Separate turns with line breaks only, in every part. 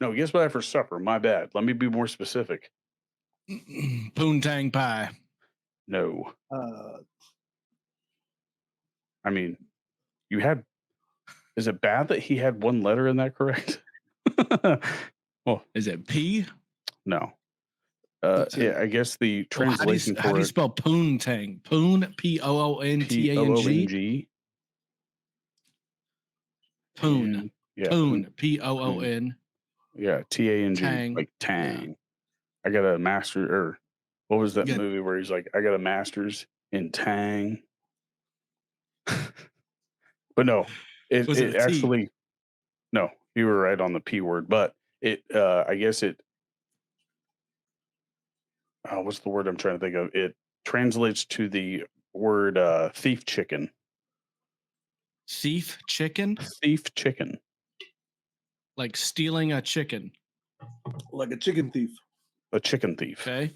No, guess what I had for supper? My bad. Let me be more specific.
Poontang pie.
No.
Uh,
I mean, you had is it bad that he had one letter in that correct? Well,
Is it P?
no.
It's
Yeah, I guess the
Well,
translation
how do
for
you
it,
spell poontang? Poon, Poontang.
Poong,
Poon,
and yeah,
poon,
Poon,
Poon,
yeah, Tang,
tang.
like
Yeah,
Tang. I got a master, or what was that
good.
movie where he's like, I got a master's in Tang? But no,
Was it a
it
T?
actually no, you were right on the P word, but it I guess it what's the word I'm trying to think of? It translates to the word thief chicken.
Thief chicken,
Thief chicken.
like stealing a chicken.
like a chicken thief.
A chicken thief.
Okay,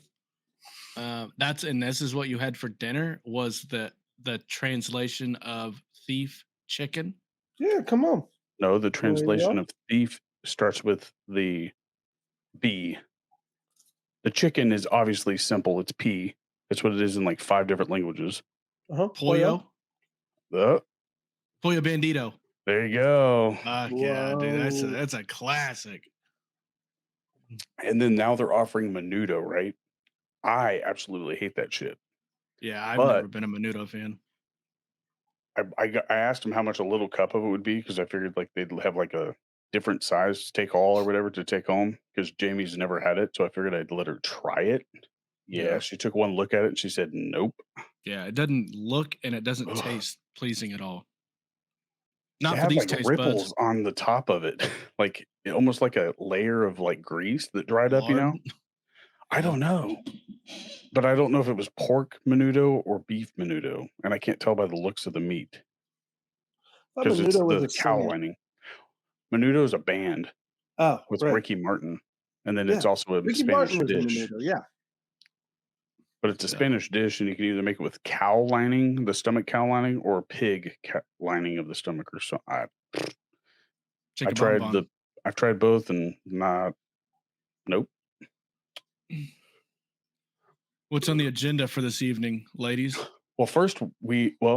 this is what you had for dinner was the translation of thief chicken.
Yeah, come on.
No, the
There you
translation
go.
of thief starts with the B. The chicken is obviously simple. It's P. It's what it is in like 5 different languages.
Pollo,
Uh,
pollo bandito.
there you go.
Fuck yeah, dude,
Whoa.
that's a classic.
And then now they're offering menudo, right? I absolutely hate that shit.
Yeah, I've never
But
been a menudo fan.
I asked him how much a little cup of it would be because I figured like they'd have like a different size take all or whatever to take home because Jamie's never had it. So I figured I'd let her try it. Yeah,
Yeah.
she took one look at it and she said, nope.
Yeah, it doesn't look and it doesn't
Ugh.
taste pleasing at all.
It
Not for
had
these
like
taste buds.
ripples on the top of it, like almost like a layer of like grease that dried up, you
Lard.
know? I
Yeah.
don't know. But I don't know if it was pork menudo or beef menudo. And I can't tell by the looks of the meat
I thought
because it's
menudo was
the
a
cow
singer.
lining. Menudo is a band
Oh,
with
right.
Ricky Martin. And then
Yeah.
it's also a
Ricky
Spanish
Martin was in
dish.
menudo. Yeah.
But it's a
Yeah.
Spanish dish, and you can either make it with cow lining, the stomach cow lining, or pig lining of the stomach or so. I
Chicken
tried
bonbon.
the I've tried both and not nope.
What's on the agenda for this evening, ladies?
Well, first
I'm
later on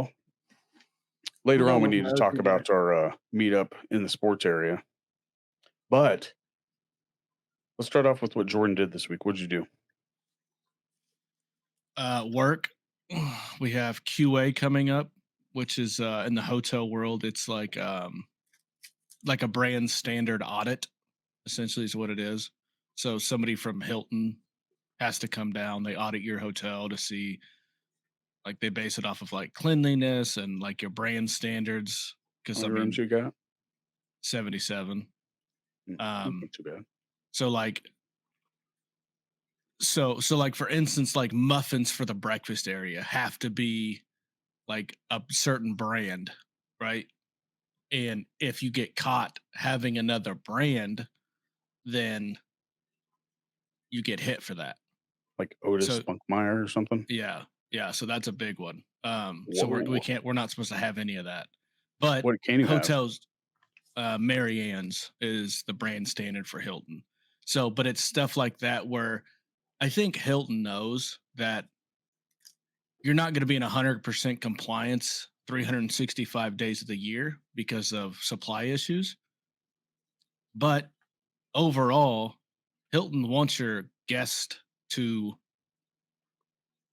going
we
with
need
my
to talk
OG guy.
about our meetup in the sports area. But let's start off with what Jordan did this week. What'd you do?
Work. We have QA coming up, which is in the hotel world. It's like a brand standard audit, essentially is what it is. So somebody from Hilton has to come down. They audit your hotel to see, like, they base it off of like cleanliness and like your brand standards.
How
Because I
many rooms
mean,
you got?
77.
Not too bad.
So like so like for instance, like muffins for the breakfast area have to be like a certain brand, right? And if you get caught having another brand, then you get hit for that.
Like Otis
So
Spunkmeyer or something.
yeah, yeah. So that's a big one. So
Whoa.
we're not supposed to have any of that. But
What can you have?
hotels, Mary Ann's is the brand standard for Hilton. So, but it's stuff like that where I think Hilton knows that you're not going to be in 100% compliance 365 days of the year because of supply issues. But overall, Hilton wants your guest to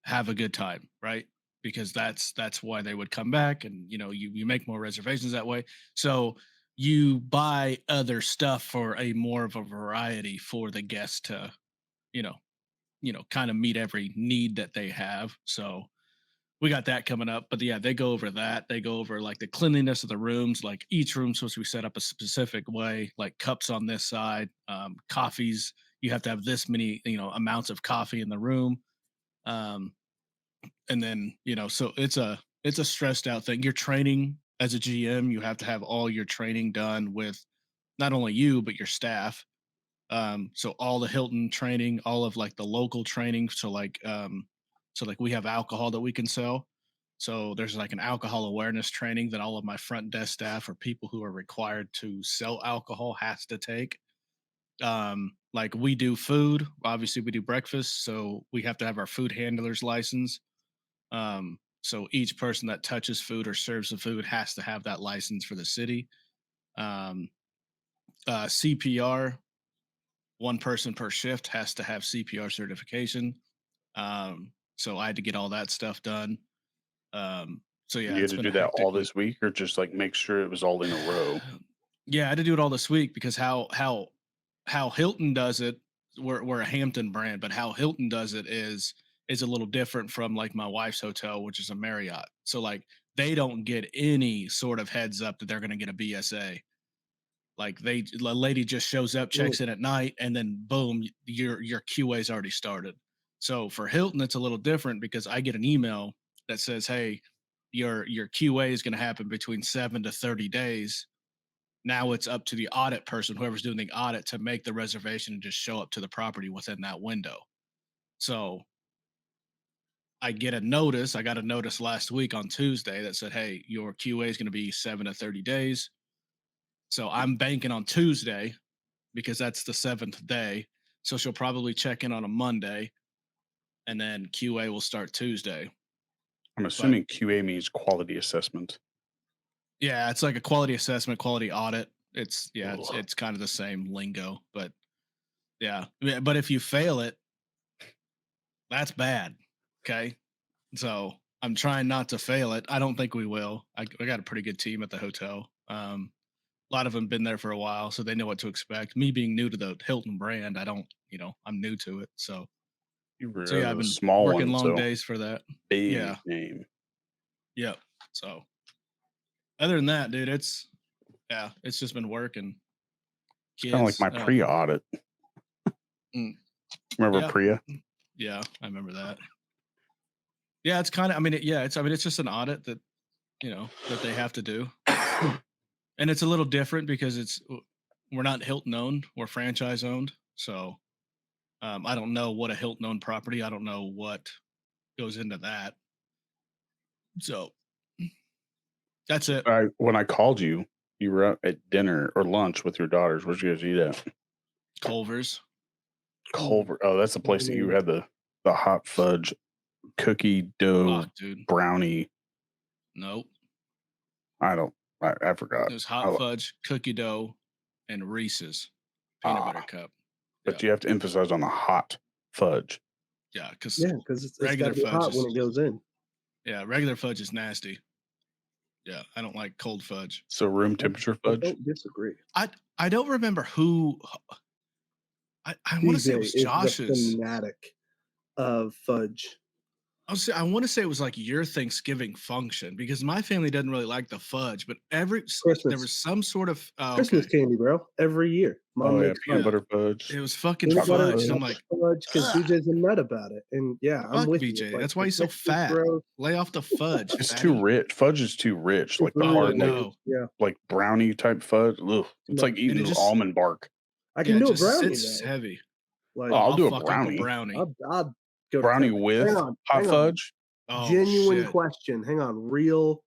have a good time, right? Because that's why they would come back, and you make more reservations that way. So you buy other stuff for a more of a variety for the guest to, you know, kind of meet every need that they have. So we got that coming up. But yeah, they go over that. They go over like the cleanliness of the rooms. Like each room's supposed to be set up a specific way, like cups on this side, coffees. You have to have this many, amounts of coffee in the room. Um, and then, so it's a stressed out thing. You're training as a GM, you have to have all your training done with not only you, but your staff. So all the Hilton training, all of like the local training. So like we have alcohol that we can sell. So there's like an alcohol awareness training that all of my front desk staff or people who are required to sell alcohol has to take. Like we do food. Obviously, we do breakfast, so we have to have our food handler's license. So each person that touches food or serves the food has to have that license for the city. Um, CPR, one person per shift has to have CPR certification. So I had to get all that stuff done. So yeah,
You had
it's
to
been a
do that
hectic
all
week.
this week, or just like make sure it was all in a row?
Yeah, I had to do it all this week because how Hilton does it, we're a Hampton brand, but how Hilton does it is a little different from like my wife's hotel, which is a Marriott. So like they don't get any sort of heads up that they're going to get a BSA. Like the lady just shows up,
Mm.
checks in at night, and then boom, your QA's already started. So for Hilton, it's a little different because I get an email that says, "Hey, your QA is going to happen between 7 to 30 days." Now it's up to the audit person, whoever's doing the audit, to make the reservation and just show up to the property within that window. So I get a notice. I got a notice last week on Tuesday that said, "Hey, your QA is going to be 7 to 30 days." So I'm banking on Tuesday because that's the seventh day. So she'll probably check in on a Monday, and then QA will start Tuesday.
I'm
But
assuming QA means quality assessment.
yeah, it's like a quality assessment, quality audit. It's
Ugh.
it's kind of the same lingo, but yeah. But if you fail it, that's bad. Okay. So I'm trying not to fail it. I don't think we will. I got a pretty good team at the hotel. A lot of them been there for a while, so they know what to expect. Me being new to the Hilton brand, I don't, I'm new to it.
You
So
were
yeah, I've
a
been
small
working
one,
long
so
days for that.
big
Yeah.
name.
Yep. So other than that, dude, it's just been working.
It's kind of like
Kids.
my Priya audit.
Mm,
Remember
yeah.
Priya?
Yeah, I remember that. Yeah, it's kind of. I mean, it's just an audit that that they have to do. And it's a little different because we're not Hilton owned, we're franchise owned. So I don't know what a Hilton owned property. I don't know what goes into that. So that's it.
When I called you, you were out at dinner or lunch with your daughters. Where'd you guys eat at?
Culver's.
Culver. Oh, that's the place that you had the hot fudge cookie dough
Fuck, dude.
brownie.
Nope.
I forgot.
It was hot fudge, cookie dough, and Reese's peanut butter cup.
But you have to emphasize on the hot fudge.
Yeah, because
it's got
regular
to be
fudge
hot
is
when it goes in.
yeah, regular fudge is nasty. Yeah, I don't like cold fudge.
So room temperature
I
fudge.
don't disagree.
I don't remember who. I want to say it was
DJ is
Josh's.
the fanatic of fudge.
I want to say it was like your Thanksgiving function because my family doesn't really like the fudge, but there
Christmas.
was some sort of
Christmas candy, bro. Every year. Mom
Oh yeah,
makes
peanut
fudge.
butter fudge.
It was fucking
Peanut butter
fudge. And I'm like,
fudge because
"Ugh,
BJ's a nut about it. And yeah, I'm
fuck
with
BJ.
you. Like,
That's why
the
he's so
texture's
fat.
gross.
Lay off the fudge.
It's
fatty."
too rich. Fudge is too rich. Like the
really
hard, like
no.
Yeah.
like brownie type fudge. Ugh. It's like eating almond bark.
I can do
it
a
just
brownie
sits
though.
heavy.
Like,
Oh, I'll do a
fuck up
brownie.
a brownie.
I'll go to
Brownie
town.
with hot
hang on.
fudge.
Oh,
Genuine
shit.
question. Hang on. Real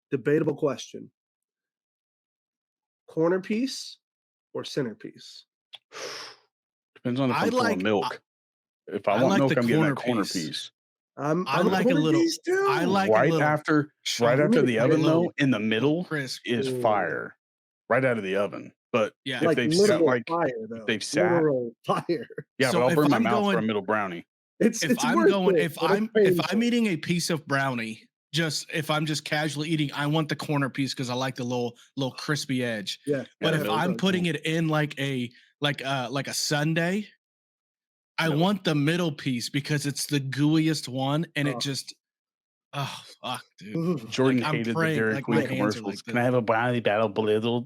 debatable question. Corner piece or centerpiece?
Depends on if I'm filling milk. If I want
like
milk,
the
I'm getting that
corner
corner
piece.
piece.
I'm
like a
corner
little.
piece too.
I like a
right
little
after
me
the
a
oven
little-
though, in the middle
crisp.
is
Ooh.
fire. Right out of the oven. But
Yeah.
if
Like
they've
literal
sat like
fire though.
if they've sat,
Literal fire.
yeah,
So
but I'll
if
burn my
I'm
mouth for a
going-
middle brownie.
It's
If I'm
worth
going,
it,
if
but it's
I'm
painful.
eating a piece of brownie, if I'm just casually eating, I want the corner piece because I like the little crispy edge.
Yeah.
But
Yeah,
if
those
I'm
are
putting
cool.
it in like a sundae, I want the middle piece because it's the gooeyest one, and it just, oh fuck, dude.
Jordan
I'm
hated the
praying,
Dairy
like, my
Queen
hands are
commercials.
like
Can I have a brownie battle blizzard?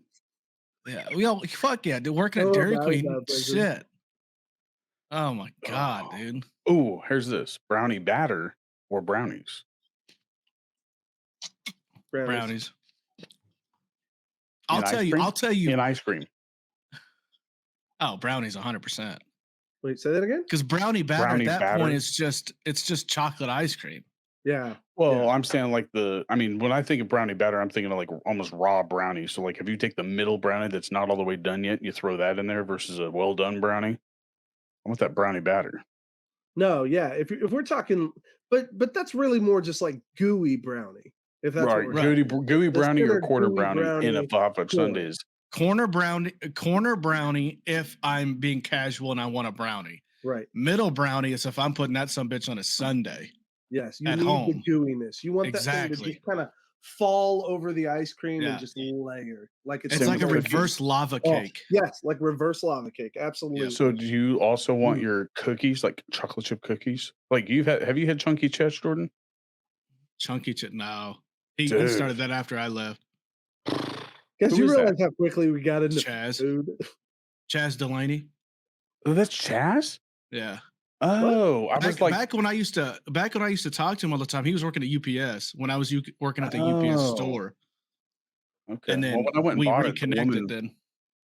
Yeah, we all fuck yeah, dude. Working at Dairy Queen, shit. Oh my god, dude.
Oh, here's this brownie batter or brownies.
Brownies.
In
I'll tell you.
In ice cream.
Oh, brownies, 100%.
Wait, say that again?
Because brownie batter
Brownie
at that
batter?
point it's just chocolate ice cream.
Yeah.
Well,
Yeah.
I'm saying like I mean, when I think of brownie batter, I'm thinking of like almost raw brownie. So like if you take the middle brownie that's not all the way done yet, you throw that in there versus a well done brownie. I want that brownie batter.
No, yeah. If we're talking, but that's really more just like gooey brownie. If that's what
Right.
we're
Right.
talking about.
Gooey
The
brownie or
center
quarter
gooey
brownie in a
brownie
five foot
corn.
sundaes.
Corner brownie if I'm being casual and I want a brownie.
Right.
Middle brownie is if I'm putting that some bitch on a Sunday
Yes, you
at
need the
home.
gooiness. You want that thing to
Exactly.
just kind of fall over the ice cream and
Yeah.
just layer like it's
It's
Same
some
like
with
a
sort of
cookies.
reverse lava
oh
cake.
yes, like reverse lava cake.
Yep.
So
Absolutely.
do you also want
Mm.
your cookies like chocolate chip cookies? Like have you had chunky chess, Jordan?
Chunky chip. No. He
Dude.
started that after I left.
Guys,
Who
you
is that?
realize how quickly we got into
Chaz.
food?
Chaz Delaney.
Oh, that's Chaz?
Yeah.
What?
Oh, I was like,
Back when I used to talk to him all the time, he was working at UPS when I was working at the UPS
oh,
store.
okay.
And
Well,
then
when I went and
we
bought it,
reconnected then.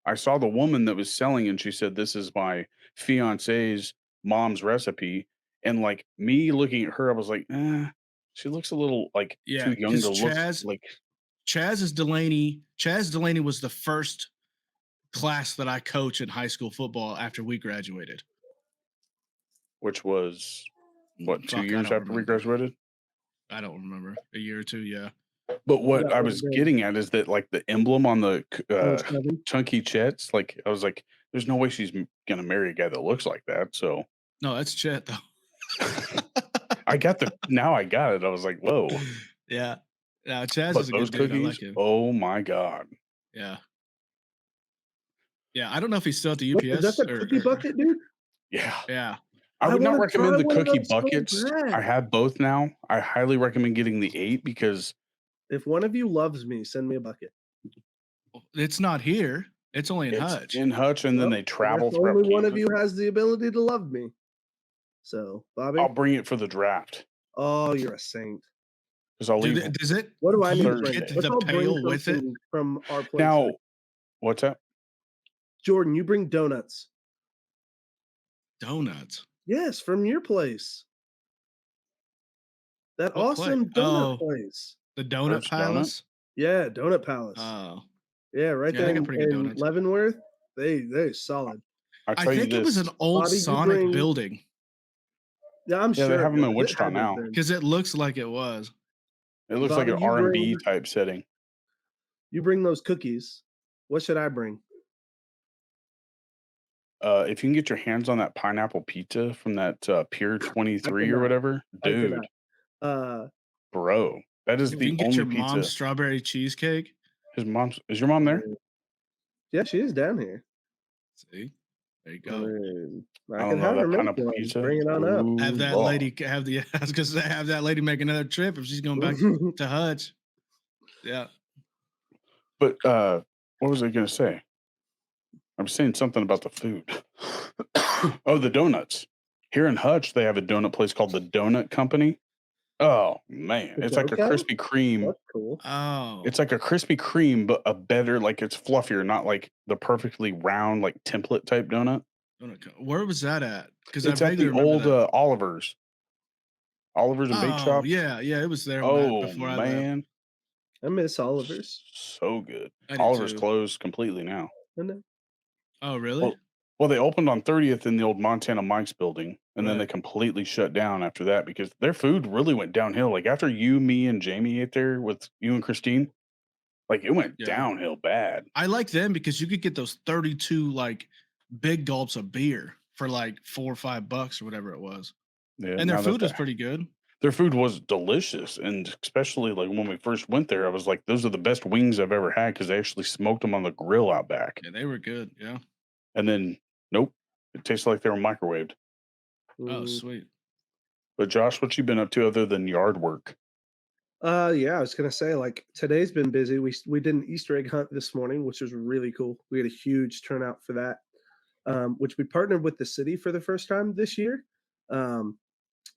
I saw the woman that was selling and she said, "This is my fiance's mom's recipe." And like me looking at her, I was like, she looks a little like too
Yeah,
young
because
to look like
Chaz Delaney was the first class that I coached in high school football after we graduated.
which was what, 2
Fuck, I
years
don't
after we
remember.
graduated?
I don't remember. A year or two, yeah.
But what
That
I
would have
was
been
getting at is that like the emblem on the
'07.
chunky chets, like I was like, there's no way she's gonna marry a guy that looks like that. So
No, that's Chet though.
now I got it. I was like, whoa.
Yeah. Chaz
But
is a
those
good dude. I
cookies,
like him.
oh my god.
Yeah. Yeah. I don't know if he's still at the
What is that?
UPS
The cookie bucket, dude?
Yeah.
yeah.
I
I
would not
want to try
recommend the
one of
cookie
those so
buckets. I
bad.
have both now. I highly recommend getting the 8 because
If one of you loves me, send me a bucket.
It's not here. It's only in
it's
Hutch.
in Hutch and then
Well,
they
I guess
travel throughout
only one of
Kansas.
you has the ability to love me. So,
I'll
Bobby,
bring it for the draft
oh, you're a saint.
because I'll leave
Does it?
What do I
Do
need
you
to bring?
get
Thursday.
Let's
the
all bring
pail with it?
something from our place.
Now, what's that?
Jordan, you bring donuts.
Donuts.
Yes, from your place. That
What play?
awesome donut
Oh,
place.
the Donut
First donut?
Palace.
Yeah, Donut Palace.
Oh,
Yeah, right
yeah,
there
they got
in,
pretty good donuts.
Leavenworth. They solid.
I
I
tell you
think it was an
this.
old
Bobby, you
Sonic
bring.
building
Yeah, I'm
Yeah, they
sure
have
it
them in
was. It
Wichita
had to have
now.
been.
because it looks like it was.
It looks like
Bobby,
an R&B type setting.
you bring those cookies. What should I bring?
If you can get your hands on that pineapple pizza from that Pier
I
23 or
cannot.
whatever,
I
dude,
cannot. Uh,
bro, that is
If you
the
can get
only
your mom's
pizza.
strawberry cheesecake,
Is your mom there?
yeah, she is down here.
see, there you
I
go.
mean, I
I
could
don't know
have her
that
make
pineapple
one.
pizza.
Bring it on up.
Have
Ooh,
that
Lord.
lady have the I was gonna say have that lady make another trip if she's going back to Hutch. Yeah.
But what was I gonna say? I'm saying something about the food. Oh, the donuts. Here in Hutch, they have a donut place called the Donut Company. Oh man,
The
it's like a
Doco?
Krispy Kreme.
That's cool.
Oh.
It's like a Krispy Kreme, but a better, like it's fluffier, not like the perfectly round, like template type donut.
Where was that at? Because I
It's at
vaguely
the
remember
old
that.
Oliver's and Bake
Oh
Shop.
yeah, yeah, it was there
Oh
before I left.
man,
I miss Oliver's.
so good.
I do
Oliver's
too.
closed completely now.
And then,
Oh really?
Well, well, they opened on 30th in the old Montana Mike's building, and then they
Right.
completely shut down after that because their food really went downhill. Like after you, me, and Jamie ate there with you and Christine, like it went
Yeah.
downhill bad.
I like them because you could get those 32 like big gulps of beer for like $4 or $5 or whatever it was.
Yeah,
And their
now that
food was pretty good.
their food was delicious, and especially like when we first went there, I was like, "Those are the best wings I've ever had" because they actually smoked them on the grill out back.
Yeah, they were good. Yeah.
And then, nope, it tasted like they were microwaved.
Oh,
mm,
sweet.
But Josh, what you been up to other than yard work?
yeah, I was gonna say like today's been busy. We did an Easter egg hunt this morning, which was really cool. We had a huge turnout for that, which we partnered with the city for the first time this year. Um,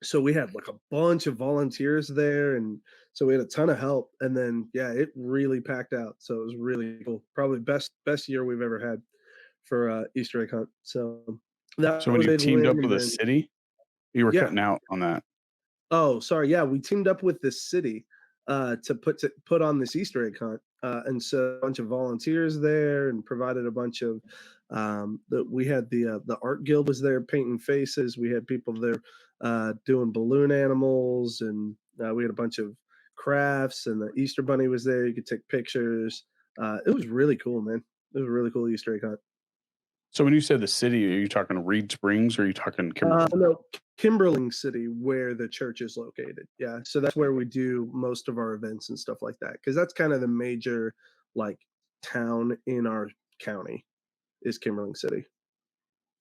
so we had like a bunch of volunteers there, and so we had a ton of help. And then yeah, it really packed out. So it was really cool. Probably best year we've ever had for Easter egg hunt. So that
So when
was
you
a big
teamed
win.
up
And
with a
then
city, you were
yeah,
cutting out on that.
Oh, sorry. Yeah, we teamed up with this city to put on this Easter egg hunt, and so a bunch of volunteers there, and provided a bunch of. We had the art guild was there painting faces. We had people there doing balloon animals, and we had a bunch of crafts. And the Easter bunny was there. You could take pictures. It was really cool, man. It was a really cool Easter egg hunt.
So when you said the city, are you talking Reed Springs or are you talking Kimberly?
No, Kimberling City, where the church is located. Yeah, so that's where we do most of our events and stuff like that. Because that's kind of the major, like, town in our county is Kimberling City.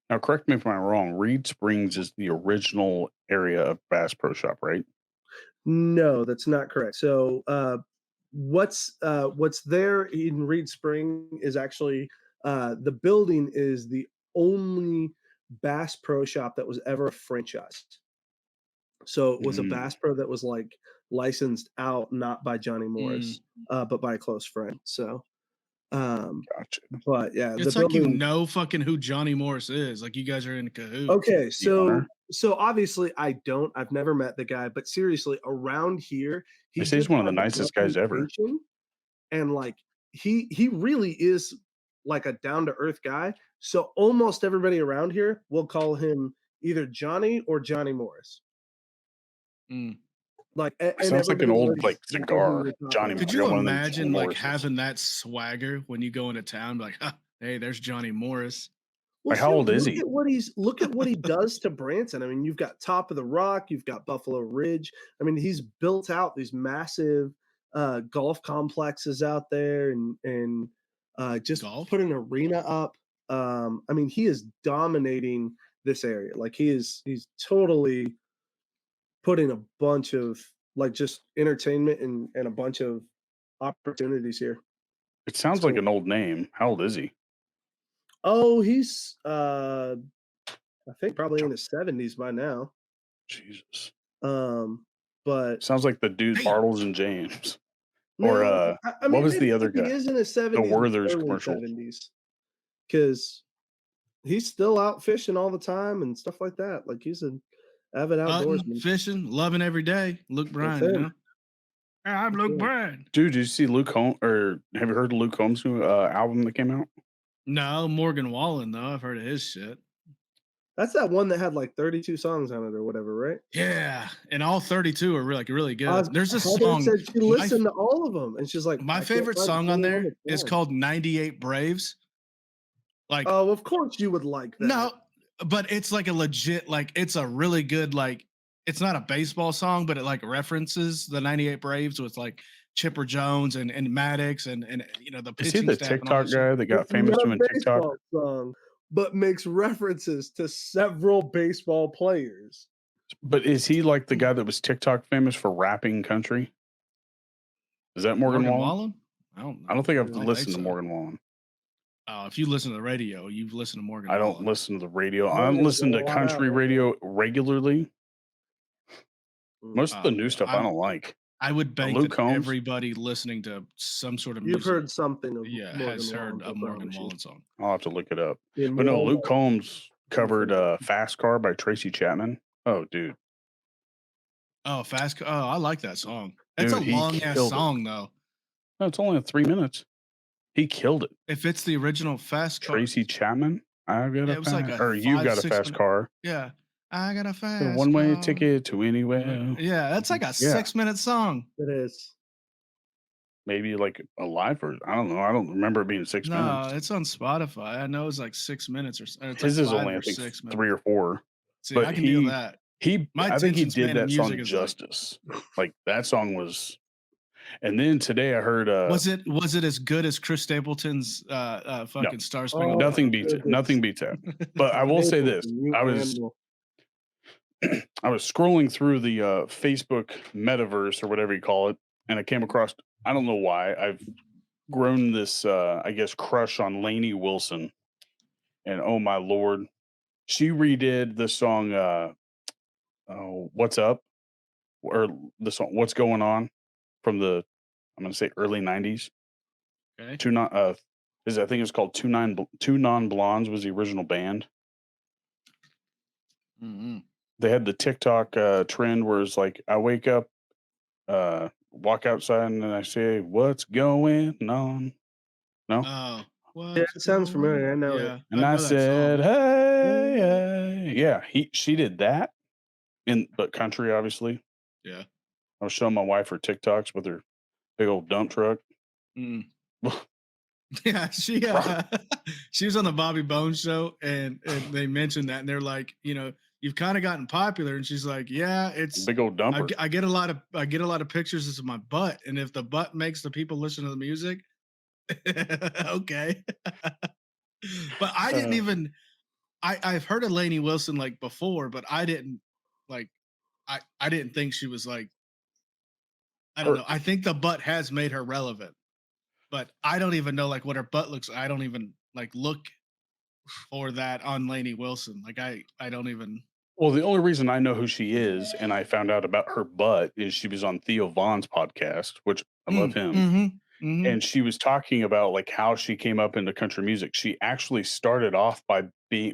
Now, correct me if I'm wrong. Reed Springs is the original area of Bass Pro Shop, right?
No, that's not correct. So, what's there in Reed Spring is actually the building is the only Bass Pro Shop that was ever franchised. So it was a
Mm,
Bass Pro that was, like, licensed out not by Johnny
Mm.
Morris, but by a close friend. So, um,
gotcha.
but yeah, the
It's like you
building.
know fucking who Johnny Morris is. Like you guys are in cahoots.
Okay,
The owner.
so obviously I don't. I've never met the guy, but seriously, around here,
They
he
say he's
just
one of the
has a
nicest guys ever.
reputation, and, like, he really is, like, a down to earth guy. So almost everybody around here will call him either Johnny or Johnny Morris.
Mm.
Like, and
Sounds like an
everybody
old
knows
like
exactly who
cigar.
you're talking
Johnny,
Could
about.
I
you
got one of them Johnny
imagine like
Morrises.
having that swagger when you go into town? Like, huh, hey, there's Johnny Morris.
Well,
Like, how
shoot,
old is he?
look at what he does to Branson. I mean, you've got Top of the Rock, you've got Buffalo Ridge. I mean, he's built out these massive golf complexes out there, and just
Golf?
put an arena up. I mean, he is dominating this area. Like, he's totally putting a bunch of, like, just entertainment and a bunch of opportunities here.
It
It's
sounds like
cool.
an old name. How old is he?
Oh, he's I think probably in
Jo-
his 70s by now.
Jesus.
Um, but
Sounds like the dude
Damn.
Bartles and James. Or
no, I
what
mean,
was
maybe
the other
if he
guy?
is in his
The
70s, it's
Werther's
early
commercial.
70s, because he's still out fishing all the time and stuff like that. Like, he's an avid
Hunting,
outdoorsman.
fishing, loving every day. Luke
That's
Bryan, you
him.
know? Yeah, I'm
That's
Luke
him.
Bryan.
Dude, did you see Luke Holmes or have you heard of Luke Holmes' new album that came out?
No, Morgan Wallen, though. I've heard of his shit.
That's that one that had like 32 songs on it or whatever, right?
Yeah. And all 32 are really, like, really good. There's a
Heather
song.
said she listened to all of them, and she's like,
My
I can't
favorite
find a
song on
single one
there
that's
is
bad.
called 98 Braves. Like,
Oh, of course you would like that.
no, but it's like a legit, like, it's a really good, like, it's not a baseball song, but it like references the 98 Braves with like Chipper Jones and Maddox and the
Is he
pitching
the
staff and all
TikTok
that shit.
guy that got
It's
famous
not a
doing TikTok?
baseball song, but makes references to several baseball players.
But is he like the guy that was TikTok famous for rapping country? Is that Morgan
Morgan
Wallen?
Wallen? I don't
I
know.
don't think
I
I've
don't
I don't
know.
think
listened to
so.
Morgan Wallen.
If you listen to the radio, you've listened to Morgan
I don't
Wallen.
listen to the radio. I don't
Morgan has a
listen to
lot out
country
right now.
radio regularly.
Mm.
Most of the new stuff I
I
don't like.
I would
But
bank
Luke
that
Combs,
everybody listening to some sort of
You've
music,
heard something of
yeah,
Morgan
has
Wallen,
heard
I
a Morgan
promise you.
Wallen song.
I'll have to look it up.
In
But no,
more
Luke
ways
Combs
than you
covered
think.
Fast Car by Tracy Chapman. Oh, dude.
Oh, Fast. Oh, I like that song. It's a
Dude, he
long ass
killed it.
song though.
No, it's only 3 minutes. He killed it.
If it's the original Fast Car,
Tracy Chapman, I've got
yeah,
a
it was like
fast,
a
or you've
five,
got a
six
fast
minute.
car.
Yeah, I got a
A
fast
one-way
car.
ticket to anywhere.
Yeah, that's like a
Yeah,
6 minute song.
It is.
maybe like a live version. I don't know. I don't remember it being 6 minutes.
No, it's on Spotify. I know it's like 6 minutes it's like
His is
five
only, I
or
think,
six
3
minutes.
or 4.
See,
But
I can deal with that. My
I think he
attention
did
span in
that song
music is like,
justice. Like that song was. And then today I heard
was it as good as Chris Stapleton's
no,
fucking Star Spangled
Oh
Banner?
my
nothing beats it. Nothing
goodness.
beats that. But I will say this:
You
I was
animal.
I was scrolling through the Facebook metaverse or whatever you call it, and I came across. I don't know why I've grown this, I guess, crush on Lainey Wilson, and oh my lord, she redid the song oh, "What's Up," or the song "What's Going On" from the, I'm gonna say, early '90s.
Okay.
Two non is I think it's called Two Non Blondes was the original band.
Mhm.
they had the TikTok trend where it's like I wake up, walk outside, and then I say, "What's going on?" No,
Oh,
Yeah,
what's
it sounds familiar. I
going?
know it.
Yeah,
and
I
I
know that
said,
song.
"Hey, hey." Yeah, she did that but country, obviously.
Yeah.
I was showing my wife her TikToks with her big old dump truck.
Mm. Yeah, she was on the Bobby Bones show, and they mentioned that, and they're like, you've kind of gotten popular, and she's like, yeah, it's
Big old dumper.
I get a lot of pictures of my butt, and if the butt makes the people listen to the music, okay. But I didn't
Uh,
even I've heard of Lainey Wilson like before, but I didn't like I didn't think she was like, I don't
her
know. I think the butt has made her relevant, but I don't even know like what her butt looks like. I don't even like look for that on Lainey Wilson. Like I don't even.
Well, the only reason I know who she is, and I found out about her butt, is she was on Theo Vaughn's podcast, which I love him.
Mm-hmm.
And she was talking about like how she came up into country music. She actually started off by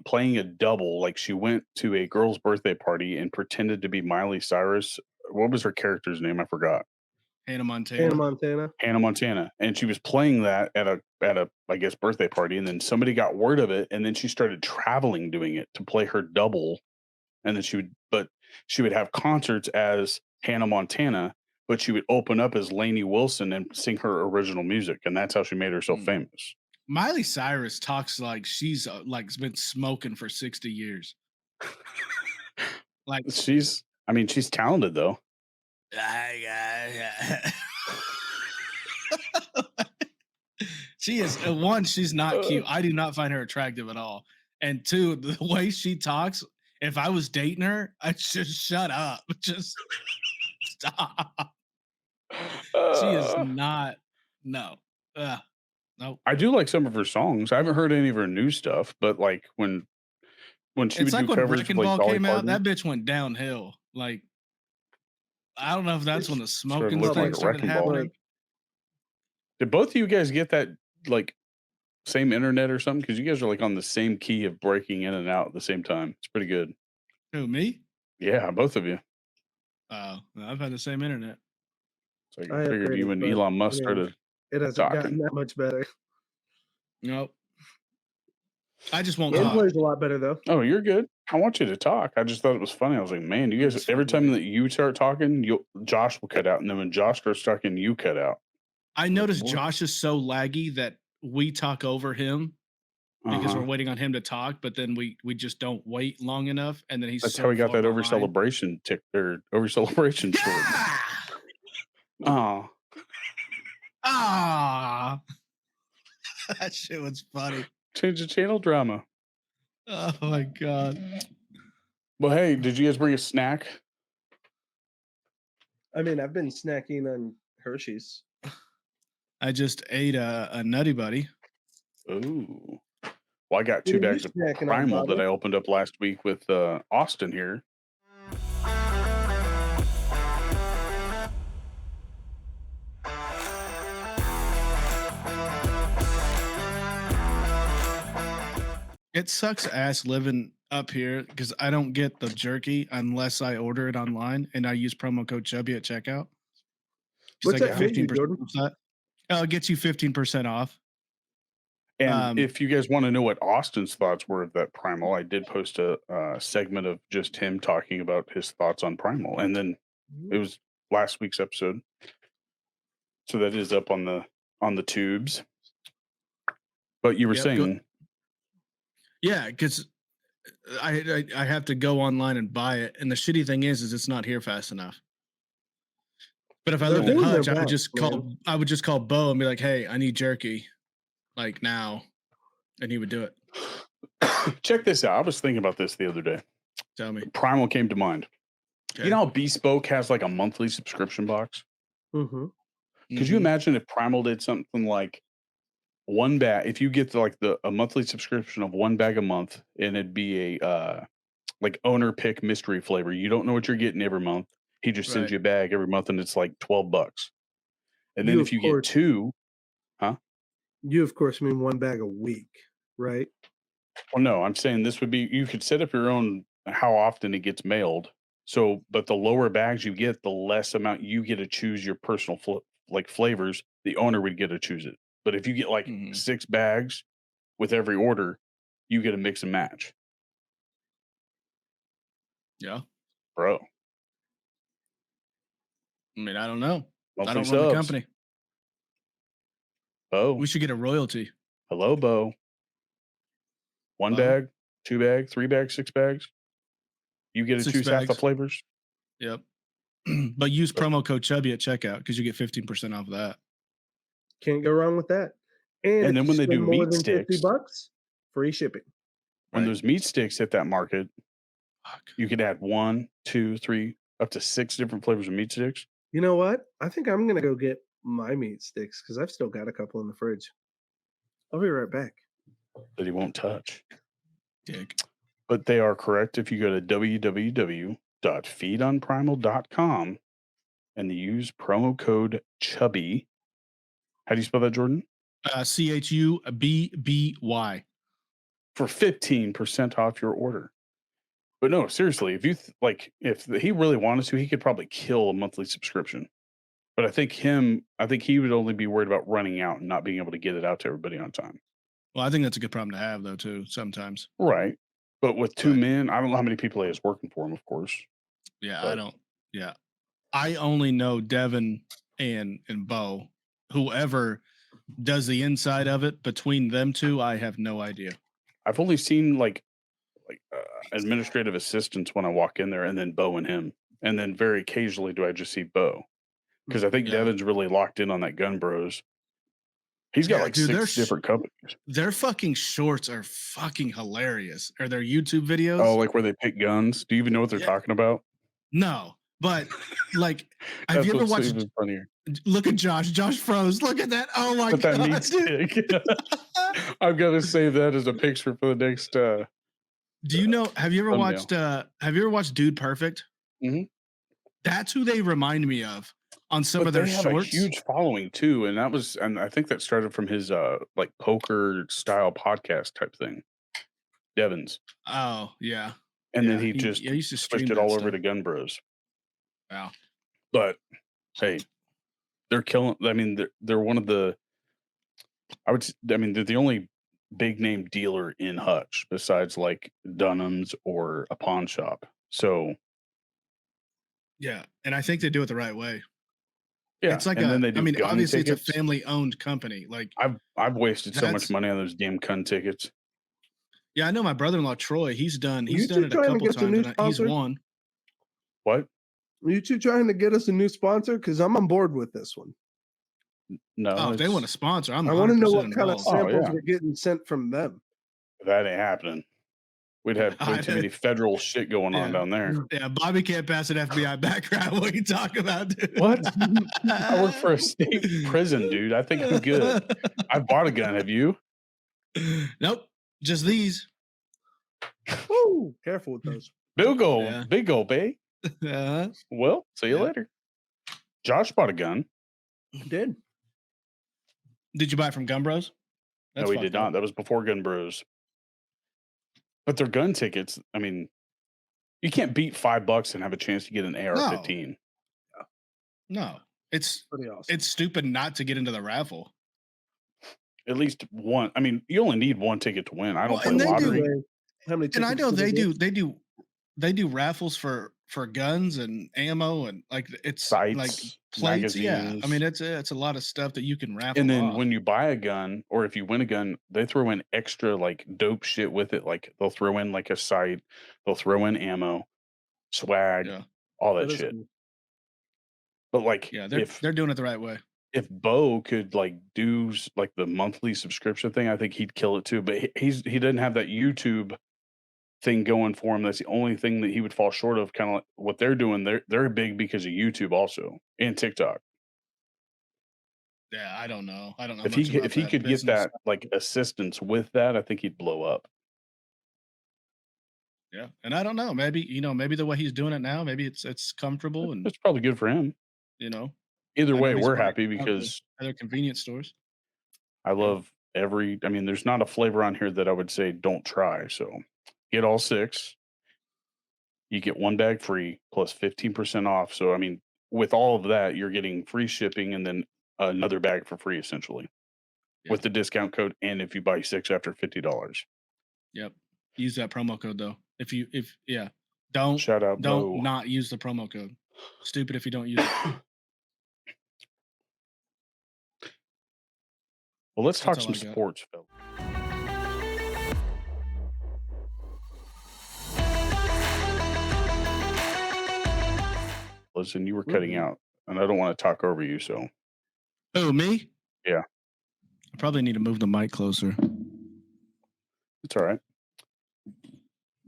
playing a double. Like she went to a girl's birthday party and pretended to be Miley Cyrus. What was her character's name? I forgot.
Hannah
Hannah
Montana.
Montana.
Hannah Montana, and she was playing that at a I guess birthday party, and then somebody got word of it, and then she started traveling doing it to play her double, and then she would have concerts as Hannah Montana, but she would open up as Lainey Wilson and sing her original music, and that's how she made herself
Mm.
famous.
Miley Cyrus talks like she's like been smoking for 60 years. Like
She's talented though.
she is one, she's not
Uh,
cute. I do not find her attractive at all. And two, the way she talks, if I was dating her, I'd just shut up. Just stop. She is
uh,
not no. Nope.
I do like some of her songs. I haven't heard any of her new stuff, but like when she
It's
would do
like when
covers with
Wrecking
like
Ball
Dolly
came out,
Parton,
that bitch went downhill. Like, I don't know if that's when the
started
smoking
looking
Public,
like
thing
a
started
wrecking ball.
happening.
Did both of you guys get that like same internet or something? Because you guys are like on the same key of breaking in and out at the same time. It's pretty good.
Who, me?
Yeah, both of you.
Oh, I've had the same internet.
So I
I
figured you
upgraded,
and
but
Elon
I
Musk
mean,
started
it hasn't gotten
talking.
that much better.
Nope. I just won't
Game
talk.
plays a lot better though.
Oh, you're good. I want you to talk. I just thought it was funny. I was like, man, you guys.
It's
Every
fine,
time
dude.
that you start talking, Josh will cut out, and then when Josh starts talking, you cut out.
I
Like,
noticed
what?
Josh is so laggy that we talk over him because
Uh-huh.
we're waiting on him to talk, but then we just don't wait long enough, and then he's
That's
so
how we got
far
that over
behind.
celebration over celebration short.
Yeah!
Oh,
Ah, that shit was funny.
change the channel drama.
Oh my god.
Well, hey, did you guys bring a snack?
I mean, I've been snacking on Hershey's.
I just ate a Nutty Buddy.
Ooh. Well, I got
What
2
are you
bags of
snacking on,
Primal that
Bobby?
I opened up last week with Austin here.
It sucks ass living up here because I don't get the jerky unless I order it online and I use promo code Chubby at checkout. Because I
What's
get
that get you,
15%
Jordan?
off that. It gets you 15% off.
And if you guys want to know what Austin's thoughts were of that Primal, I did post a segment of just him talking about his thoughts on Primal, and then it was last week's episode, so that is up on the tubes. But you were
Yep,
saying,
yeah, because I have to go online and buy it, and the shitty thing is it's not here fast enough. But if I
They're
lived in
doing their
Hutch,
best, man.
I would just call Bo and be like, "Hey, I need jerky, like now," and he would do it.
check this out. I was thinking about this the other day.
Tell me.
Primal came to mind.
Okay.
You know how Bespoke has like a monthly subscription box?
Mm-hmm.
Could you
Mhm.
imagine if Primal did something like one bag? If you get a monthly subscription of one bag a month, and it'd be a like owner pick mystery flavor. You don't know what you're getting every month. He just sends
Right.
you a bag every month, and it's like $12. And then
You
if
of
you get
course,
two, huh?
you of course mean one bag a week, right?
Well, no, I'm saying this would be you could set up your own how often it gets mailed. So, but the lower bags you get, the less amount you get to choose your personal like flavors. The owner would get to choose it. But if you get like
Mhm.
6 bags with every order, you get a mix and match,
Yeah.
bro.
I mean, I don't know. I
Monthly
don't run the
subs.
company.
Bo,
We should get a royalty.
hello, Bo. 1
Bo,
bag, 2 bag, 3 bags, 6 bags. You get to
6
choose half the
bags.
flavors.
Yep. But use
But
promo code Chubby at checkout because you get 15% off of that.
Can't go wrong with that. And
and
if
then
you
when they
spend
do
more
meat
than
sticks,
$50, free shipping.
when
Right.
those meat sticks hit that market,
Fuck.
you could add 1, 2, 3, up to 6 different flavors of meat sticks.
You know what? I think I'm gonna go get my meat sticks because I've still got a couple in the fridge. I'll be right back.
That he won't touch.
Dick.
But they are correct if you go to www.feedonprimal.com and you use promo code Chubby. How do you spell that, Jordan?
CHUBBY.
For 15% off your order. But no, seriously, if you if he really wanted to, he could probably kill a monthly subscription. But I think he would only be worried about running out and not being able to get it out to everybody on time.
Well, I think that's a good problem to have, though, too, sometimes.
Right. But with 2
But
men, I don't know how many people he has working for him, of course.
yeah, I
But
don't. Yeah. I only know Devin and Bo. Whoever does the inside of it between them two, I have no idea.
I've only seen administrative assistants when I walk in there, and then Bo and him, and then very occasionally do I just see Bo because I think
Yeah.
Devin's really locked in on that Gun Bros. He's got
Yeah,
like
dude,
6 different companies.
their fucking shorts are fucking hilarious. Or their YouTube
Oh,
videos.
like where they pick guns. Do you even know what they're
Yeah.
talking about?
No, but like, have
That's
you ever
what's
watched?
even funnier.
Look at Josh. Josh froze. Look at that. Oh my
But that
god,
meat
dude.
stick. I'm gonna save that as a picture for the next
Do you know?
thumbnail.
Have you ever watched Dude Perfect?
Mhm.
That's who they remind me of on some
But
of their
they have a
shorts.
huge following too, and I think that started from his like poker style podcast type thing, Devon's,
Oh yeah,
and then
yeah.
he
He
just
I used to
switched
stream
it
that
all over
stuff.
to Gun Bros.
Wow.
But hey, they're killing. I mean, they're one of the. I mean, they're the only big name dealer in Hutch besides like Dunham's or a pawn shop. So
Yeah, and I think they do it the right way.
yeah,
It's like
and then they
I
do
mean,
gun
obviously it's a
tickets.
family-owned company. Like
I've wasted so much
that's
money on those damn gun tickets.
yeah. I know my brother-in-law Troy. He's done
You two
it a
trying to
couple
get us a
times,
new
and he's
sponsor?
won.
What?
You two trying to get us a new sponsor? Because I'm on board with this one.
No,
Oh, if they want
it's
to sponsor, I'm
I want to know
100%
what kind of
involved.
oh
samples
yeah,
we're getting sent from them.
that ain't happening. We'd have way too many federal shit going on
Yeah.
down there.
Yeah, Bobby can't pass an FBI background. What are you talking about, dude?
What? I work for a state prison, dude. I think I'm good. I've bought a gun. Have you?
Nope, just these.
Woo! Careful with those.
Yeah.
Big old bay.
Uh,
Well, see you
Yeah.
later. Josh bought a gun.
Did.
did you buy it from Gun Bros?
No, he did
fucked
not.
up.
That was before Gun Bros. But their gun tickets, I mean, you can't beat $5 and have a chance to get an AR-15.
No, it's
Pretty awesome.
it's stupid not to get into the raffle.
At least one. I mean, you only need one ticket to win. I don't
Well,
play
and they do-
lottery.
How many
And I
tickets
know
do
they
get?
do raffles for guns and ammo and like it's like
Sights,
plates. Yeah, I
magazines.
mean it's a lot of stuff that you can raffle
And then
off.
when you buy a gun, or if you win a gun, they throw in extra like dope shit with it. Like they'll throw in like a sight, they'll throw in ammo, swag,
Yeah,
all that
That is
shit.
cool.
But like,
yeah,
if
they're doing it the right way.
Bo could like do like the monthly subscription thing, I think he'd kill it too. But he doesn't have that YouTube thing going for him. That's the only thing that he would fall short of. Kind of like what they're doing. They're big because of YouTube also and TikTok.
Yeah, I don't know. I don't know
If
much about
if he
that
could get
business.
that like assistance with that, I think he'd blow up.
Yeah, and I don't know. Maybe maybe the way he's doing it now, maybe it's comfortable and
It's probably good for him.
you know.
Either
I know
way,
he's
we're
buying
happy
from
because
other convenience stores.
I love I mean, there's not a flavor on here that I would say don't try. So get all 6. You get 1 bag free plus 15% off. So, I mean, with all of that, you're getting free shipping and then another bag for free essentially with
Yep.
the discount code and if you buy 6 after $50.
Yep. Use that promo code though. If yeah. Don't
Shout out
don't
Bo.
not use the promo code. Stupid if you don't use it.
Well, let's
That's
talk
all
some
I got.
sports, Phil. Listen, you were cutting
Mhm.
out, and I don't want to talk over you, so
Oh, me?
yeah,
I probably need to move the mic closer.
it's all right.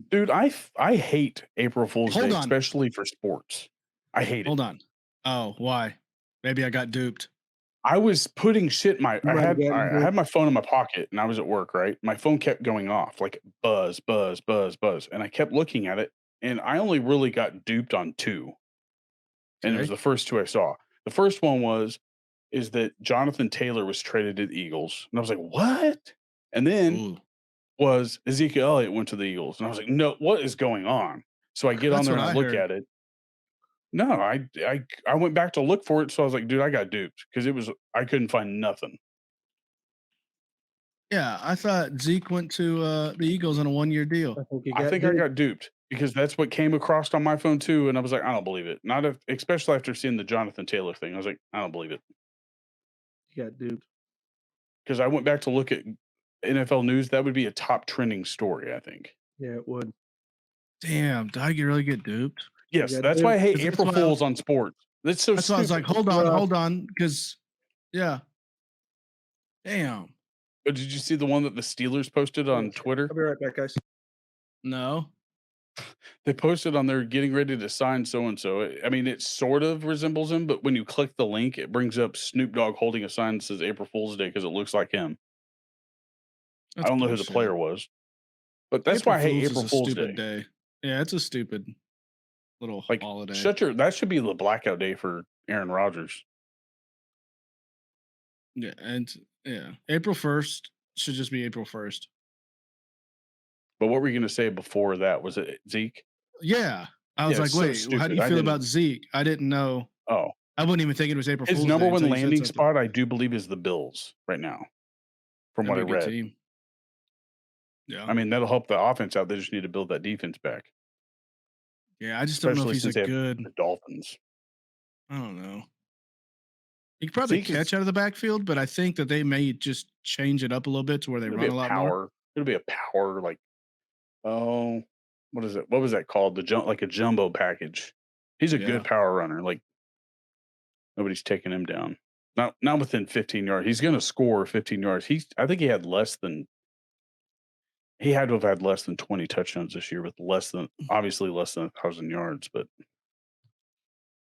Dude, I hate April Fool's
Hold
Day,
on.
especially for sports. I hate it.
Hold on. Oh, why? Maybe I got duped.
I was putting shit in my
You might have gotten
I
duped.
had my phone in my pocket and I was at work, right? My phone kept going off like buzz, buzz, buzz, buzz, and I kept looking at it, and I only really got duped on 2, and it was
Okay.
the first 2 I saw. The first one is that Jonathan Taylor was traded to the Eagles, and I was like, "What?" And then
Ooh.
was Ezekiel Elliott went to the Eagles, and I was like, "No, what is going on?" So I get on
That's
there
what
and I
I
look
heard.
at it. No, I went back to look for it, so I was like, "Dude, I got duped," because it was I couldn't find nothing.
Yeah, I thought Zeke went to the Eagles on a 1-year deal.
I think you
I
got
think I
duped.
got duped because that's what came across on my phone too, and I was like, "I don't believe it." Not if especially after seeing the Jonathan Taylor thing. I was like, "I don't believe it,"
You got duped.
because I went back to look at NFL news. That would be a top trending story, I think.
Yeah, it would.
Damn, did I really get duped?
You
Yes,
got
that's why I
duped.
hate
'Cause
April Fools on sports. That's so
that's why I was like,
stupid.
Rough.
hold on, because yeah. Damn.
But did you see the one that the Steelers posted
Oh,
on
shit.
Twitter?
I'll be right back, guys.
No.
They posted on there getting ready to sign so and so. I mean, it sort of resembles him, but when you click the link, it brings up Snoop Dogg holding a sign that says April Fool's Day because it looks like him. I
That's
don't know who the
bullshit.
player was, but that's
April
why I hate
Fools is
April
a
Fool's
stupid
Day.
day. Yeah, it's a stupid little
Like,
holiday.
shut your that should be the blackout day for Aaron Rodgers.
Yeah, and yeah, April 1st should just be April 1st.
But what were you gonna say before that? Was it Zeke?
Yeah. I was
Yeah,
like,
it's so
wait, how do
stupid.
you
I
feel
didn't
about Zeke? I didn't know.
oh.
I wasn't even thinking it was April
His
Fool's
number
Day
one
until you said
landing
something.
spot, I do believe, is the Bills right now, from
That'd
what
be
I
a good
read.
team. Yeah.
I mean, that'll help the offense out. They just need to build that defense back,
Yeah, I just don't know if
especially
he's a
since they have
good
the Dolphins.
I don't know. He could probably
Zeke is
catch out of the backfield, but I think that they may just change it up a little bit to where they
it'll be
run
a
a lot more.
power. It'll be a power like oh, what is it? What was that called? The jump like a jumbo package. He's a good
Yeah.
power runner. Like nobody's taking him down. Not within 15 yards. He's gonna score 15 yards. I think he had to have had less than 20 touchdowns this year with obviously less than 1,000 yards, but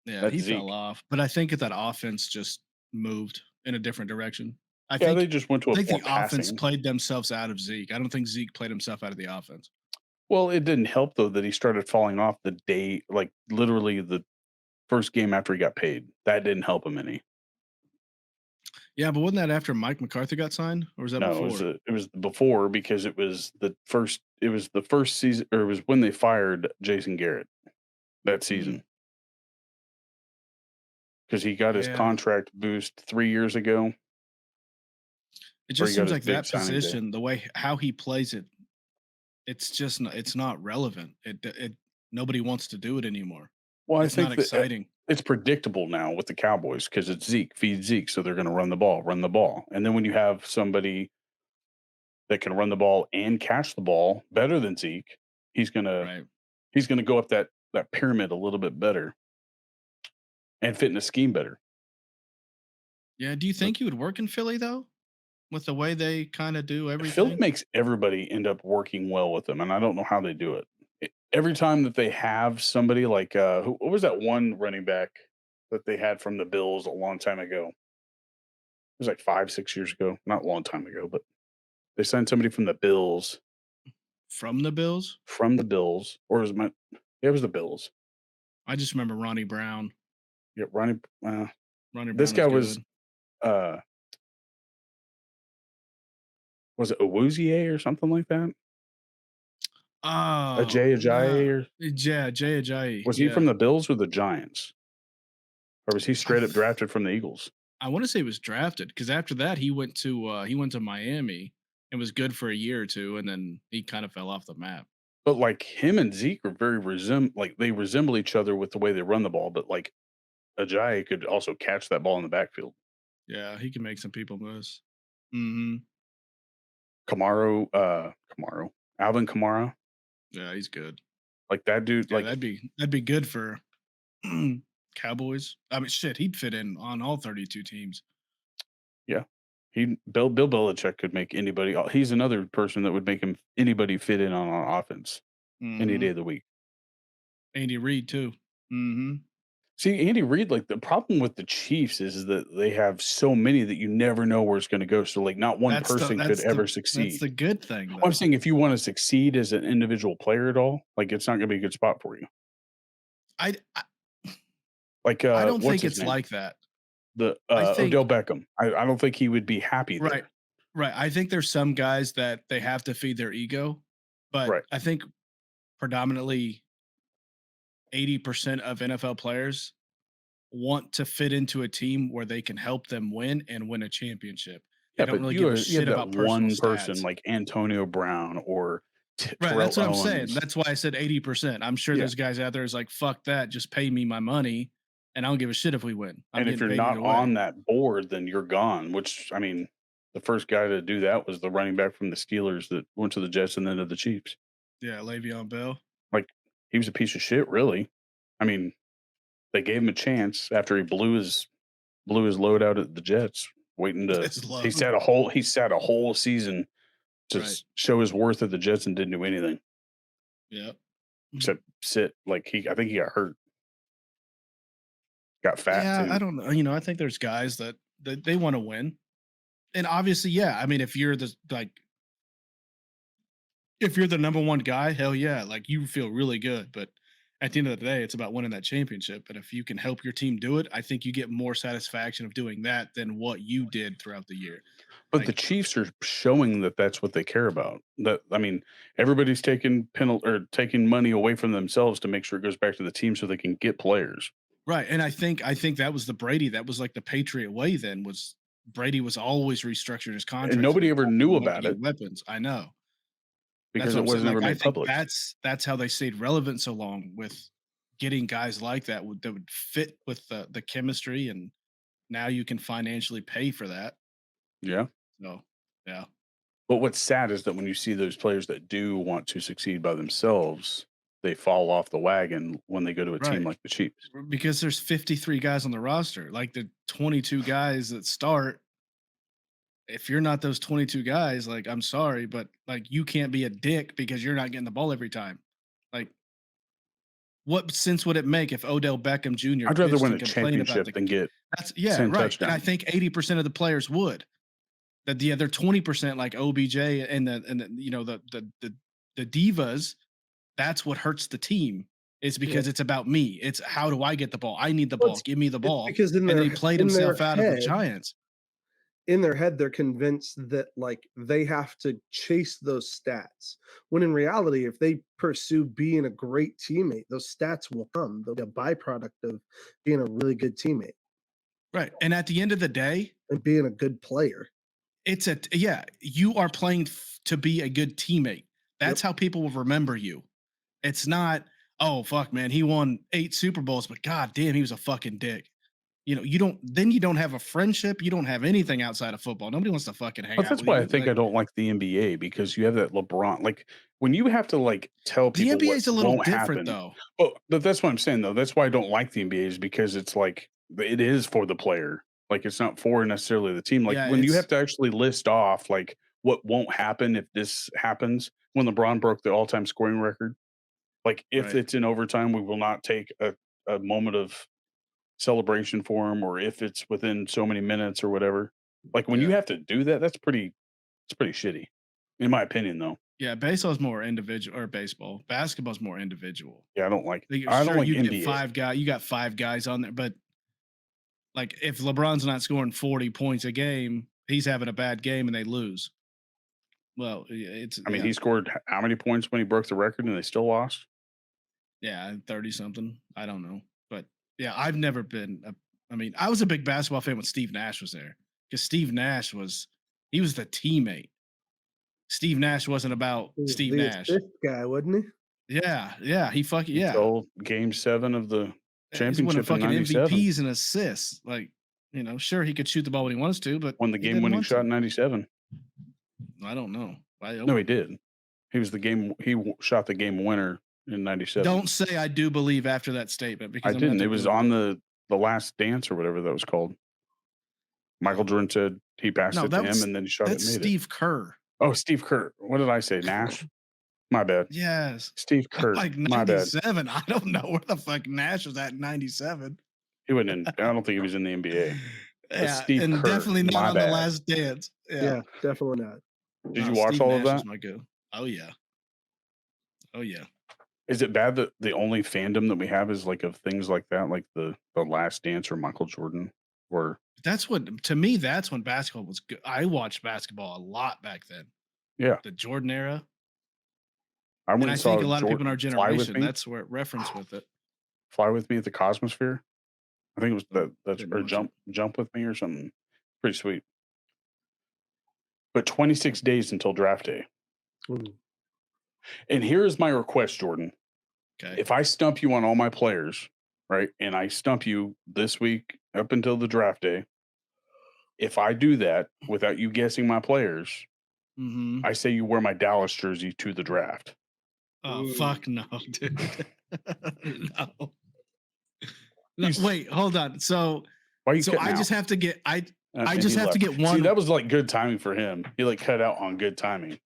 Yeah,
that's
he fell
Zeke.
off. But I think that offense just moved in a different direction. I
Yeah, they
think
just went to
I
a
think
more
the offense
passing.
played themselves out of Zeke. I don't think Zeke played himself out of the offense.
Well, it didn't help though that he started falling off the day, like literally the first game after he got paid. That didn't help him any.
Yeah, but wasn't that after Mike McCarthy got signed, or was that
No,
before?
it was before because it was the first season or it was when they fired Jason Garrett that
Mm,
season because he got his
yeah,
contract boost 3 years ago,
it
where he
just
got
seems
his
like
big
that
signing day.
position, the way how he plays it, it's just it's not relevant. It nobody wants to do it anymore.
Well, I
It's not
think that
exciting.
it's predictable now with the Cowboys because it's Zeke, feed Zeke, so they're going to run the ball, and then when you have somebody that can run the ball and catch the ball better than Zeke, he's gonna
Right.
he's gonna go up that pyramid a little bit better and fit in a scheme better.
Yeah. Do you
But
think he would work in Philly though, with the way they kind of do
Philly
everything?
makes everybody end up working well with them, and I don't know how they do it. Every time that they have somebody like what was that one running back that they had from the Bills a long time ago? It was like 5, 6 years ago, not a long time ago, but they signed somebody
From the Bills?
from the Bills, or was it my? Yeah, it was the Bills.
I just remember Ronnie Brown.
Yeah, Ronnie.
Ronnie
This
Brown
guy
was good.
uh, was it Awuzie or something like that?
Oh,
Ajayi,
no.
or
Yeah, Jay Ajayi.
was he from
Yeah.
the Bills or the Giants? Or was he
I
straight up drafted from the Eagles?
wanna say he was drafted because after that he went to Miami and was good for a year or 2, and then he kind of fell off the map.
But, like, him and Zeke are very like, they resemble each other with the way they run the ball, but, like, Ajayi could also catch that ball in the backfield.
Yeah, he can make some people miss. Mhm.
Kamaro, Alvin Kamara,
Yeah, he's good.
like, that dude,
Yeah,
like,
that'd be good for Cowboys. I mean, shit, he'd fit in on all 32 teams.
yeah. Bill Belichick could make anybody he's another person that would make him anybody fit in on offense any day
Mhm.
of the week.
Andy Reid too. Mhm.
See, Andy Reid, like, the problem with the Chiefs is that they have so many that you never know where it's gonna go, so, like, not one person could ever
That's
succeed.
the good thing
Well, I'm
though.
saying if you wanna succeed as an individual player at all, like, it's not gonna be a good spot for you.
I I,
Like,
I don't
what's
think
his
it's
name?
like that.
The,
I
Odell
think
Beckham. I don't think he would be happy
right.
there.
Right. I think there's some guys that they have to feed their ego, but
Right.
I think predominantly 80% of NFL players want to fit into a team where they can help them win and win a championship. They
Yeah,
don't
but
really give a
you have
shit
that
about personal
one person
stats.
like Antonio Brown or
Right,
Terrell
that's what I'm saying.
Owens.
That's why I said 80%. I'm sure
Yeah,
there's guys out there is like, "Fuck that, just pay me my money, and I don't give a shit if we win. I'm
and if
getting
you're
paid
not
either way."
on that board, then you're gone, which, I mean, the first guy to do that was the running back from the Steelers that went to the Jets and then to the Chiefs.
Yeah, Le'Veon Bell.
Like, he was a piece of shit, really. I mean, they gave him a chance after he blew his load out at the Jets, waiting to
It's low.
he sat a whole season to
Right.
show his worth at the Jets and didn't do anything
Yeah.
except sit. Like, I think he got hurt, got fat
Yeah, I
too.
don't know. I think there's guys that they want to win. And obviously, yeah, I mean, if you're the number one guy, hell yeah, like you feel really good. But at the end of the day, it's about winning that championship. But if you can help your team do it, I think you get more satisfaction of doing that than what you did throughout the year.
But the
Like,
Chiefs are showing that that's what they care about. That, I mean, everybody's taking taking money away from themselves to make sure it goes back to the team so they can get players.
right. And I think that was the Brady, that was like the Patriot way then was Brady was always restructuring his
And
contract so
nobody
the
ever
guys
knew
would want to
about
get
it
weapons. I know. That's
because
what
it
I'm saying.
wasn't ever
Like, I
made
think
public.
that's how they stayed relevant so long with getting guys like that would fit with the chemistry, and now you can financially pay for that.
Yeah.
So, yeah.
But what's sad is that when you see those players that do want to succeed by themselves, they fall off the wagon when they go to a team
Right.
like the Chiefs.
Because there's 53 guys on the roster. Like the 22 guys that start, if you're not those 22 guys, like I'm sorry, but like you can't be a dick because you're not getting the ball every time. Like what sense would it make if Odell Beckham Jr.
I'd rather
bitched
win
and
a
complained about
championship
the
than get
that's yeah,
10
right. And I
touchdowns.
think 80% of the players would. That the other 20% like OBJ and the divas, that's what hurts the team. Is
Yeah.
because it's about me. It's how do I get the ball? I need the
Well,
ball. Give me the
it's
ball.
because
And then he played
in their
himself out of the
head
Giants.
they're convinced that like they have to chase those stats. When in reality, if they pursue being a great teammate, those stats will come. They'll be a byproduct of being a really good teammate
Right. And at the end of the day,
and being a good player.
yeah, you are playing to be a good teammate.
Yep.
That's how people will remember you. It's not, oh fuck, man, he won 8 Super Bowls, but god damn, he was a fucking dick. You don't have a friendship, you don't have anything outside of football. Nobody wants to fucking hang
But
out
that's
with
why I
you.
think
Like
I don't like the NBA because you have that LeBron. Like, when you have to, like, tell
the
people
NBA
what
is a little
won't
different
happen.
though.
Oh, but that's what I'm saying, though. That's why I don't like the NBA is because it's like it is for the player. Like, it's not for necessarily the team. Like,
Yeah,
when you have
it's
to actually list off, like, what won't happen if this happens, when LeBron broke the all-time scoring record, like, if
right.
it's in overtime, we will not take a moment of celebration for him, or if it's within so many minutes or whatever. Like, when you
Yeah.
have to do that, it's pretty shitty, in my opinion, though.
Yeah, baseball's more individual or baseball. Basketball's more individual.
Yeah, I don't like
Like,
I don't
sure,
like
you get
NBA.
you got 5 guys on there, but like if LeBron's not scoring 40 points a game, he's having a bad game and they lose. Well, it's
I mean,
yeah,
he scored how many points when he broke the record and they still lost?
yeah, 30 something. I don't know, but yeah, I've never been. I mean, I was a big basketball fan when Steve Nash was there because Steve Nash was he was the teammate. Steve Nash wasn't about
He was
Steve
the
Nash.
assist guy, wasn't he?
Yeah, yeah, he fucking yeah.
Until game 7 of the
He's winning
championship in
fucking
'97.
MVPs and assists. Like, sure he could shoot the ball when he wants to, but
Won the
he didn't
game-winning
want
shot
to.
in '97.
I don't know. I
No,
hope.
he did. He was the game he shot the game winner in '97.
Don't say I do believe after that statement
I
because I'm gonna have
didn't.
to
It was
Google
on
it.
the Last Dance or whatever that was called. Michael Jordan said he passed
No,
it to him and then he shot it
that's
and made it.
Steve Kerr.
Oh, Steve Kerr. What did I say? Nash? My bad.
Yes.
Steve
I'm
Kerr.
like
My bad.
97. I don't know where the fuck Nash was at in 97.
He wasn't in. I don't think he was in the NBA. But
Yeah,
Steve
and
Kerr.
definitely not
My
on the
bad.
last dance. Yeah.
Yeah, definitely not.
Did
No,
you watch
Steve
all of
Nash is
that?
my go. Oh yeah. Oh yeah.
Is it bad that the only fandom that we have is like of things like that, like the Last Dance or Michael Jordan? Or
That's what to me. That's when basketball was good. I watched basketball a lot back then.
yeah,
The Jordan era,
I went
and I
and
think
saw
a lot of people in our
Fly with
generation
me.
that's where it referenced with it.
Fly with me at the Cosmosphere. I think it was
Oh,
that's
didn't
or
watch it.
jump with me or something. Pretty sweet. But 26 days until draft day.
Mm.
And here is my request, Jordan.
Okay.
If I stump you on all my players, right, and I stump you this week up until the draft day, if I do that without you guessing my players,
Mm-hmm.
I say you wear my Dallas jersey to the draft.
Oh fuck no, dude. No. No,
You
wait, hold on. So
Why are you cutting
I
out?
just have to get I
And
just
he
have to
left.
get
See,
one.
that was like good timing for him. He like cut out on good timing.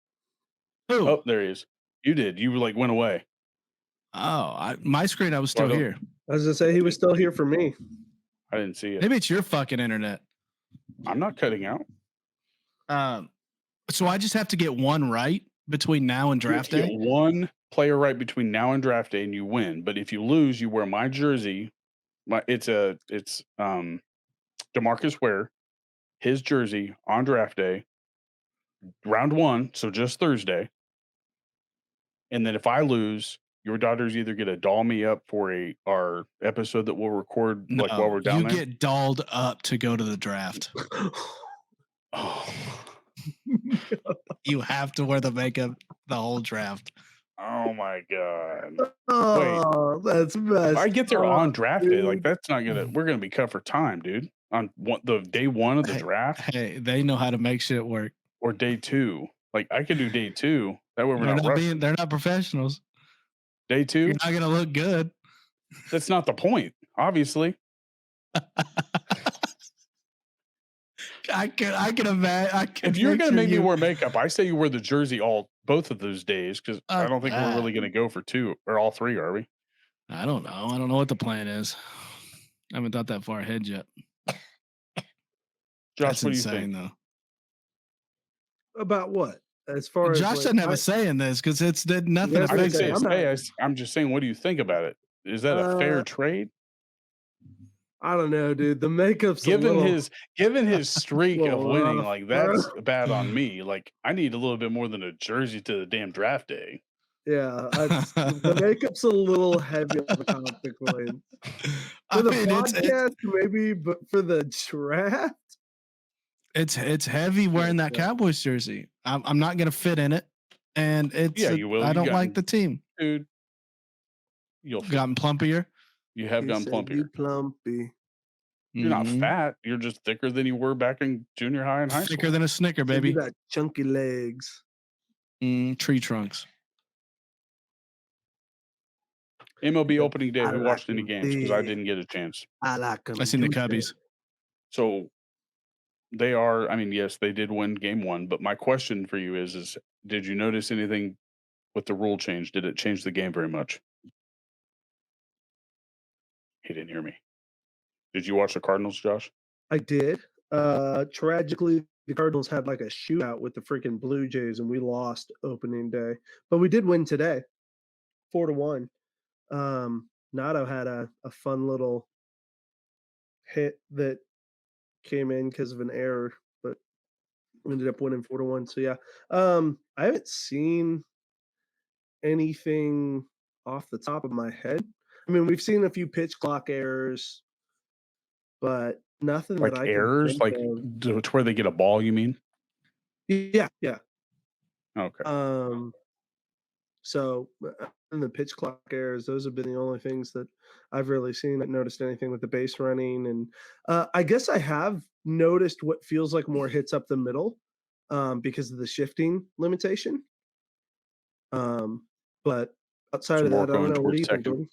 Who?
Oh, there he is. You did. You like went away.
Oh, my screen. I was
Why
still
don't-
here.
I was gonna say he was still here for me.
I didn't see it.
Maybe it's your fucking internet.
I'm not cutting out.
So I just have to get one right between now and
You have
draft
to get
day.
one player right between now and draft day, and you win. But if you lose, you wear my jersey. It's DeMarcus Ware, his jersey on draft day, round 1, so just Thursday. And then if I lose, your daughters either get a doll me up for our episode that we'll record like while
No,
we're down
you
there.
get dolled up to go to the draft.
Oh.
You have to wear the makeup the whole draft.
Oh my god.
Oh, that's messed
I get there
up,
on draft day. Like
dude.
that's not gonna we're gonna be cut for time, dude. On the day 1 of the
Hey,
draft
Hey, they know how to make shit work.
or day 2. Like I could do day 2. That way we're not rushing.
They're not professionals.
Day 2,
You're not gonna look good.
that's not the point, obviously.
I can imagine. I can
If you're gonna
picture
make me
you.
wear makeup, I say you wear the jersey both of those days because I don't think we're really gonna go for 2 or all 3, are we?
I don't know. I don't know what the plan is. I haven't thought that far ahead yet.
Josh,
That's
what do you
insane,
think?
though.
About what? As far as
Josh
like,
doesn't have a say in this because nothing
Yeah,
I didn't
affects
say
I'm
a
not-
say. I'm just saying, what do you think about it? Is that a fair trade?
I don't know, dude. The makeup's
Given
a little,
his streak of
little
winning,
rough,
like
bro.
that's bad on me. Like I need a little bit more than a jersey to the damn draft day.
Yeah, the makeup's a little heavy on the consequence.
I
For the
mean,
podcast, maybe, but for the draft,
it's heavy wearing that Cowboys jersey. I'm not gonna fit in it, and
Yeah, you will.
I
You
don't
gotten-
like the team.
Dude, you'll fit.
Gotten plumpier.
You have
he
gotten
said,
plumpier.
"You plumpy."
You're not
Mhm.
fat. You're just thicker than you were back in junior high and high
Thicker
school.
than a Snicker,
Said,
baby.
You got chunky legs.
Tree trunks.
MLB opening day.
I
Who
like
watched any
them
games? Because I
big.
didn't get a chance.
I like them.
I seen the Cubbies.
So they are. I mean, yes, they did win game 1. But my question for you is did you notice anything with the rule change? Did it change the game very much? He didn't hear me. Did you watch the Cardinals, Josh?
I did. Tragically, the Cardinals had like a shootout with the freaking Blue Jays, and we lost opening day. But we did win today, 4-1. Nato had a fun little hit that came in because of an error, but ended up winning 4-1. So yeah, I haven't seen anything off the top of my head. I mean, we've seen a few pitch clock errors, but nothing that
Like
I can
errors,
think
like
of.
to where they get a ball, you mean?
Yeah, yeah.
Okay.
Um, so and the pitch clock errors, those have been the only things that I've really seen. I noticed anything with the base running, and I guess I have noticed what feels like more hits up the middle, because of the shifting limitation. Um, but outside
So
of
more
that, I don't
going
know. What do
towards
you think,
second.
Jordan?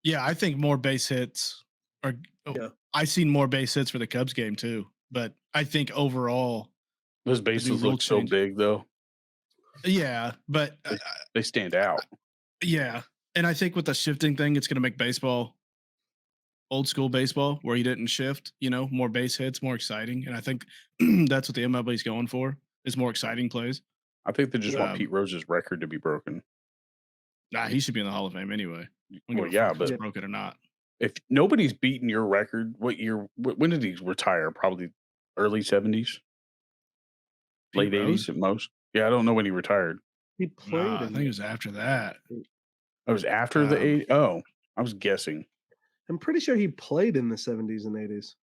Yeah, I think more base hits are. Oh,
Yeah.
I seen more base hits for the Cubs game too, but I think overall
Those
the new
bases
rule
look so
change.
big, though.
Yeah, but
They stand out.
yeah, and I think with the shifting thing, it's going to make baseball old school baseball where you didn't shift. More base hits, more exciting, and I think that's what the MLB is going for is more exciting plays.
I think they just want
Um,
Pete Rose's record to be broken.
Nah, he should be in the Hall of Fame anyway. I don't
Well,
give a
yeah,
fuck if it's
but
Yeah.
broken or not.
if nobody's beaten your record, what year? When did he retire? Probably early 70s,
Pete
late 80s
Rose?
at most. Yeah, I don't know when he retired.
He played
Nah, I
in
think it
the
was after that.
It was after the
Um,
80. Oh, I was guessing.
I'm pretty sure he played in the 70s and 80s.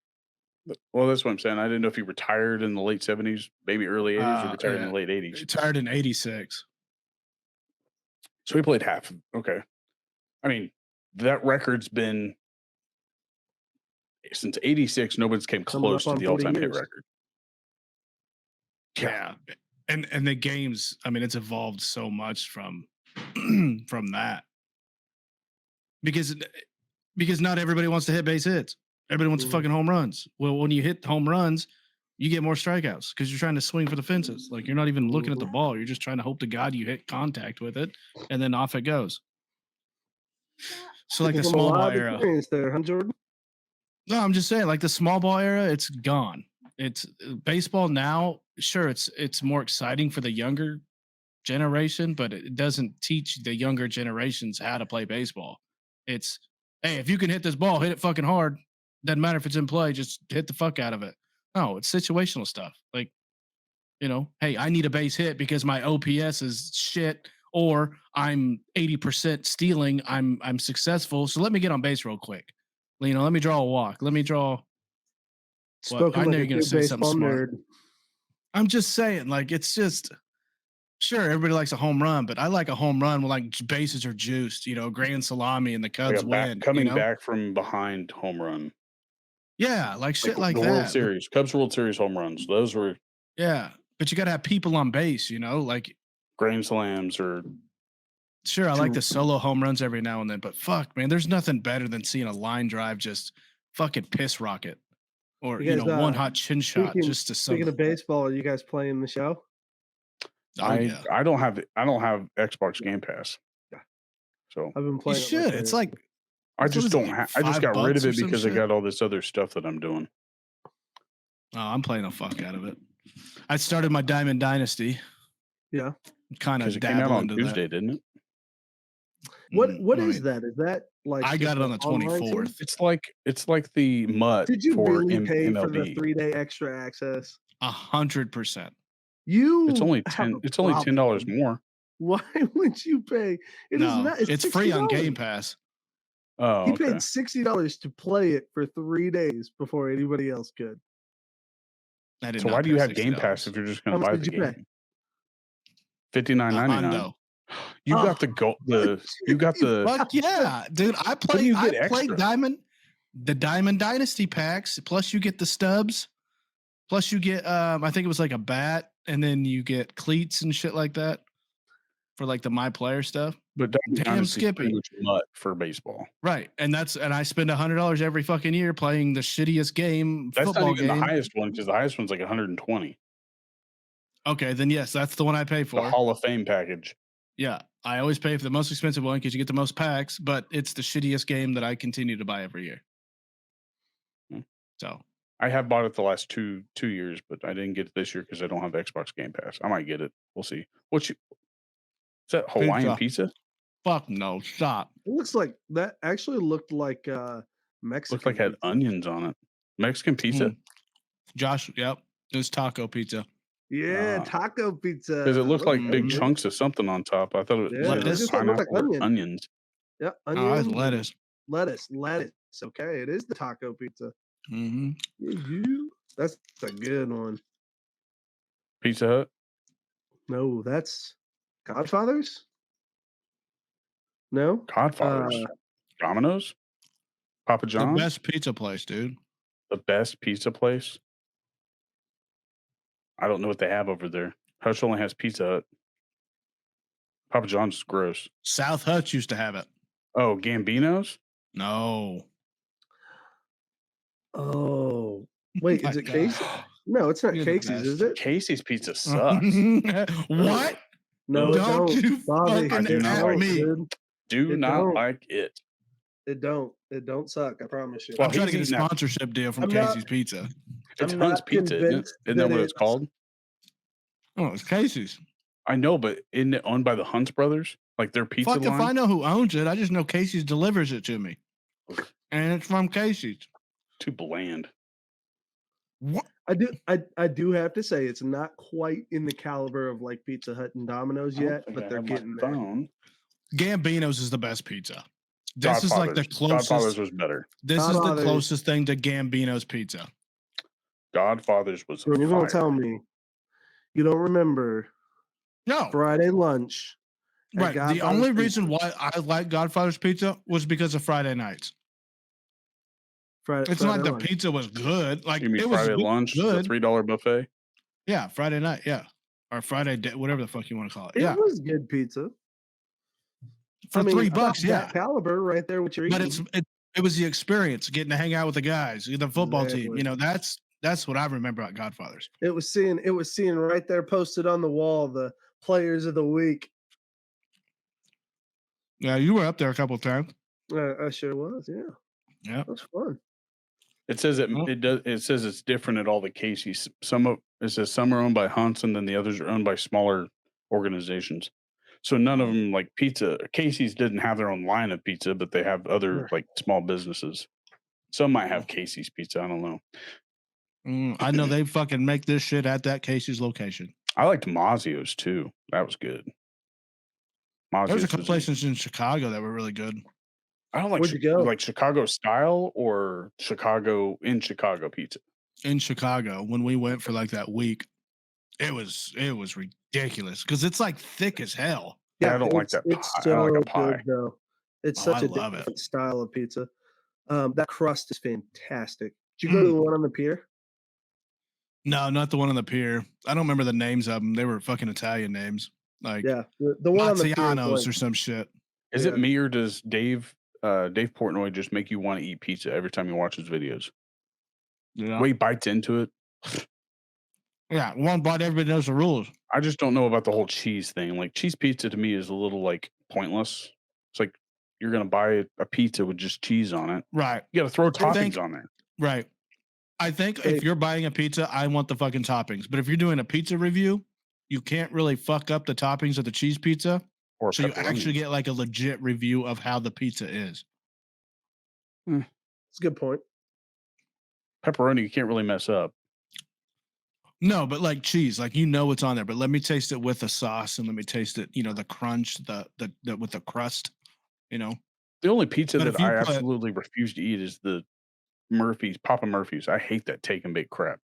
Well, that's what I'm saying. I didn't know if he retired in the late 70s, maybe early 80s, or retired in
yeah,
the late 80s.
retired in '86.
So he played half. Okay. I mean, that record's been since '86. Nobody's came
Coming
close
up
to
on
the
40
all-time hit
years.
record.
Yeah, and the games. I mean, it's evolved so much from from that because not everybody wants to hit base hits. Everybody wants
Mhm.
fucking home runs. Well, when you hit home runs, you get more strikeouts because you're trying to swing for the fences. Like you're not even looking at the ball. You're just trying to hope to God you hit contact with it, and then off it goes. So like the
From a
small ball
lot of
era.
experience there, huh, Jordan?
No, I'm just saying, like the small ball era, it's gone. It's baseball now. Sure, it's more exciting for the younger generation, but it doesn't teach the younger generations how to play baseball. It's hey, if you can hit this ball, hit it fucking hard. Doesn't matter if it's in play, just hit the fuck out of it. No, it's situational stuff. Like, hey, I need a base hit because my OPS is shit, or I'm 80% stealing. I'm successful. So let me get on base real quick. Let me draw a walk. Let me draw. Well,
Spoken
I know
like
you're
a
gonna
true
say something
baseball
smart.
nerd.
I'm just saying, like, it's just sure everybody likes a home run, but I like a home run when like bases are juiced, grand salami and the
Like
Cubs
a back
win,
coming back from behind home run.
Yeah, like
Like
shit like
the World
that. But
Series, Cubs World Series home runs. Those were
yeah, but you gotta have people on base, like
grand slams or
sure, I like
two.
the solo home runs every now and then, but fuck, man, there's nothing better than seeing a line drive just fucking piss rocket or,
You guys,
one hot chin shot
speaking
just to some.
speaking of baseball, are you guys playing the show?
Oh yeah,
I don't have Xbox Game Pass,
Yeah.
so
I've been
you
playing it
should. It's like
I
what
just
is it,
don't.
like
I just got rid of
$5 or
it
some
because I
shit?
got all this other stuff that I'm doing.
Oh, I'm playing the fuck out of it. I started my Diamond Dynasty.
Yeah.
Kind
Because
of
it came out
dabble
on
into
Tuesday, didn't it?
that.
What
I
is
mean,
that? Is that like
I
just
got it on
an
the
online team?
24th.
It's like the MUT
Did you
for
really pay for the
MLB.
3-day extra access?
100%.
It's
You
only
have a
It's only $10
problem.
more.
Why would you pay? It is
No,
not. It's
it's free on Game
$60.
Pass.
Oh,
He
okay.
paid $60 to play it for 3 days before anybody else could.
I did
So
not
why do
pay
you have Game Pass
$60.
if you're just
How
going to
much
buy
did
the
you pay?
game? $59.99.
Hundo.
You got the go you got the
Fuck yeah, dude! I
What do you
play
get extra?
the Diamond Dynasty packs. Plus, you get the stubs. Plus, you get I think it was like a bat, and then you get cleats and shit like that for like the My Player stuff.
But Diamond
Damn,
Dynasty is pretty
Skippy.
much MUT for baseball.
Right, and I spend $100 every fucking year playing the shittiest game,
That's not
football
even the
game.
highest one because the highest one's like 120.
Okay, then yes, that's the one I pay
The
for.
Hall of Fame package.
Yeah, I always pay for the most expensive one because you get the most packs, but it's the shittiest game that I continue to buy every year.
Hmm.
So
I have bought it the last two years, but I didn't get it this year because I don't have Xbox Game Pass. I might get it. We'll see. Is that Hawaiian pizza?
Fuck no, stop.
It looks like that actually looked like Mexican
Looked like it had
pizza.
onions on it. Mexican pizza?
Josh, yep. It was taco pizza.
Yeah,
Uh,
taco pizza.
Because it looked
Let's
like big
go.
chunks of something on top. I thought it
Yeah,
was
I was
either
Lettuce.
gonna say it looked like
pineapple or
onion.
onions.
Yeah,
Oh, it's
onions and
lettuce.
lettuce. Okay, it is the taco pizza.
Mm-hmm.
That's a good one.
Pizza Hut,
No, that's Godfather's. No,
Godfather's, Domino's, Papa
The
John's,
best pizza place, dude.
the best pizza place. I don't know what they have over there. Hush only has Pizza Hut. Papa John's is gross.
South Hutch used to have it.
Oh, Gambino's?
No.
oh wait,
My
is it
God.
Casey? No, it's not
You're the
Casey's, is
best.
it?
Casey's pizza sucks.
What?
No,
Ugh.
it
Don't
don't.
you
Bobby,
fucking
do
it
not
at
like
don't,
it.
me.
dude.
Do
It
not
don't.
like it.
It don't. It don't suck. I promise you.
Well,
I'm trying to
he's
get a
eating that.
sponsorship deal from
I'm not-
Casey's Pizza.
It's
I'm
Hunt's
not
Pizza, isn't it?
convinced
Isn't that
that
what it's called?
Oh, it's Casey's.
I know, but isn't it owned by the Hunts brothers? Like their pizza
Fuck if I
line?
know who owns it. I just know Casey's delivers it to me. And it's from Casey's.
Too bland.
What?
I do have to say it's not quite in the caliber of like Pizza Hut and Domino's
I don't
yet,
think
but
I
they're
have my
getting there.
phone.
Gambino's is the best pizza. This is like the
Godfather's
closest.
was better.
This is the
Godfather's.
closest thing to Gambino's pizza.
Godfather's was
Bro, you're
fire.
gonna tell me you don't remember
No,
Friday lunch? at
right. The
Godfather's
only
Pizza.
reason why I like Godfather's pizza was because of Friday nights.
Friday,
It's not
Friday
like the
lunch.
pizza was good. Like
You mean
it was
Friday lunch, the
good.
$3 buffet?
Yeah, Friday night. Yeah, or Friday day, whatever the fuck you want to call it.
It
Yeah,
was good pizza.
for
I mean,
$3.
about
Yeah,
that caliber right there. What you're
but
eating.
it was the experience, getting to hang out with the guys, the football team.
Exactly.
You know, that's what I remember about Godfathers.
It was seeing right there posted on the wall the players of the week.
Yeah, you were up there a couple of times.
I sure was. Yeah,
Yeah,
that was fun.
It says
Well-
it says it's different at all the Casey's. It says some are owned by Hunts and then the others are owned by smaller organizations. So none of them like pizza. Casey's didn't have their own line of pizza, but they have other
Right.
like small businesses. Some might have Casey's pizza. I don't know.
I know they fucking make this shit at that Casey's location.
I liked Mazio's too. That was good.
There's a
Mazio's
couple
was-
places in Chicago that were really good.
I don't like
Where'd you go?
like Chicago style or Chicago pizza.
In Chicago, when we went for like that week, it was ridiculous because it's like thick as hell.
Yeah, I don't like that
It's
pie. I
so
don't like a pie.
good though. It's
Oh,
such
I
a
love it.
different style of pizza. That crust is fantastic. Did you go to the one on the pier?
No, not the one on the pier. I don't remember the names of them. They were fucking Italian names, like
Yeah, the one on the pier. is
Mazziano's
like-
or some shit.
Is
Yeah.
it me or does Dave Portnoy just make you want to eat pizza every time you watch his videos?
Yeah,
Way bites into it.
yeah. One bite, everybody knows the rules.
I just don't know about the whole cheese thing. Like cheese pizza to me is a little like pointless. It's like you're gonna buy a pizza with just cheese on it.
Right,
You got to throw
I
toppings
think-
on there.
right. I think
Hey.
if you're buying a pizza, I want the fucking toppings. But if you're doing a pizza review, you can't really fuck up the toppings of the cheese pizza.
Or
So you actually
pepperoni.
get like a legit review of how the pizza is.
It's a good point.
Pepperoni you can't really mess up.
No, but like cheese, like you know what's on there. But let me taste it with the sauce and let me taste it. You know, the crunch, the with the crust. You know,
The only pizza
But
that
if you
I
put-
absolutely refuse to eat is the Papa Murphy's. I hate that take and bake crap.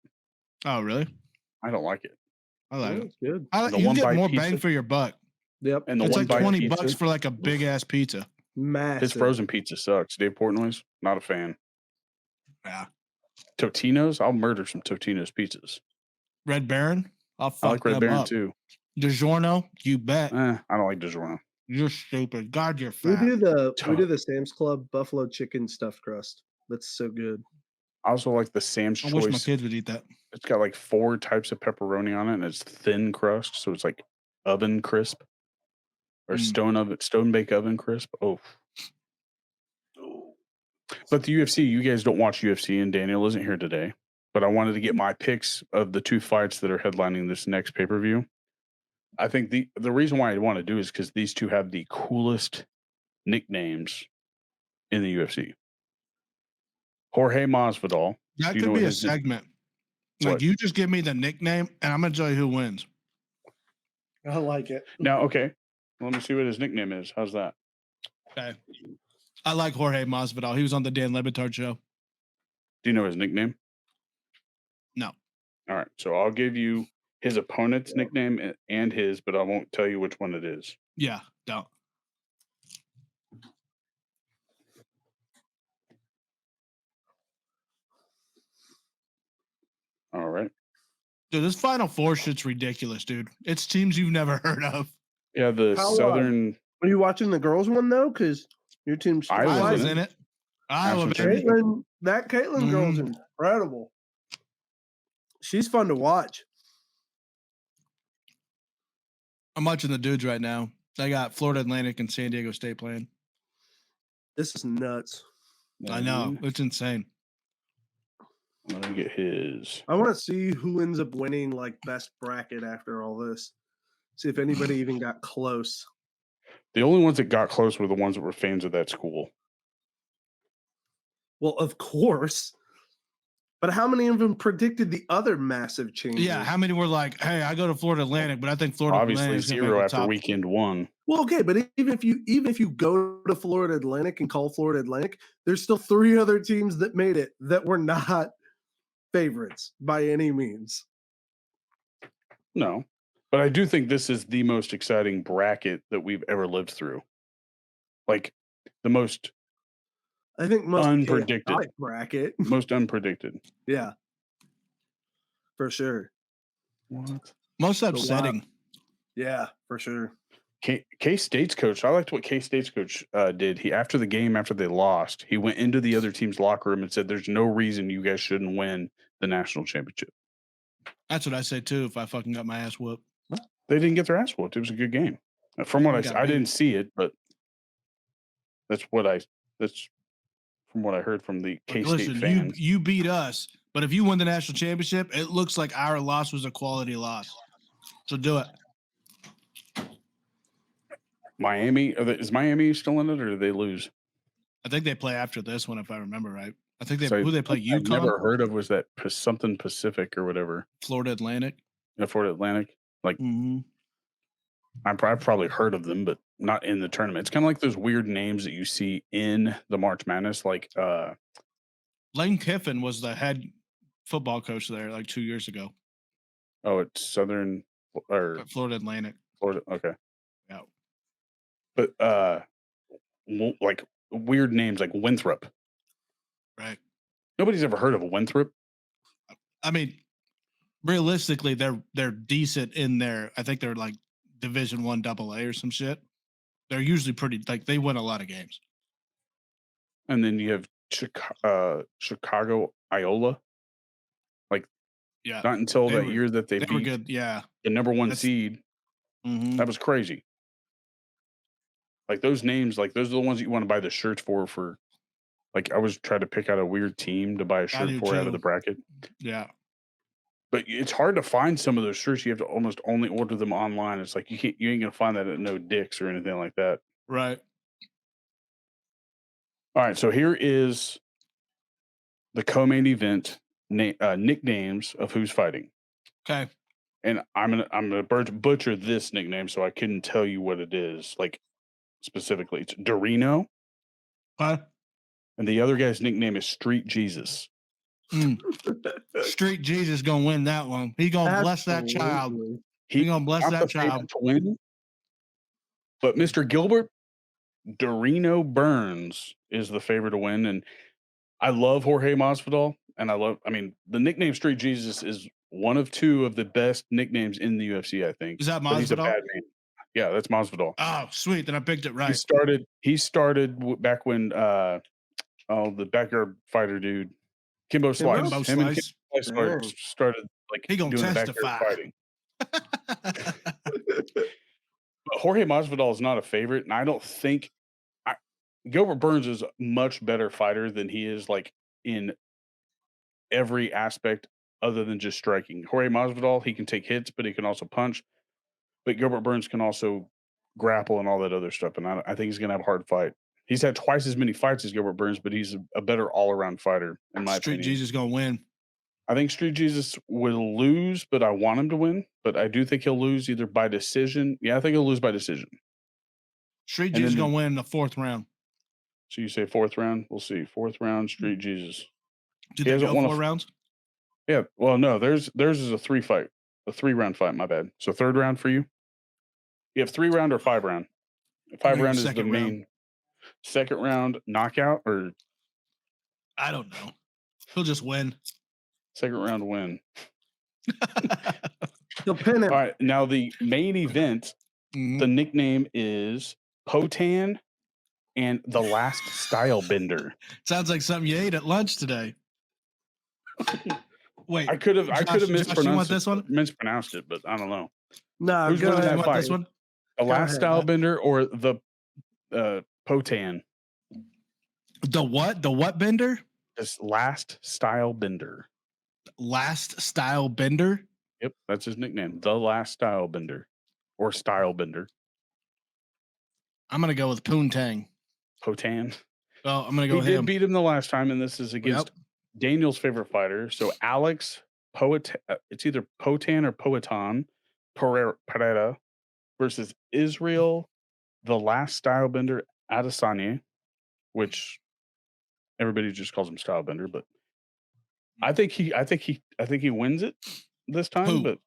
oh really?
I don't like it.
I like
Yeah,
it.
it's good.
I,
The
you
one
get
bite
more
pizza.
bang for your buck.
Yep.
And the
It's
one
like
bite
20
pizza,
bucks for like a big ass pizza.
Massive.
his frozen pizza sucks. Dave Portnoy's not a fan.
Yeah.
Totino's, I'll murder some Totino's pizzas.
Red Baron, I'll
I
fuck
like Red
them
Baron
up.
too.
DiGiorno, you bet.
I don't like DiGiorno.
You're stupid. God, you're
We
fat.
do the Sam's Club buffalo chicken stuffed crust. That's so good.
I also like the Sam's
I wish my
Choice.
kids would eat that.
It's got like 4 types of pepperoni on it, and it's thin crust, so it's like oven crisp or stone bake oven crisp. Oh. But the UFC, you guys don't watch UFC, and Daniel isn't here today. But I wanted to get my picks of the 2 fights that are headlining this next pay per view. I think the reason why I want to do is because these two have the coolest nicknames in the UFC. Jorge Masvidal.
That
Do you
could
know
be
what
a
his name-
segment. Like,
What?
you just give me the nickname, and I'm gonna tell you who wins.
I like it.
Now, okay, let me see what his nickname is. How's that?
Okay. I like Jorge Masvidal. He was on the Dan Le Batard show.
Do you know his nickname?
No.
All right, so I'll give you his opponent's nickname and his, but I won't tell you which one it is.
Yeah, don't.
All right.
Dude, this Final Four shit's ridiculous, dude. It's teams you've never heard of.
Yeah, the
How,
Southern.
Are you watching the girls one though? Because your team's
Iowa's
Iowa's
in
in it. Iowa,
National
baby.
championship.
Caitlin girl's incredible. She's fun to watch.
I'm watching the dudes right now. They got Florida Atlantic and San Diego State playing.
This is nuts.
I know. It's insane.
Let me get his.
I want to see who ends up winning like best bracket after all this. See if anybody even got close.
The only ones that got close were the ones that were fans of that school.
Well, of course. But how many of them predicted the other massive changes?
Yeah, how many were like, "Hey, I go to Florida Atlantic, but I think Florida
Obviously,
Atlantic is gonna
zero
make the
after
top."
weekend one.
Well, okay, but even if you go to Florida Atlantic and call Florida Atlantic, there's still 3 other teams that made it that were not favorites by any means.
No, but I do think this is the most exciting bracket that we've ever lived through. Like the most
I think most
unpredicted
chaotic bracket.
most unpredicted.
Yeah. For sure.
What?
Most
wild-
upsetting.
Yeah, for sure.
K-State's coach. I liked what K-State's coach did. He after the game, after they lost, he went into the other team's locker room and said, "There's no reason you guys shouldn't win the national championship."
That's what I say too. If I fucking got my ass whooped,
They didn't get their ass whooped. It was a good game. From what
We got
I
beat.
didn't see it, but that's from what I heard from the
Like,
K-State
listen,
fans.
you beat us, but if you win the national championship, it looks like our loss was a quality loss. So do it.
Miami, is Miami still in it, or did they lose?
I think they play after this one, if I remember right. I think
So
who they play.
I've
UConn,
never heard of was that something Pacific or whatever.
Florida Atlantic.
Florida Atlantic. Like I've probably heard of them, but not in the tournament. It's kind of like those weird names that you see in the March Madness, like
Lane Kiffin was the head football coach there like 2 years ago.
oh, it's Southern or
At Florida Atlantic.
Florida. Okay,
Yeah.
but like weird names like Winthrop.
Right.
Nobody's ever heard of a Winthrop.
I mean, realistically, they're decent in there. I think they're like Division I AA or some shit. They're usually pretty like they win a lot of games.
And then you have Chicago Iola. Like
Yeah.
not until
They
that
were-
year that they
They were
beat
good. Yeah.
the number one
That's-
seed.
Mhm.
That was crazy. Like those names, like those are the ones that you want to buy the shirts for. Like I was trying to pick out a weird team to buy a shirt
do
for out of
too.
the bracket.
Yeah.
But it's hard to find some of those shirts. You have to almost only order them online. It's like you ain't gonna find that at No Dicks or anything like that.
Right.
All right, so here is the co-main event nicknames of who's fighting,
Okay.
and I'm gonna butcher this nickname, so I couldn't tell you what it is, like specifically. It's Dorino,
Okay.
and the other guy's nickname is Street Jesus.
Street Jesus gonna win that one. He gonna bless that child.
Absolutely.
He gonna bless
not
that
the favorite
child.
to win, but Mr. Gilbert Dorino Burns is the favorite to win, and I love Jorge Masvidal, and I mean, the nickname Street Jesus is one of 2 of the best nicknames in the UFC, I think.
Is that
But he's a
Masvidal?
bad man. Yeah, that's Masvidal.
Oh, sweet. Then I picked it
He
right.
started back when the backyard fighter dude Kimbo Slice.
Kimbo
Him and
Slice.
Kimbo Slice
Dang.
started like
He gonna
doing the
testify.
backyard fighting. But Jorge Masvidal is not a favorite, and I don't think Gilbert Burns is a much better fighter than he is like in every aspect other than just striking. Jorge Masvidal, he can take hits, but he can also punch. But Gilbert Burns can also grapple and all that other stuff, and I think he's going to have a hard fight. He's had twice as many fights as Gilbert Burns, but he's a better all-around fighter, in my
Street
opinion.
Jesus gonna win.
I think Street Jesus will lose, but I want him to win. But I do think he'll lose either by decision. Yeah, I think he'll lose by decision.
Street
And
Jesus
then
gonna win in the 4th round.
So you say 4th round? We'll see. 4th round, Street Jesus.
Did
He
they
hasn't
go
won
4 rounds?
Yeah. Well, no, theirs is a 3-round fight. My bad. So 3rd round for you. You have 3 round or 5 round. 5 round is the
2nd round.
main. 2nd round knockout or
I don't know. He'll just win.
2nd round win.
He'll pin him.
All right. Now the main event.
Mhm.
The nickname is Potan and the Last Style Bender.
Sounds like something you ate at lunch today. Wait,
I could have
Josh, you want
mispronounced it, but I don't know.
No,
Who's
go
winning
ahead.
that
want
fight?
this one?
The Last
ahead.
Style Bender or the Potan?
The what? The what bender?
This Last Style Bender.
Last Style Bender?
Yep, that's his nickname. The Last Style Bender or Style Bender.
I'm gonna go with Poontang.
Potan.
Oh, I'm gonna go
He
with
did
him.
beat him the last time, and this is against Daniel's favorite fighter. So Alex it's either Potan or Poetan Pereira versus Israel, the Last Stylebender Adesanya, which everybody just calls him Stylebender, but I think he wins it this time.
Who?
But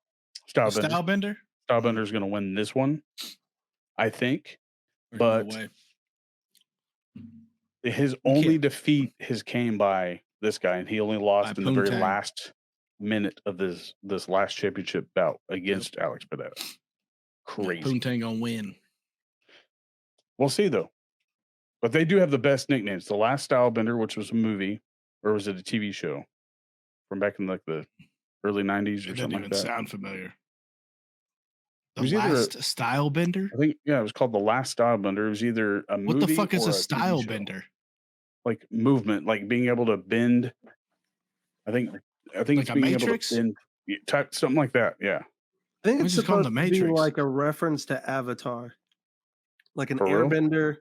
Stylebender?
Stylebender is going to win this one, I think.
There's
But
no way.
his only defeat came by this guy, and he only lost in the very
Poontang.
last minute of this last championship bout against Alex Pereira. Crazy.
Poontang gonna win.
We'll see though. But they do have the best nicknames. The Last Stylebender, which was a movie, or was it a TV show from back in like the early 90s or
It
something
doesn't
like
even
that?
sound familiar.
It
The
was either
Last Stylebender?
I think it was called The Last Stylebender. It was either a movie
What the fuck is
or
a
TV show.
Stylebender?
Like movement, like being able to bend. I think
Like
it's
a
being
Matrix?
able to bend, type something like that. Yeah.
I think
We
it's
just call him
supposed
the
to be
Matrix.
like a reference to Avatar, like an
For real?
airbender,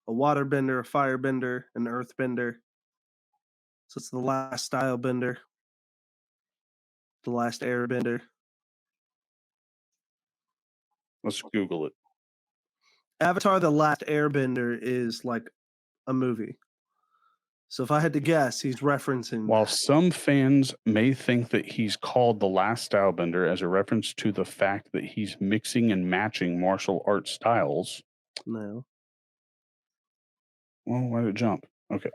a waterbender, a firebender, an earthbender. So it's the Last Stylebender, the Last Airbender.
Let's Google it.
Avatar: The Last Airbender is like a movie. So if I had to guess, he's referencing.
While
that.
some fans may think that he's called the Last Stylebender as a reference to the fact that he's mixing and matching martial arts styles.
No.
Well, why did it jump? Okay.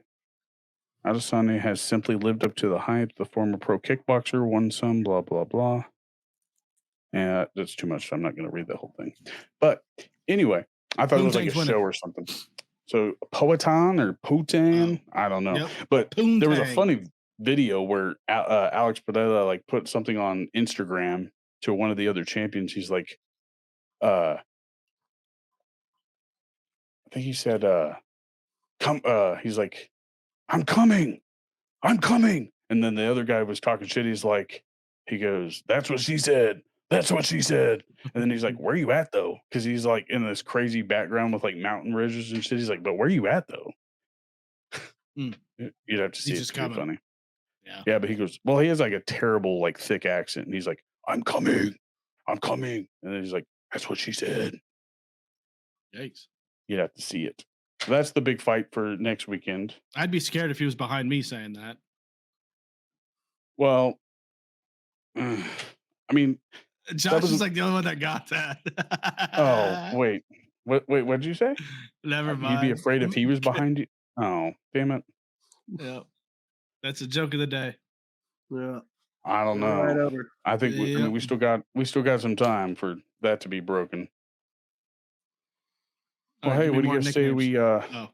Adesanya has simply lived up to the hype. The former pro kickboxer won some, blah, blah, blah. Yeah, that's too much. So I'm not going to read the whole thing. But anyway, I thought it was like a
Poontang's winning.
show or something. So Poetan or Putan, I don't know.
Yep.
But there was a
Poontang.
funny video where Alex Pereira like put something on Instagram to one of the other champions. He's like, I think he said, come, he's like, I'm coming. And then the other guy was talking shit. He's like, he goes, that's what she said. That's what she said. And then he's like, where you at though? Because he's like in this crazy background with like mountain ridges and shit. He's like, but where you at though? You'd have to see
He's
it
just
to be
coming.
funny.
Yeah.
Yeah, but he goes, well, he has like a terrible, like thick accent. And he's like, I'm coming. And then he's like, that's what she said.
Yikes.
You'd have to see it. So that's the big fight for next weekend.
I'd be scared if he was behind me saying that.
Well, I mean,
Josh
was-
is like the only one that got that.
oh, wait. What did you say?
Never mind.
You'd be afraid if he was behind you? Oh, damn it.
Yeah. That's a joke of the day.
Yeah.
I don't know.
Right over.
I think I mean, we still got some time for that to be broken.
All
Well,
right,
hey,
give me
what do you
more
guys say
nicknames.
we
Oh,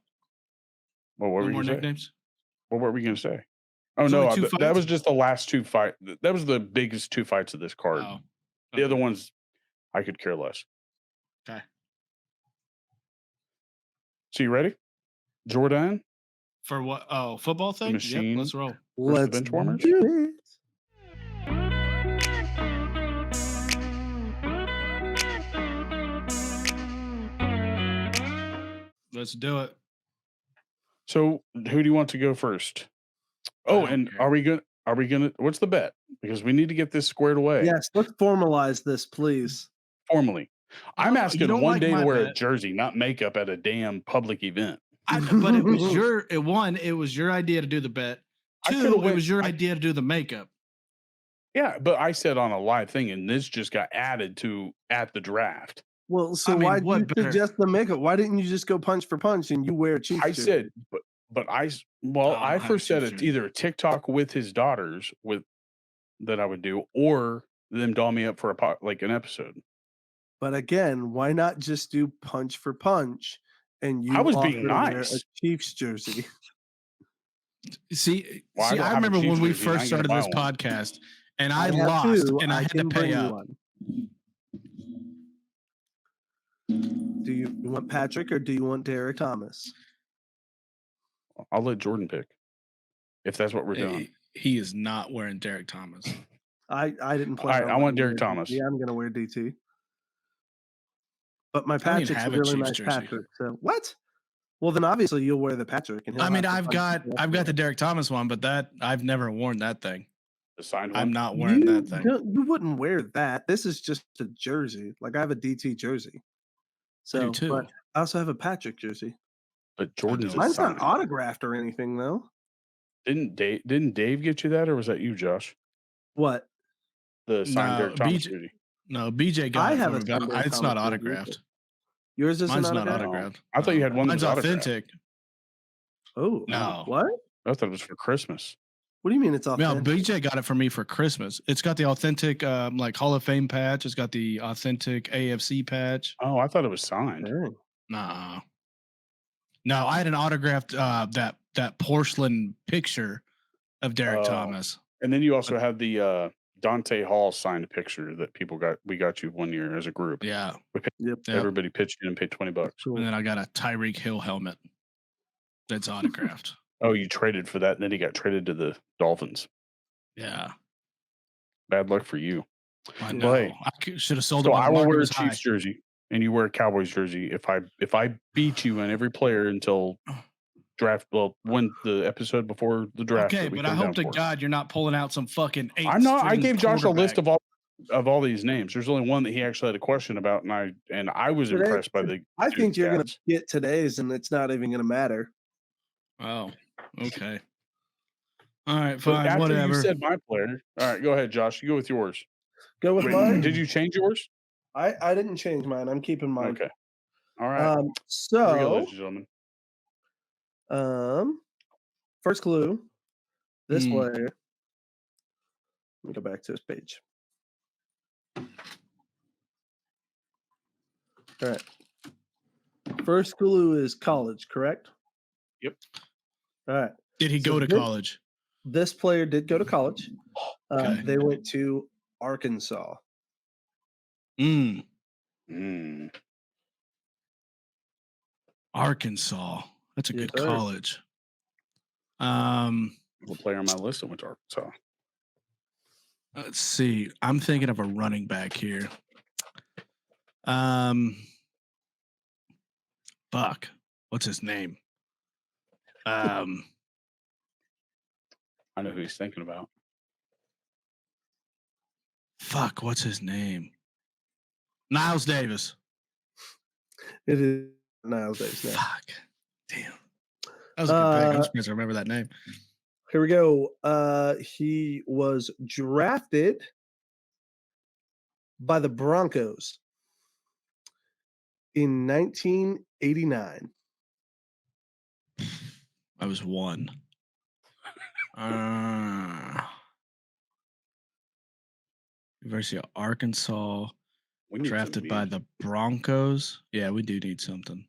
well, what were
no
you
more
gonna say?
nicknames?
What were we gonna say? Oh
There's
no,
only two
that
fights?
was just the last two fight. That was the biggest two fights of this card.
Oh.
The other ones, I could care less.
Okay.
So you ready, Jordan?
For what? Oh, football thing?
machine.
Yep, let's roll.
Versus the
Let's
Benchwarmers?
do it.
Let's do it.
So who do you want to go first?
I
Oh,
don't
and
care.
are we gonna? What's the bet? because we need to get this squared away
Yes, let's formalize this, please.
formally. I'm
You
asking
don't
one
like
day to
my
wear a
bet.
jersey, not makeup at a damn public event.
But it was it was your idea to do the bet.
I coulda
2, it
went-
was your idea to do the makeup.
Yeah, but I said on a live thing, and this just got added to at the draft.
Well, so
I mean,
why did you
what better?
suggest the makeup? Why didn't you just go punch for punch and you wear a Chiefs
I
jersey?
said, but
don't
I
have a
first said
Chiefs
it's
jersey.
either a TikTok with his daughters that I would do, or them doll me up for like an episode.
But again, why not just do punch for punch and you
I was
offer
being
to wear a
nice.
Chiefs jersey?
See,
Well, I don't
I
have a
remember when
Chiefs
we
jersey, and I
first
ain't gonna
started
buy
this
one.
podcast, and I
have
lost,
two.
and I had to
can bring
pay
you
up.
one. Do you want Patrick or do you want Derek Thomas?
I'll let Jordan pick if that's what we're doing.
He is not wearing Derek Thomas.
I didn't play.
All right, I want Derek Thomas.
Yeah, I'm gonna wear DT. But my
I don't even
Patrick's a
have a
really
Chiefs
nice
jersey.
Patrick. So what? Well, then obviously you'll wear the Patrick. And he'll
I mean,
have to
I've
punch
got the Derek Thomas one, but that I've never worn that thing.
The signed one.
I'm not wearing that thing.
You wouldn't wear that. This is just a jersey. Like I have a DT jersey.
I do
So,
too.
but I also have a Patrick jersey.
But Jordan's a
Mine's
signed.
not autographed or anything though.
Didn't Dave get you that, or was that you, Josh?
What?
The signed
No,
Derek Thomas
BJ
jersey.
No, BJ got
I
it
have
for
a
me, but
signed Derek
it's not
Thomas jersey.
autographed.
Yours isn't
Mine's not
autographed?
autographed.
I thought you had one that
Mine's
was autographed.
authentic.
Oh
No.
What?
I thought it was for Christmas.
What do you mean it's
No,
authentic?
BJ got it for me for Christmas. It's got the authentic like Hall of Fame patch. It's got the authentic AFC patch.
Oh, I thought it was signed.
Dang.
Nah. No, I had an autographed that porcelain picture of Derek
Oh.
Thomas.
And then you also had the Dante Hall signed picture that we got you one year as a group.
Yeah.
Yep.
Everybody pitched in and paid $20.
Cool.
And then I got a Tyreek Hill helmet that's autographed.
Oh, you traded for that, and then he got traded to the Dolphins.
Yeah.
Bad luck for you.
I know.
hey,
I should have sold it
So
when
I
the
will
market
wear a
was high.
Chiefs jersey, and you wear a Cowboys jersey if I beat you on every player until draft. Well, when the episode before the draft.
Okay,
that we
but I
come
hope
down
to
for.
God you're not pulling out some fucking eight.
I'm not. I gave Josh a list
quarterback.
of all these names. There's only one that he actually had a question about, and I was
Today-
impressed by the.
I think you're gonna
stats.
get today's, and it's not even gonna matter.
Oh, okay. All right,
But
fine,
after
whatever.
you said my player, all right, go ahead, Josh. You go with yours.
Go with
Wait,
mine.
did you change yours?
I didn't change mine. I'm keeping mine.
Okay. All right. Here we go,
So
ladies and gentlemen.
first clue. This
Hmm.
player. Let me go back to this page. All right. First clue is college, correct?
Yep.
All right.
Did he
So
go to
this-
college?
This player did go to college.
Okay.
They went to Arkansas.
Mm,
Mm.
Arkansas. That's a
Yes,
good
sir.
college.
The player on my list that went to Arkansas.
Let's see. I'm thinking of a running back here. Fuck. What's his name?
I know who he's thinking about.
Fuck. What's his name? Niles Davis.
It is Niles Davis now.
Fuck. Damn. That was a good pick. I'm surprised I remember that name.
Here we go. He was drafted by the Broncos in 1989.
I was one. University of Arkansas,
We need some
drafted by
music.
the Broncos. Yeah, we do need something.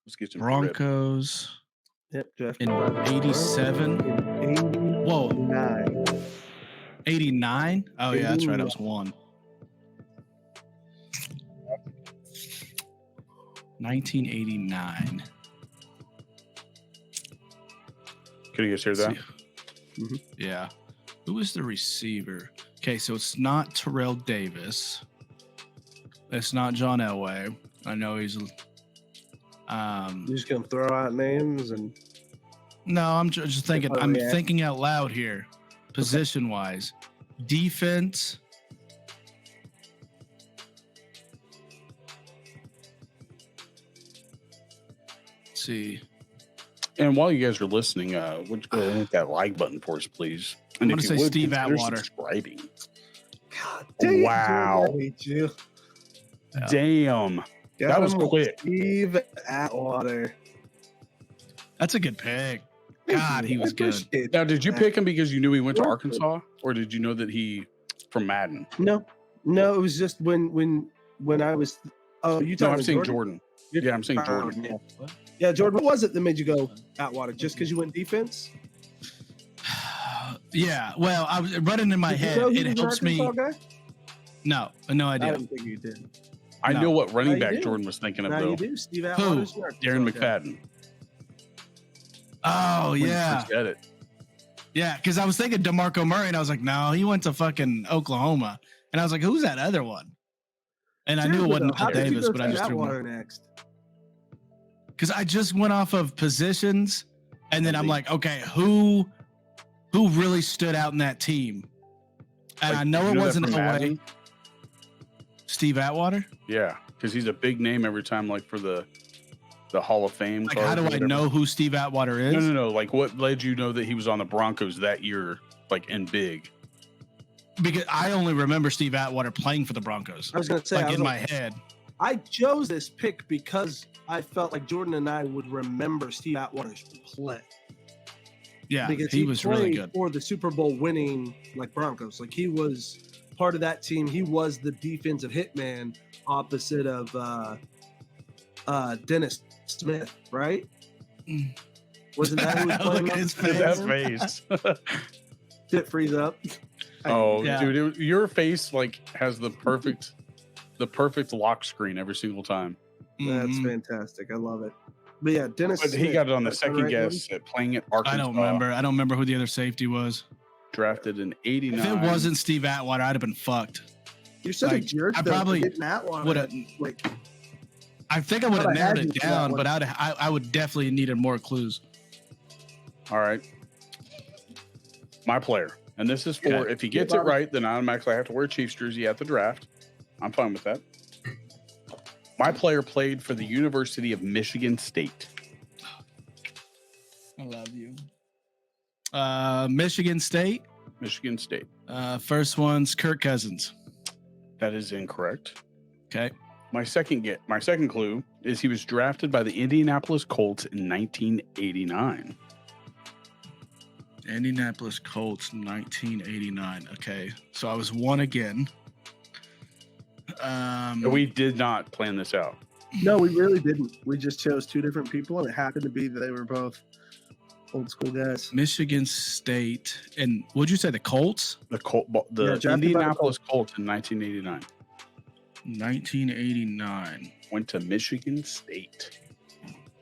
Let's get some drip.
Broncos
Yep, drafted
in
by the
87.
in
Whoa,
89.
89? Oh, yeah, that's right. I was one. 1989.
Can you guys hear that?
Let's see. Yeah. Who is the receiver? Okay, so it's not Terrell Davis. It's not John Elway. I know he's
You're just gonna throw out names and
No, I'm just thinking.
Oh,
I'm
yeah.
thinking out loud here. Position wise, defense. Let's see.
And while you guys are listening, would you go ahead and hit that like button for us, please? And
I'm
if
gonna
you
say
would,
Steve
consider
Atwater.
subscribing.
God dang it,
Wow.
Jordan, I hate you.
Yeah.
Damn.
Got
That was
him with
quick.
Steve Atwater.
That's a good pick. God, he
I
was good.
appreciate
Now, did you
that.
pick him because you knew he went to
Well,
Arkansas, or did you know that he from Madden?
No, it was just when I was. Oh, you
No,
talking
I'm
to
saying
Jordan?
Jordan. Yeah, I'm saying Jordan.
Yeah. Yeah, Jordan. What was it that made you go Atwater? Just because you went defense?
Yeah. Well, I was running in my
Did you
head.
know he
It
was an
helps me.
Arkansas guy?
No
I
idea.
didn't think you did.
I
No.
know what running
Now you
back
do.
Jordan was thinking of,
Now
though.
you do. Steve Atwater's an Arkansas
Darren
guy.
McFadden.
Oh
When you
yeah,
first said it.
yeah. Because I was thinking DeMarco Murray, and I was like, no, he went to fucking Oklahoma, and I was like, who's that other one? And I knew it
Seriously,
wasn't
though, how
Al
did you
Davis,
go
but I
to
just threw him
Atwater next.
because I just went off of positions, and then I'm like, okay, who really stood out in that team? And
Like,
I know
you
it
that
wasn't
from
away.
Madden?
Steve Atwater.
Yeah, because he's a big name every time, like for the Hall of Fame.
Like, how
cards
do
or
I
whatever.
know who Steve Atwater is?
No. Like, what led you know that he was on the Broncos that year, like, and big?
Because I only remember Steve Atwater playing for the Broncos.
I was going to say,
Like in my head.
I chose this pick because I felt like Jordan and I would remember Steve Atwater's play.
Yeah,
Because
he was really
played
good.
for the Super Bowl winning like Broncos. Like he was part of that team. He was the defensive hitman opposite of Dennis Smith, right?
Mm.
Wasn't that who was playing?
Look at his
with
That
him?
face.
Did it freeze up?
Oh,
Yeah.
dude, your face like has the perfect lock screen every single time.
That's
Mhm.
fantastic. I love it. But yeah, Dennis.
But he
Smith,
got it on the
that's the
second
right
guess at playing at Arkansas.
I don't remember. I don't remember who the other safety was.
Drafted in '89.
If it wasn't Steve Atwater, I'd have been fucked.
You're such
like,
a jerk.
I
though, for
probably
getting that one.
would've-
Like
I think I would have
Thought I had
narrowed
you
it
for that
down,
one.
but I would definitely needed more clues.
All right. My player. And this is for,
Okay.
if he gets it right, then I automatically have to wear a Chiefs jersey at the draft. I'm fine with that. My player played for the University of Michigan State.
I love you. Michigan State.
Michigan State.
First one's Kirk Cousins.
That is incorrect.
Okay.
My second clue is he was drafted by the Indianapolis Colts in 1989.
Indianapolis Colts, 1989. Okay. So I was one again.
We did not plan this out.
no, we really didn't. We just chose two different people, and it happened to be that they were both old school guys.
Michigan State. And what'd you say? The Colts?
The
Yeah, drafted by the
Indianapolis Colts in 1989
1989.
went to Michigan State.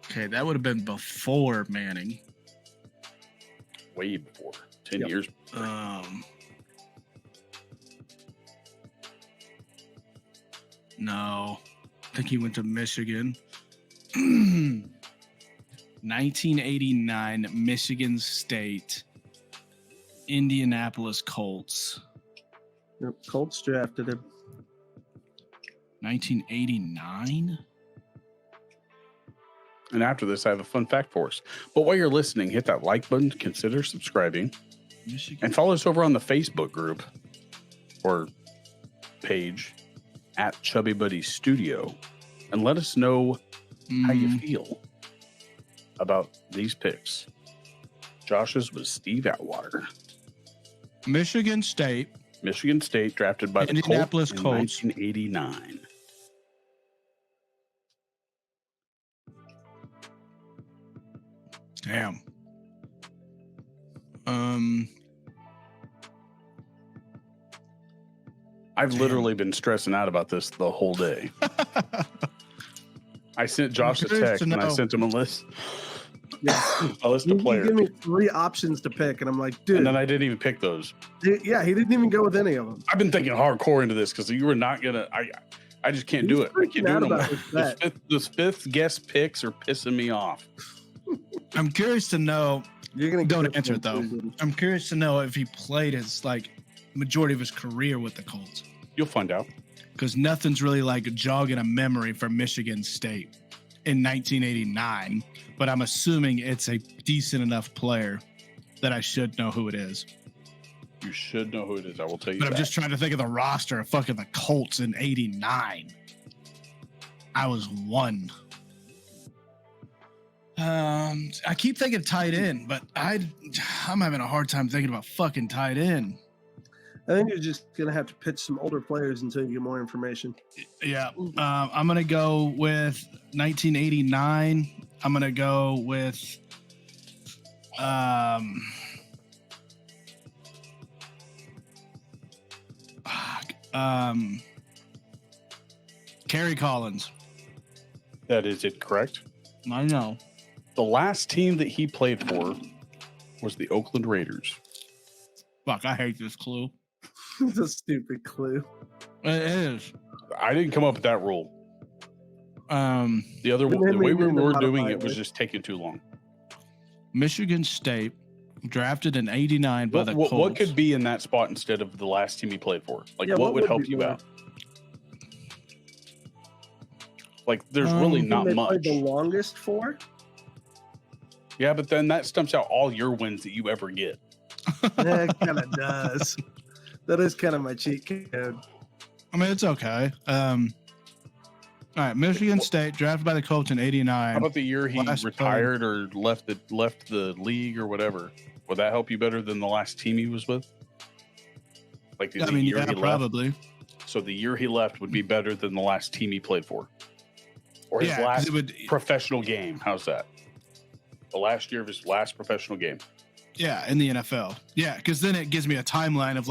Okay. That would have been before Manning.
Way before 10
Yep.
years.
No, I think he went to Michigan. 1989, Michigan State, Indianapolis Colts.
Yep, Colts drafted him.
1989.
And after this, I have a fun fact for us. But while you're listening, hit that like button, consider subscribing,
Michigan.
and follow us over on the Facebook group or page at Chubby Buddy Studio, and let us know how you feel about these picks. Josh's was Steve Atwater.
Michigan State.
Michigan State drafted by the
Indianapolis
Colts in
Colts.
1989.
Damn.
I've
Damn.
literally been stressing out about this the whole day. I sent Josh a
curious
text
to
and I
know.
sent him a list.
Yeah.
A list
You
of players.
give me three options to pick, and I'm like, dude,
And then I didn't even pick those.
yeah, he didn't even go with any of them.
I've been thinking hardcore into this because you were not gonna. I just can't do
He's
it. I can't
freaking
do
out
it no more.
about this bet.
Those fifth guest picks are pissing me off.
I'm curious to know.
You're gonna
Don't
get
answer it though.
conclusion.
I'm curious to know if he played his majority of his career with the Colts,
You'll find out.
because nothing's really jogging a memory for Michigan State in 1989. But I'm assuming it's a decent enough player that I should know who it is.
You should know who it is. I will tell you.
But I'm
that.
just trying to think of the roster of fucking the Colts in '89. I was 1. I keep thinking tight end, but I'm having a hard time thinking about fucking tight end.
I think you're just gonna have to pitch some older players until you get more information.
Yeah, I'm gonna go with 1989. I'm gonna go with Kerry Collins.
That is incorrect.
I know.
The last team that he played for was the Oakland Raiders.
Fuck, I hate this clue.
It's a stupid clue.
It is.
I didn't come up with that rule. The other
But
one,
then
the way
we
we
need to
were doing
modify
it was
it.
just taking too long.
Michigan State drafted in '89 by the Colts.
What could be in that spot instead of the last team he played for? Like,
Yeah,
what would help
be
you
better?
out? Like, there's really
Who
not
they played
much.
the longest for?
Yeah, but then that stumps out all your wins that you ever get.
That kind of does. That is kind of my cheat code.
I mean, it's okay. All right, Michigan State drafted by the Colts in '89.
How about the year he
Last
retired or left the league or whatever? Would that help you better than the last team he was with? Like the
I mean,
year
yeah,
he left?
probably.
So the year he left would be better than the last team he played for, or his
Yeah, 'cause
last
it would.
professional game. How's that? The last year of his last professional game.
Yeah, in the NFL. Yeah, because then it gives me a timeline of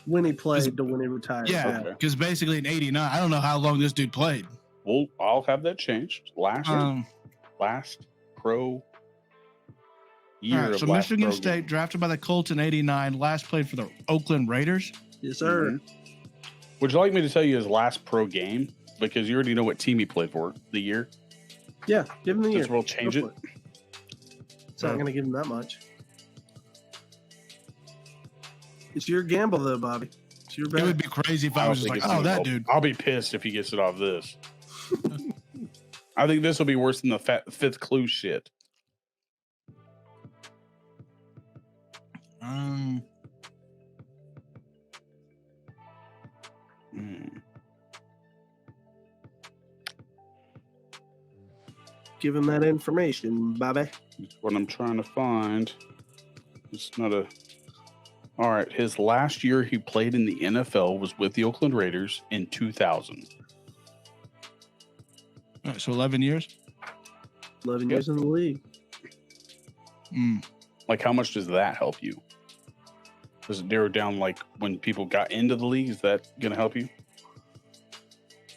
When he played to when he retired.
yeah,
Okay.
because basically in '89, I don't know how long this dude played.
Well, I'll have that changed. Last pro year
All right,
of
so
last
Michigan
pro
State
game.
drafted by the Colts in '89, last played for the Oakland Raiders.
Yes, sir.
Mhm. Would you like me to tell you his last pro game? Because you already know what team he played for, the year.
Yeah, give him the year.
Since we'll change
Go
it.
for It's not going to give him that much. It's your gamble, though, Bobby. It's your bet.
It would be crazy if I
don't
was just
think
like,
it's
"Oh,
gonna
that
help.
dude."
I'll be pissed if he gets it off this. I think this will be worse than the fifth clue shit.
Um,
Hmm.
Give him that information, Bobby.
That's what I'm trying to find. It's not a. All right. His last year he played in the NFL was with the Oakland Raiders in 2000.
all right, so 11 years.
11
Yep.
years in the league.
Like, how much does that help you? Does it narrow down like when people got into the league? Is that going to help you?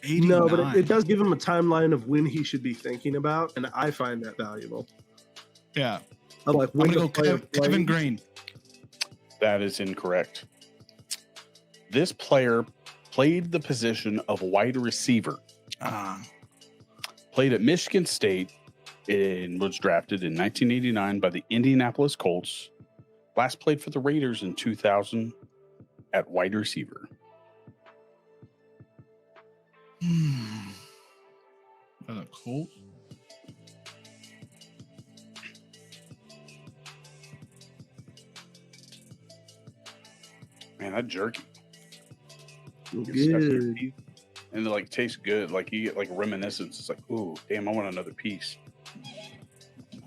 89.
No, but it does give him a timeline of when he should be thinking about, and I find that valuable.
Yeah,
Of like
I'm
when
gonna
the
go
player
Kevin
played.
Green.
That is incorrect. This player played the position of wide receiver. Played at Michigan State and was drafted in 1989 by the Indianapolis Colts. Last played for the Raiders in 2000 at wide receiver.
By the Colts.
Man, that jerky. Gets stuck in your
Good.
teeth. And it like tastes good. Like you get like reminiscence. It's like, ooh, damn, I want another piece.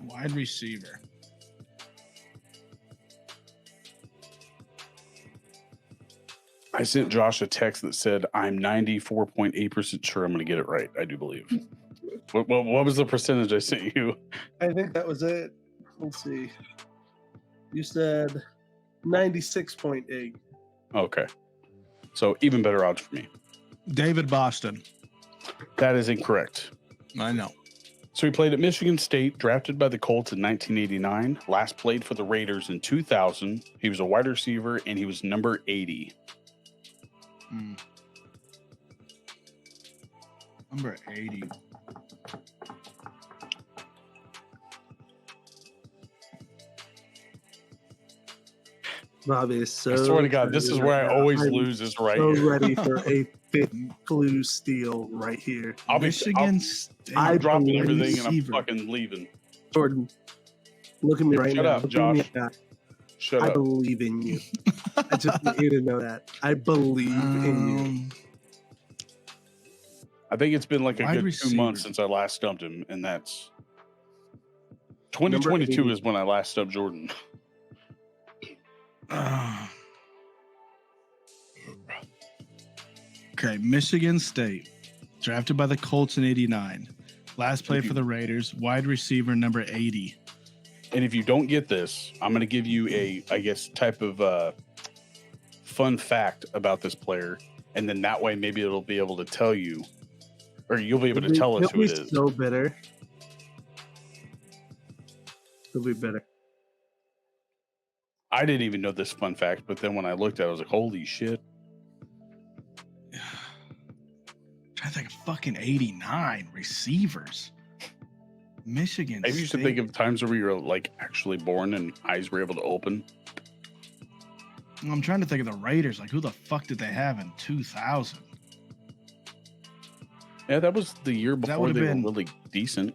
Wide receiver.
I sent Josh a text that said, I'm 94.8% sure I'm going to get it right. I do believe. What was the percentage I sent you?
I think that was it. Let's see. You said 96.8.
Okay. So even better odds for me.
David Boston.
That is incorrect.
I know.
So he played at Michigan State, drafted by the Colts in 1989. Last played for the Raiders in 2000. He was a wide receiver and he was number 80.
Number 80.
Bobby is so
I swear to God, this is
excited
where I
right now.
always
I'm
lose is right
so
here.
ready for a fifth clue steal right here.
Michigan State.
I
I'm dropping
believe
everything and I'm
receiver.
fucking leaving.
Jordan, look at me right
Shut
now.
up,
Look at me
Josh.
in the eye.
Shut
I
up.
believe in you. I just want you to know that. I believe in you.
I think it's been like a
Wide
good 2 months
receiver.
since I last stumped him, and that's 2022 is when I last stumped Jordan.
Okay, Michigan State, drafted by the Colts in '89. Last play for the Raiders, wide receiver number 80.
And if you don't get this, I'm going to give you a, I guess, type of fun fact about this player, and then that way maybe it'll be able to tell you, or you'll be able to tell us who it is.
So bitter. He'll be bitter.
I didn't even know this fun fact, but then when I looked at it, I was like, holy shit.
I think of fucking 89 receivers. Michigan
I used to
State.
think of times where you were like actually born and eyes were able to open.
I'm trying to think of the Raiders. Like, who the fuck did they have in 2000?
Yeah, that was the year
That
before
would've
they
been-
were really decent.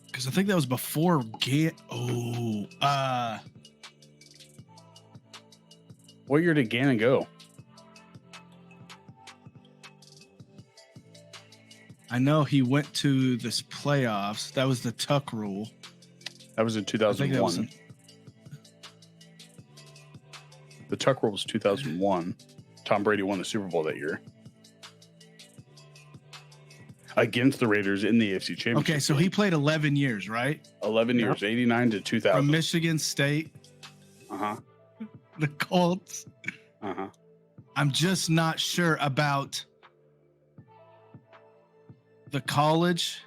Because I think that was before
What year did Gannon go?
I know he went to this playoffs. That was the Tuck rule.
That was in
I think that was
2001. The Tuck rule was 2001. Tom Brady won the Super Bowl that year against the Raiders in the AFC Championship.
Okay, so he played 11 years, right?
11 years, 89 to 2000.
From Michigan State,
Uh-huh.
the Colts.
Uh-huh.
I'm just not sure about the college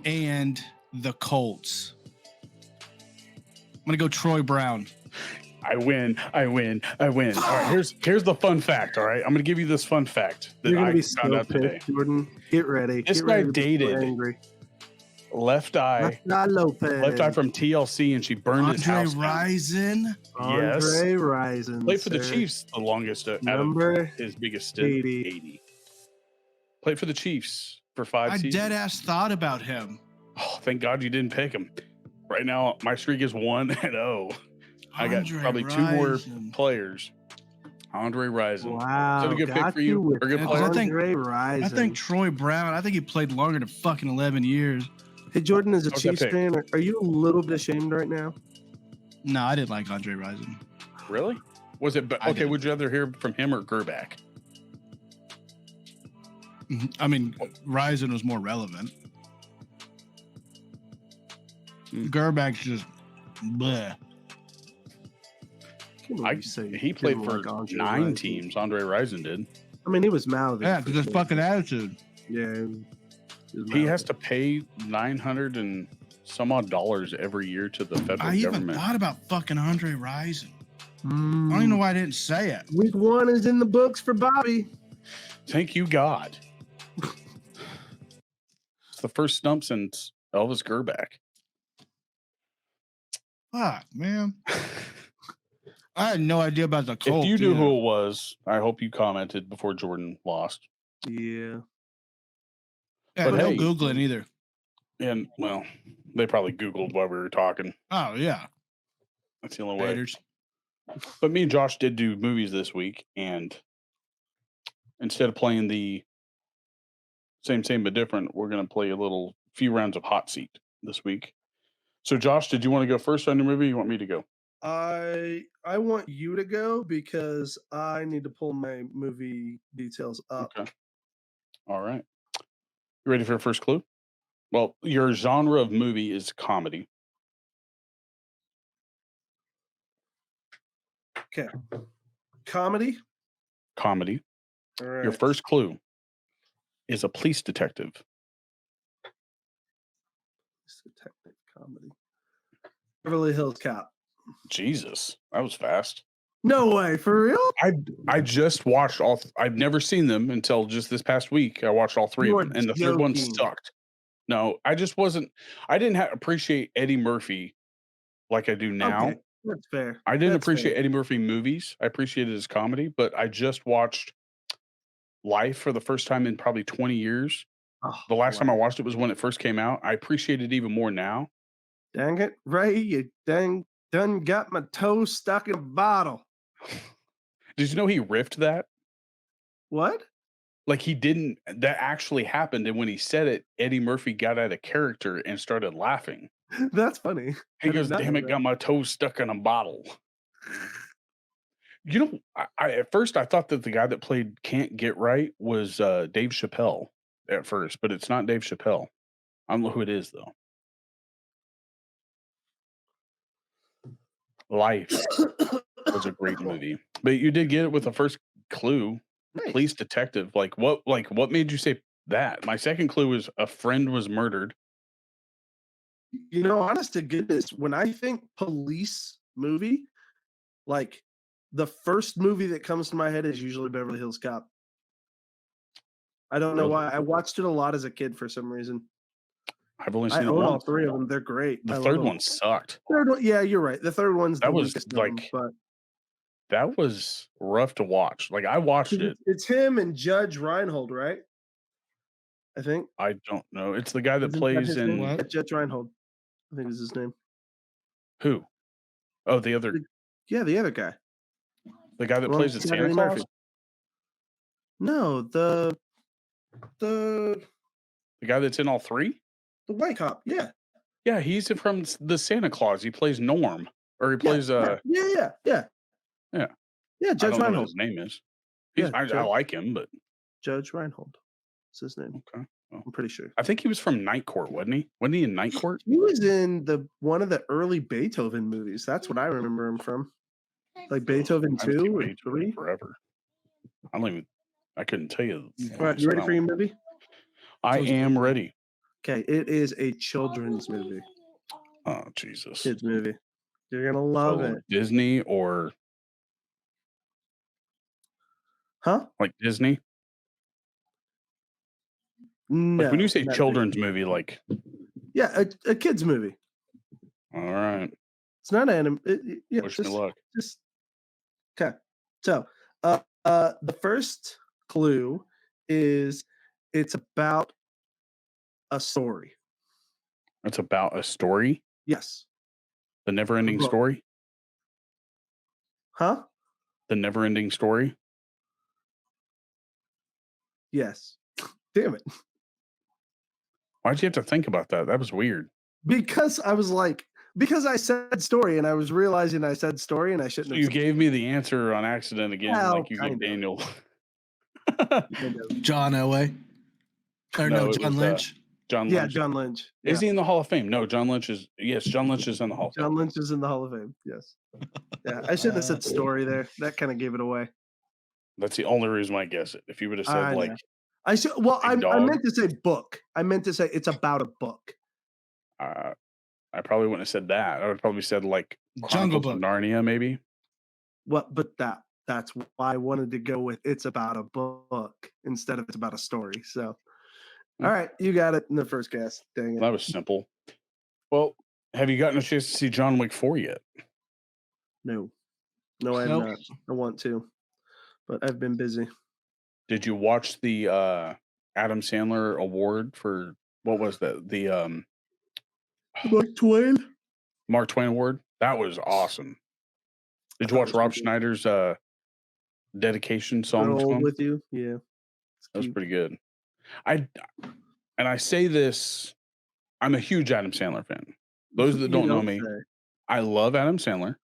and the Colts. I'm gonna go Troy Brown.
I win. All right, here's the fun fact, all right? I'm going to give you this fun fact that
You're gonna
I
be
found
so
out today.
pissed, Jordan. Get ready.
This
Get
guy
ready to be so
dated
angry.
Left eye
Lopez.
from TLC, and she burned his
Andre
house down.
Rison.
Andre Rison.
Played for the
sir.
Chiefs the longest out
Number
of his biggest stint.
80.
Played for the Chiefs for 5
I
seasons.
dead ass thought about him.
Oh, thank God you didn't pick him. Right now, my streak is 1-0. I got
Andre
probably 2 more
Rison.
players. Andre Rison.
Wow.
Is that a good pick
got
for you?
with
Or a good
Yeah,
player?
I think-
Andre Rison.
I think Troy Brown. I think he played longer than fucking 11 years.
Hey, Jordan, as a
How's that
Chiefs
pick?
fan, are you a little bit ashamed right now?
No, I didn't like Andre Rison.
Really? Was it?
I
Okay,
did.
would you rather hear from him or Gerback?
I mean, Rison was more relevant. Gerback's just bleh.
Can't believe you say you
He
didn't
played for
like Andre
9
Rison.
teams. Andre Rison did.
I mean, he was mouthy.
Yeah,
for
because his
sure.
fucking attitude.
Yeah. Was
He has
mouthy.
to pay $900 and some odd dollars every year to the federal
I even
government.
thought about fucking Andre Rison. I don't even know why I didn't say it.
Week 1 is in the books for Bobby.
Thank you, God. It's the first stump since Elvis Gerback.
Fuck, man. I had no idea about the Colts.
If you knew
either.
who it was, I hope you commented before Jordan lost.
Yeah.
Yeah,
but
don't
hey-
Google it either.
And, well, they probably Googled while we were talking.
Oh, yeah.
That's the only way.
Raiders.
But me and Josh did do movies this week, and instead of playing the same but different, we're going to play a few rounds of hot seat this week. So, Josh, did you want to go first on your movie? Or you want me to go?
I want you to go because I need to pull my movie details up.
Okay. All right. You ready for your first clue? Well, your genre of movie is comedy.
Okay. Comedy.
Comedy.
All right.
Your first clue is a police detective.
Detective comedy. Beverly Hills Cop.
Jesus, that was fast.
No way, for real?
I just watched all. I've never seen them until just this past week. I watched all 3
You
of them,
are
and the third one
joking.
sucked. No, I just wasn't. I didn't appreciate Eddie Murphy like I do now.
Okay. That's fair.
I didn't
That's fair.
appreciate Eddie Murphy movies. I appreciated his comedy, but I just watched Life for the first time in probably 20 years.
Oh,
The last time I
wow.
watched it was when it first came out. I appreciate it even more now.
Dang it, Ray, you done got my toe stuck in a bottle.
Did you know he riffed that?
What?
Like, he didn't that actually happened, and when he said it, Eddie Murphy got out of character and started laughing.
That's funny.
He
I did
goes,
not
"Damn
know
it,
that.
got my toes stuck in a bottle." You know, I at first I thought that the guy that played Can't Get Right was, Dave Chappelle at first, but it's not Dave Chappelle. I don't know who it is though. Life was a great movie, but you did get it with the first clue, police
Nice.
detective. Like what made you say that? My second clue was a friend was murdered.
You know, honest to goodness, when I think police movie, like the first movie that comes to my head is usually Beverly Hills Cop. I don't know
Really?
why. I watched it a lot as a kid for some reason.
I've only
I
seen it
own all
once.
three of them. They're great.
The
I love
third
them.
one sucked.
Third one, yeah, you're right. The third one's the
That was
weakest of them,
like
but
that was rough to watch. Like I watched
'cause
it.
it's him and Judge Reinhold, right? I think.
I don't know. It's the guy that
Isn't that
plays
his name?
in
What?
Yeah, Judge Reinhold, I think is his name.
who? Oh, the other
Yeah, the other guy.
the guy that
The one
plays
with
at Santa
Eddie
Claus?
Murphy. No, the
The guy that's in all three?
the white cop. Yeah.
Yeah, he's from the Santa Claus. He plays Norm. Or he
Yeah.
plays
Yeah.
yeah.
Yeah,
I
Judge
don't know what
Reinhold.
his name is.
Yeah,
I like him, but
Judge Reinhold. It's his name.
okay. Well,
I'm pretty sure.
I think he was from Night Court, wasn't he? Wasn't he in Night Court?
He was in one of the early Beethoven movies. That's what I remember him from. Like Beethoven
I haven't seen
2 or
Beethoven in
3.
forever. I couldn't tell you the
All right,
last
you
time
ready
I
for your
watched.
movie?
I am ready.
Okay, it is a children's movie.
Oh, Jesus.
Kids movie. You're gonna love
So
it.
Disney or
Huh?
like Disney? Like when you
No,
say
not Disney.
children's movie, like,
Yeah, a kids movie.
all right,
It's not anim. Yeah,
wish me luck.
just okay. So, the first clue is it's about a story.
It's about a story,
Yes.
the never-ending
Book.
story,
Huh?
the never-ending story.
Yes. Damn it.
Why'd you have to think about that? That was weird.
Because I was like, because I said story and I was realizing I said story and I shouldn't have
You
said
gave me the answer on accident again,
Well,
like you gave
kind of.
Daniel.
kind of.
John Elway. Or
No,
no,
it
John
was,
Lynch.
John
Yeah,
Lynch.
John Lynch.
Is
Yeah.
he in the Hall of Fame? No, John Lynch is. Yes, John Lynch is in the Hall of Fame.
John Lynch is in the Hall of Fame. Yes. Yeah. I shouldn't have said story there. That kind of gave it away.
That's the only reason why I guess it. If you would have said
I
like,
know. I should well,
Big
I
Dog.
meant to say book. I meant to say it's about a book.
I probably wouldn't have said that. I would probably said like
Jungle
Chronicles of
Book.
Narnia, maybe.
What but that's why I wanted to go with it's about a book instead of it's about a story. So all right, you got it in the first guess. Dang it.
That was simple. Well, have you gotten a chance to see John Wick 4 yet?
No. No, I have
Nope.
not. I want to, but I've been busy.
Did you watch the Adam Sandler award for what was that? The
Mark Twain.
Mark Twain Award? That was awesome. Did you
thought
watch
it was
Rob
pretty good.
Schneider's dedication song to
Roll
him?
with you. Yeah. It's
That was
cute.
pretty good. I say this, I'm a huge Adam Sandler fan. Those that
You
don't know me,
say.
I love Adam Sandler.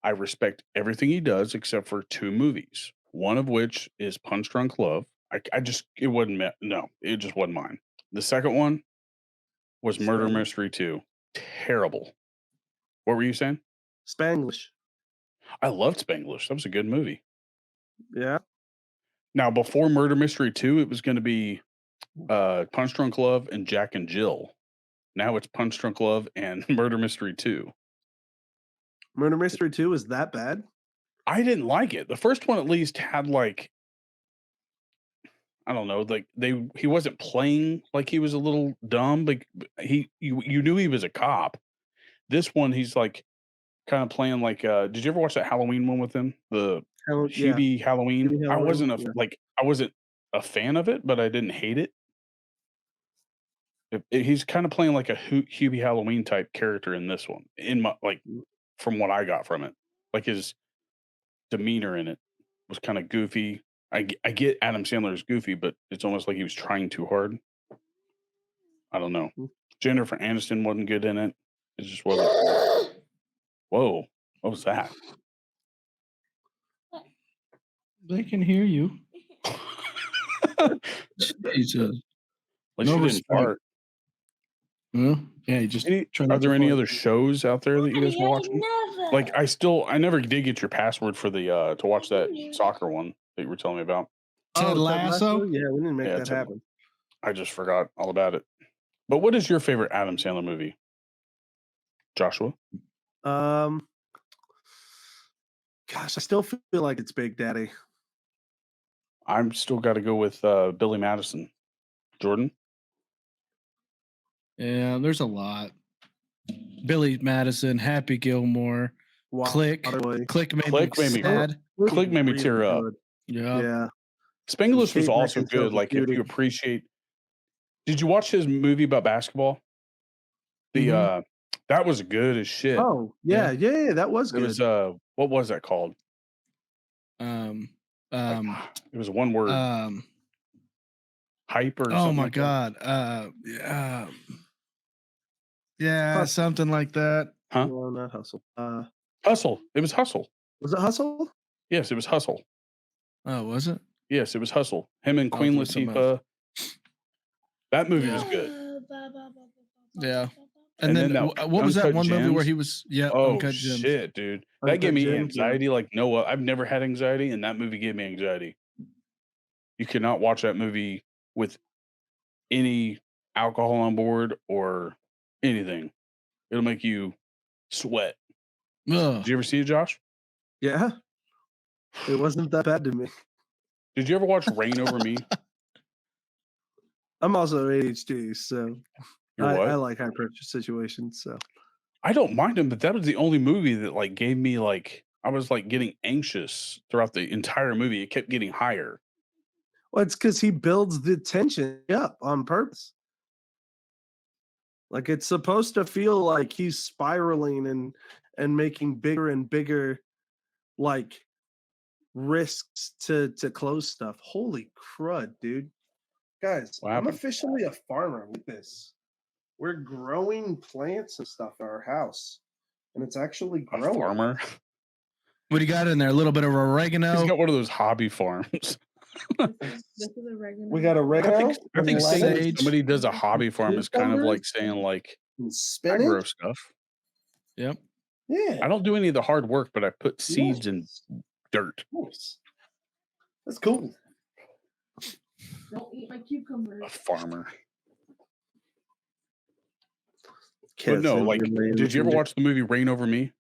I respect everything he does except for 2 movies. One of which is Punch Drunk Love. It wasn't no, it just wasn't mine. The second one was Murder
Spanglish.
Mystery 2. Terrible. What were you saying?
Spanglish.
I loved Spanglish. That was a good movie.
Yeah.
Now, before Murder Mystery 2, it was going to be Punch Drunk Love and Jack and Jill. Now it's Punch Drunk Love and Murder Mystery 2.
Murder Mystery 2 is that bad?
I didn't like it. The first one at least had like, I don't know, like he wasn't playing like he was a little dumb. Like you knew he was a cop. This one, he's like kind of playing like. Did you ever watch that Halloween one with him? The
Yeah,
Hubie Halloween.
Maybe Halloween. Yeah.
I wasn't a fan of it, but I didn't hate it. He's kind of playing like a Hubie Halloween type character in this one. In my from what I got from it, like his demeanor in it was kind of goofy. I get Adam Sandler is goofy, but it's almost like he was trying too hard. I don't know.
Mm.
Jennifer Aniston wasn't good in it. It just wasn't. Whoa, what was that?
They can hear you. Jesus.
Like no respect. Fart.
Well, yeah, you just
are there any other shows out there that you guys were watching? Like I never did get your password for the to watch that soccer one that you were telling me about.
Ted Lasso?
Yeah, we didn't make that happen.
I just forgot all about it. But what is your favorite Adam Sandler movie? Joshua?
Gosh, I still feel like it's Big Daddy.
I'm still got to go with Billy Madison. Jordan?
Yeah, there's a lot. Billy Madison, Happy Gilmore, Click. Click made me sad.
Click made me tear up.
Yeah.
Spanglish was also good. Like if you appreciate. Did you watch his movie about basketball? The that was good as shit.
Oh yeah, that was good.
It was what was that called?
It
was one word. Hype or
oh my
like
god. Yeah, something like that.
Huh?
No, not Hustle.
Hustle. It was Hustle.
Was it Hustle?
Yes, it was Hustle.
Oh, was it?
Yes, it was Hustle. Him and Queen Latifah. That movie was good.
Yeah. And then what was that one movie where he was? Yeah.
Oh shit, dude! That gave me anxiety like no. I've never had anxiety, and that movie gave me anxiety. You cannot watch that movie with any alcohol on board or anything. It'll make you sweat. Did you ever see it, Josh?
Yeah. It wasn't that bad to me.
Did you ever watch Rain Over Me?
I'm also ADHD, so
I
like high pressure situations. So
I don't mind him, but that was the only movie that like gave me like I was like getting anxious throughout the entire movie. It kept getting higher.
Well, it's because he builds the tension up on purpose. Like it's supposed to feel like he's spiraling and making bigger and bigger like risks to close stuff. Holy crud, dude. Guys, I'm officially a farmer with this. We're growing plants and stuff in our house. And it's actually growing.
A farmer?
What do you got in there? A little bit of oregano?
He's got one of those hobby farms.
This is oregano. We got oregano.
I think saying somebody does a hobby farm is kind of like saying like I grow stuff.
Yep.
Yeah.
I don't do any of the hard work, but I put seeds in dirt.
Nice. That's cool.
Don't eat my cucumbers.
A farmer. But no, like, did you ever watch the movie Rain Over Me?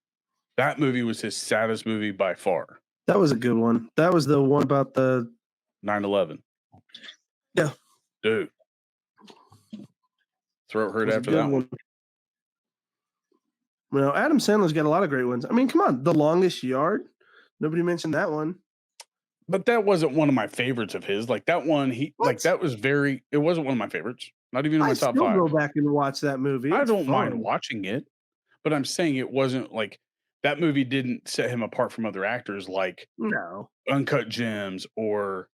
That movie was his saddest movie by far.
That was a good one. That was the one about the
9/11.
Yeah.
Dude. Throat hurt after that one.
Well, Adam Sandler's got a lot of great ones. I mean, come on. The Longest Yard. Nobody mentioned that one.
But that wasn't one of my favorites of his. Like that one, it wasn't one of my favorites. Not even in my top 5.
I still go back and watch that movie.
I don't mind watching it, but I'm saying it wasn't like that movie didn't set him apart from other actors like Uncut Gems or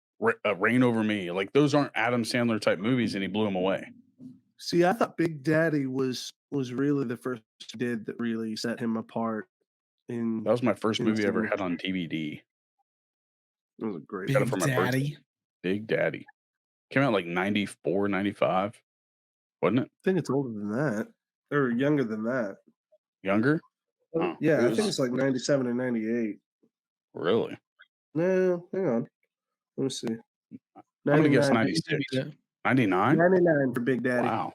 Rain Over Me. Like those aren't Adam Sandler type movies, and he blew them away.
See, I thought Big Daddy was really the first he did that really set him apart.
That was my first movie I ever had on DVD.
It was a great
Big Daddy.
Big Daddy. Came out like 94, 95. Wasn't it?
I think it's older than that. Or younger than that.
Younger? Oh,
yeah, I think it's like 97 or 98.
Really?
No, hang on. Let me see.
I'm going to guess 96. 99?
99 for Big Daddy.
Wow.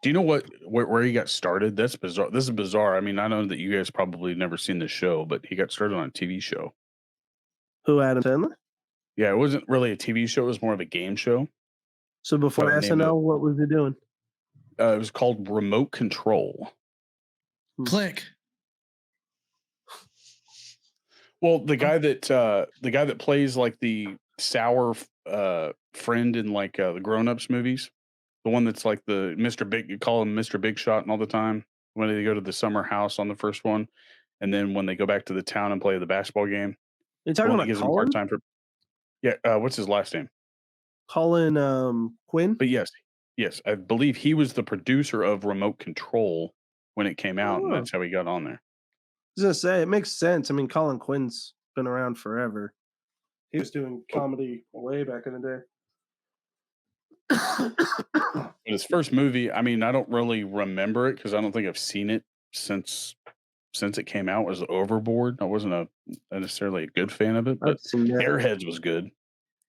Do you know where he got started? That's bizarre. This is bizarre. I mean, I know that you guys probably never seen the show, but he got started on a TV show.
Who, Adam Sandler?
Yeah, it wasn't really a TV show. It was more of a game show.
So before SNL, what was he doing?
It was called Remote Control.
Click.
Well, the guy that plays like the sour friend in like the Grown Ups movies, the one that's like the Mr. Big, you call him Mr. Big Shot and all the time when they go to the summer house on the first one, and then when they go back to the town and play the basketball game,
You
the
talking
one that
about
gives him a hard
Colin?
time for what's his last name?
Colin Quinn?
But yes, I believe he was the producer of Remote Control when it came out, and
Oh,
that's how he got on there.
I was gonna say it makes sense. I mean, Colin Quinn's been around forever. He was doing
But
comedy way back in the day.
his first movie, I mean, I don't really remember it because I don't think I've seen it since it came out. Was Overboard. I wasn't necessarily a good fan of it,
I've
but
seen that.
Airheads was good.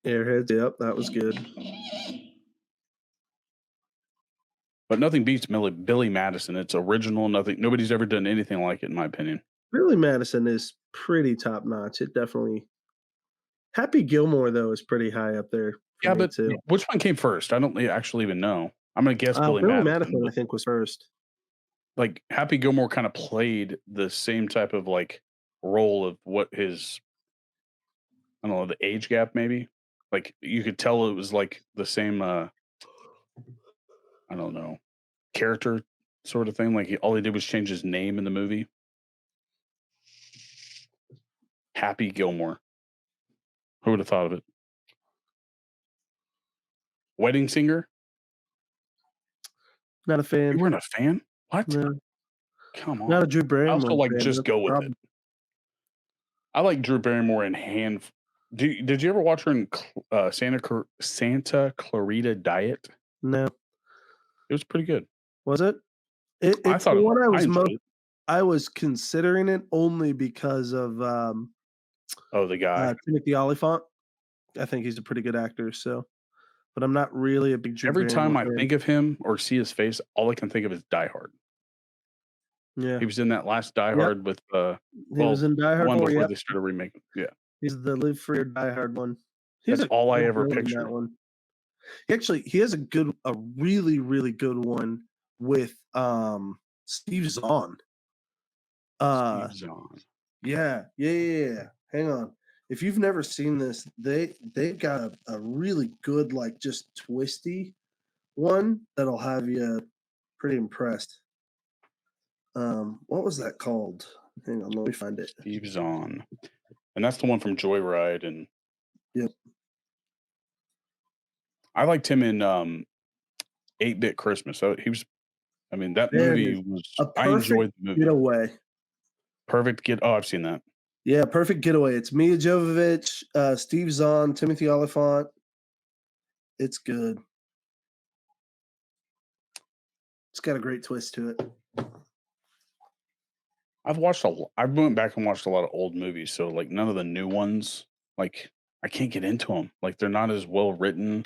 Airheads, yep, that was good.
But nothing beats Billy Madison. It's original. Nobody's ever done anything like it, in my opinion.
Billy Madison is pretty top notch. It definitely. Happy Gilmore though is pretty high up there for
Yeah,
me
but
too.
which one came first? I don't actually even know. I'm gonna guess Billy
Billy
Madison,
Madison, I
but
think, was first.
like Happy Gilmore kind of played the same type of like role of what his I don't know the age gap maybe. Like you could tell it was like the same. I don't know character sort of thing. Like all he did was change his name in the movie. Happy Gilmore. Who would have thought of it? Wedding Singer.
Not a
You
fan.
weren't a fan? What?
No,
Come
not a
on.
Drew
I also
Barrymore
like
fan.
just
That's the
go with it.
problem.
I like Drew Barrymore in Hand. Did you ever watch her in Santa Clarita Diet?
No,
It was pretty good.
was it?
I
It's the
thought
one
I enjoyed it.
I was considering it only because of
Oh, the guy.
Timothy Olyphant. I think he's a pretty good actor. So, but I'm not really a big Drew
Every time
Barrymore
I
fan.
think of him or see his face, all I can think of is Die Hard.
Yeah.
He was in that last Die
Yep.
Hard with
He was in Die Hard
one
4.
before
Yep.
they started remaking. Yeah,
He's the Live Free or Die Hard one. He's
that's
a
all I
good
ever
villain in that
pictured.
one. Actually, he has a really, really good one with Steve Zahn.
Steve Zahn.
Yeah. Hang on. If you've never seen this, they've got a really good, like just twisty one that'll have you pretty impressed. What was that called? Hang on, let me find it.
Steve Zahn, and that's the one from Joyride. And
Yep.
I liked him in 8-Bit Christmas. So he was. I mean, that
There it
movie
is.
was.
A
I enjoyed
Perfect
the movie.
Getaway.
Perfect Get. Oh, I've seen that.
Yeah, Perfect Getaway. It's Mia Jovovich, Steve Zahn, Timothy Olyphant. It's good. It's got a great twist to it.
I went back and watched a lot of old movies, so like none of the new ones. Like I can't get into them. Like they're not as well written.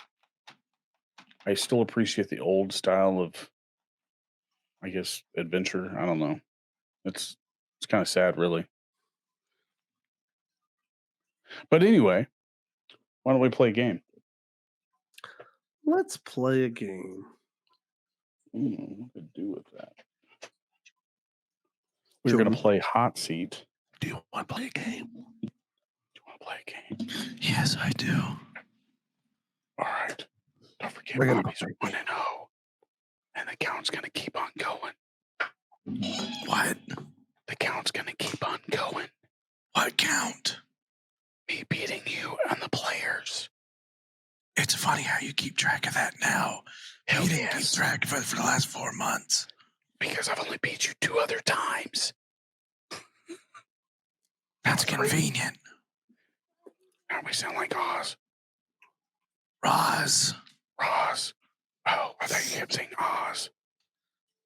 I still appreciate the old style of, I guess, adventure. I don't know. It's kind of sad, really. But anyway, why don't we play a game?
Let's play a game.
What to do with that? We're going to play Hot Seat.
Do you want to play a game?
Do you want to play a game?
Yes, I do.
All right. Don't forget,
We're gonna
Bobby's 1-0, and the count's going to keep on going.
What?
The count's going to keep on going.
What count?
Me beating you and the players.
It's funny how you keep track of that now.
Hell
You didn't
yes.
keep track of it for the last 4 months.
Because I've only beat you 2 other times.
That's convenient.
Now we sound like Oz.
Roz.
Roz. Oh, I thought you kept saying Oz.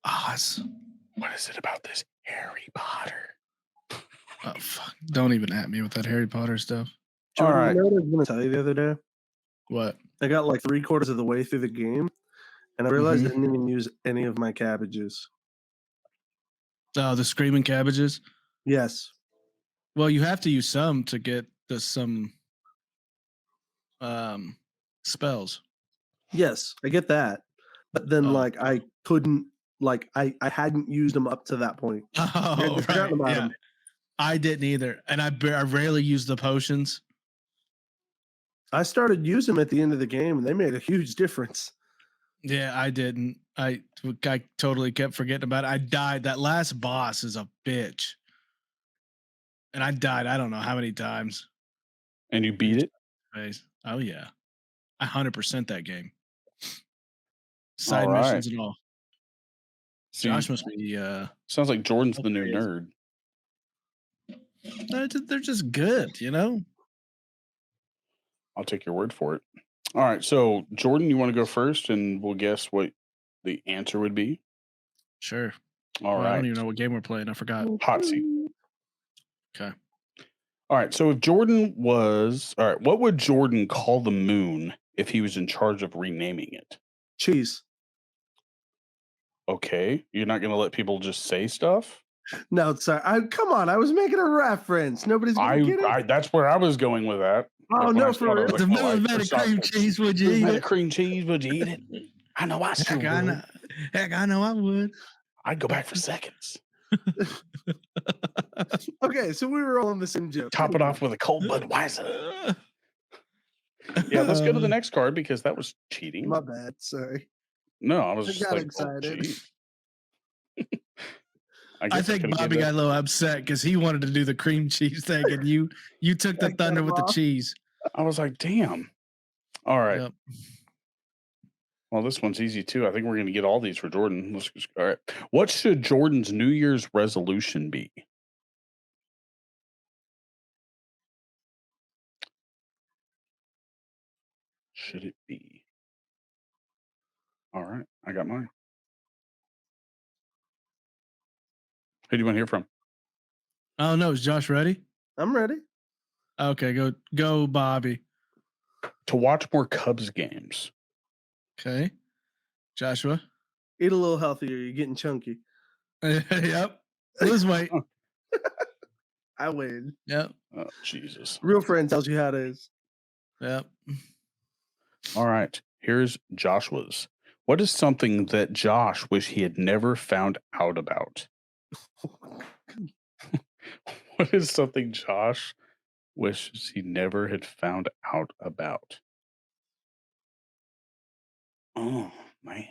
Oz.
What is it about this Harry Potter?
Oh, fuck. Don't even at me with that Harry Potter stuff.
Jordan,
right.
you know what I was going to tell you the other day?
What?
I got like 3/4 of the way through the game, and I realized I didn't even use any of my cabbages.
Oh, the screaming cabbages?
Yes.
Well, you have to use some to get some spells.
Yes, I get that. But then,
Oh.
like, I couldn't, like, I hadn't used them up to that point. I
Oh,
had forgotten about
right. Yeah.
them.
I didn't either, and I rarely use the potions.
I started using them at the end of the game, and they made a huge difference.
Yeah, I didn't. I totally kept forgetting about it. I died. That last boss is a bitch, and I died. I don't know how many times.
And you beat it?
Oh yeah, 100% that game.
All
Side
right.
missions and all.
So
Josh must be.
sounds like Jordan's the new
crazy.
nerd.
They're just good, you know.
I'll take your word for it. All right. So Jordan, you want to go first, and we'll guess what the answer would be.
Sure.
All
Well, I
right.
don't even know what game we're playing. I forgot.
Hot seat.
Okay.
All right. So if Jordan was all right, what would Jordan call the moon if he was in charge of renaming it?
Cheese.
Okay. You're not going to let people just say stuff?
No, sorry. Come on. I was making a reference. Nobody's gonna get it.
That's where I was going with that.
Oh,
Like, when
no,
I
for
saw it, I
real?
was
The
like, oh,
moon made a cream
sausage.
cheese. Would you
Moon
eat
made a
it?
cream cheese. Would you eat it? I know I still
Heck, I know.
would.
Heck, I know I would.
I'd go back for seconds.
Okay, so we were all on the same joke.
Top it off with a cold Budweiser. Yeah, let's go to the next card because that was cheating.
My bad. Sorry.
No, I was
I
just
got
like,
excited.
oh, geez.
I think Bobby got a little upset because he wanted to do the cream cheese thing, and you took the
I cut
thunder
him
with the
off.
cheese.
I was like, damn. All right.
Yep.
Well, this one's easy too. I think we're going to get all these for Jordan. Let's just, all right. What should Jordan's New Year's resolution be? Should it be? All right. I got mine. Who do you want to hear from?
Oh no, is Josh ready?
I'm ready.
Okay, go, Bobby.
To watch more Cubs games.
Okay, Joshua.
Eat a little healthier. You're getting chunky.
Yep. Lose weight.
I win.
Yep.
Oh, Jesus.
Real friend tells you how it is.
Yep.
All right. Here's Joshua's. What is something that Josh wish he had never found out about? What is something Josh wishes he never had found out about? Oh, man.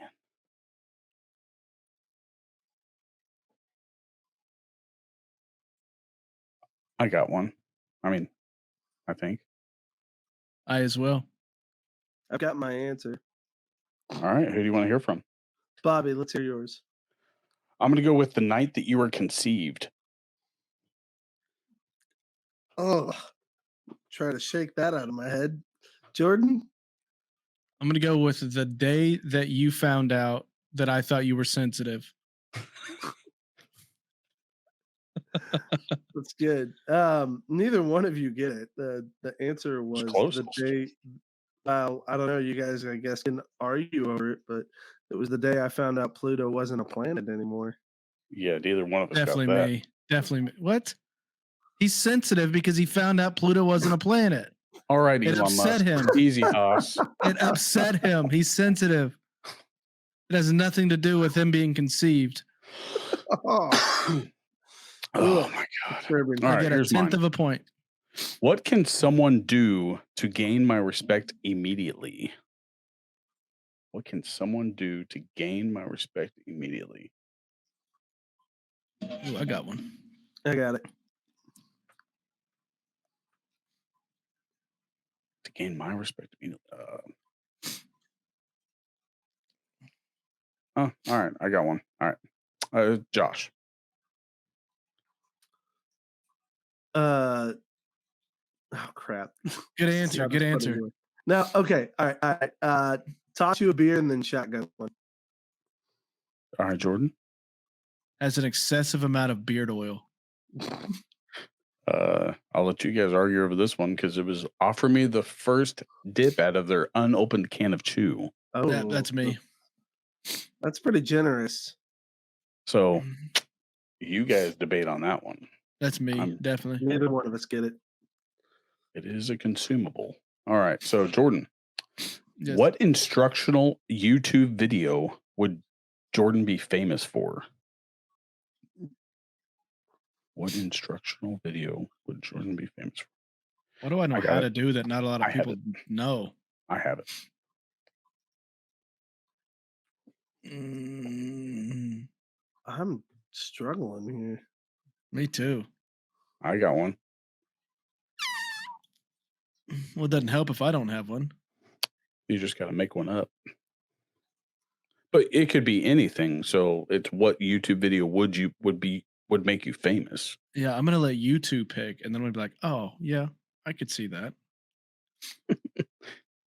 I got one. I mean, I think.
I as well.
I've got my answer.
All right. Who do you want to hear from?
Bobby, let's hear yours.
I'm going to go with the night that you were conceived.
Oh, try to shake that out of my head. Jordan?
I'm gonna go with the day that you found out that I thought you were sensitive.
That's good. Neither one of you get it. The answer was
close.
the day. Well, I don't know. You guys, I guess, can argue over it, but it was the day I found out Pluto wasn't a planet anymore.
Yeah, neither one of us
Definitely
got that.
me. Definitely me. What? He's sensitive because he found out Pluto wasn't a planet.
All right,
It
Elon
upset
Musk.
him.
Easy, Haas.
It upset him. He's sensitive. It has nothing to do with him being conceived.
Oh,
Oh, my God.
disturbing.
All
I
right,
get a
here's
10th
mine.
of a point.
What can someone do to gain my respect immediately? What can someone do to gain my respect immediately?
Ooh, I got one.
I got it.
To gain my respect immediately. Oh, all right. I got one. All right. Josh.
Oh crap.
Good answer. Good answer.
Now, okay. All right. Toss you a beer and then shotgun one.
All right, Jordan.
Has an excessive amount of beard oil.
I'll let you guys argue over this one because it was offer me the first dip out of their unopened can of chew.
Oh,
Yeah, that's me.
That's pretty generous.
So you guys debate on that one.
That's me. Definitely.
Neither one of us get it.
It is a consumable. All right. So Jordan,
Yes.
what instructional YouTube video would Jordan be famous for? What instructional video would Jordan be famous for?
What do I know
I got
how
it.
to do that not a lot of
I have
people know?
I have it.
Mm,
I'm struggling here.
me too.
I got one.
Well, it doesn't help if I don't have one.
You just got to make one up. But it could be anything. So it's what YouTube video would make you famous.
Yeah, I'm gonna let you two pick, and then we'll be like, "Oh, yeah, I could see that."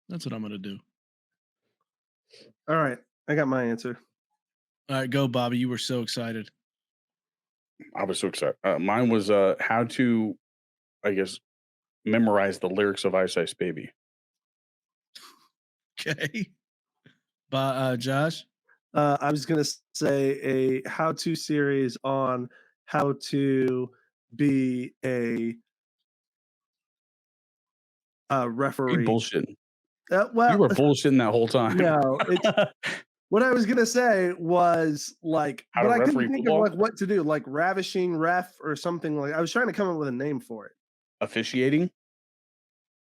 That's what I'm gonna do.
All right, I got my answer.
All right, go, Bobby. You were so excited.
I was so excited. Mine was how to, I guess, memorize the lyrics of Ice Ice Baby.
Okay. Josh.
I was gonna say a how-to series on how to be a
You
referee.
bullshitting. You
Well,
were bullshitting that whole time.
no, it's what I was gonna say was like,
How
but
to
I couldn't
referee
think
football?
of like what to do, like ravishing ref or something like. I was trying to come up with a name for it.
Officiating?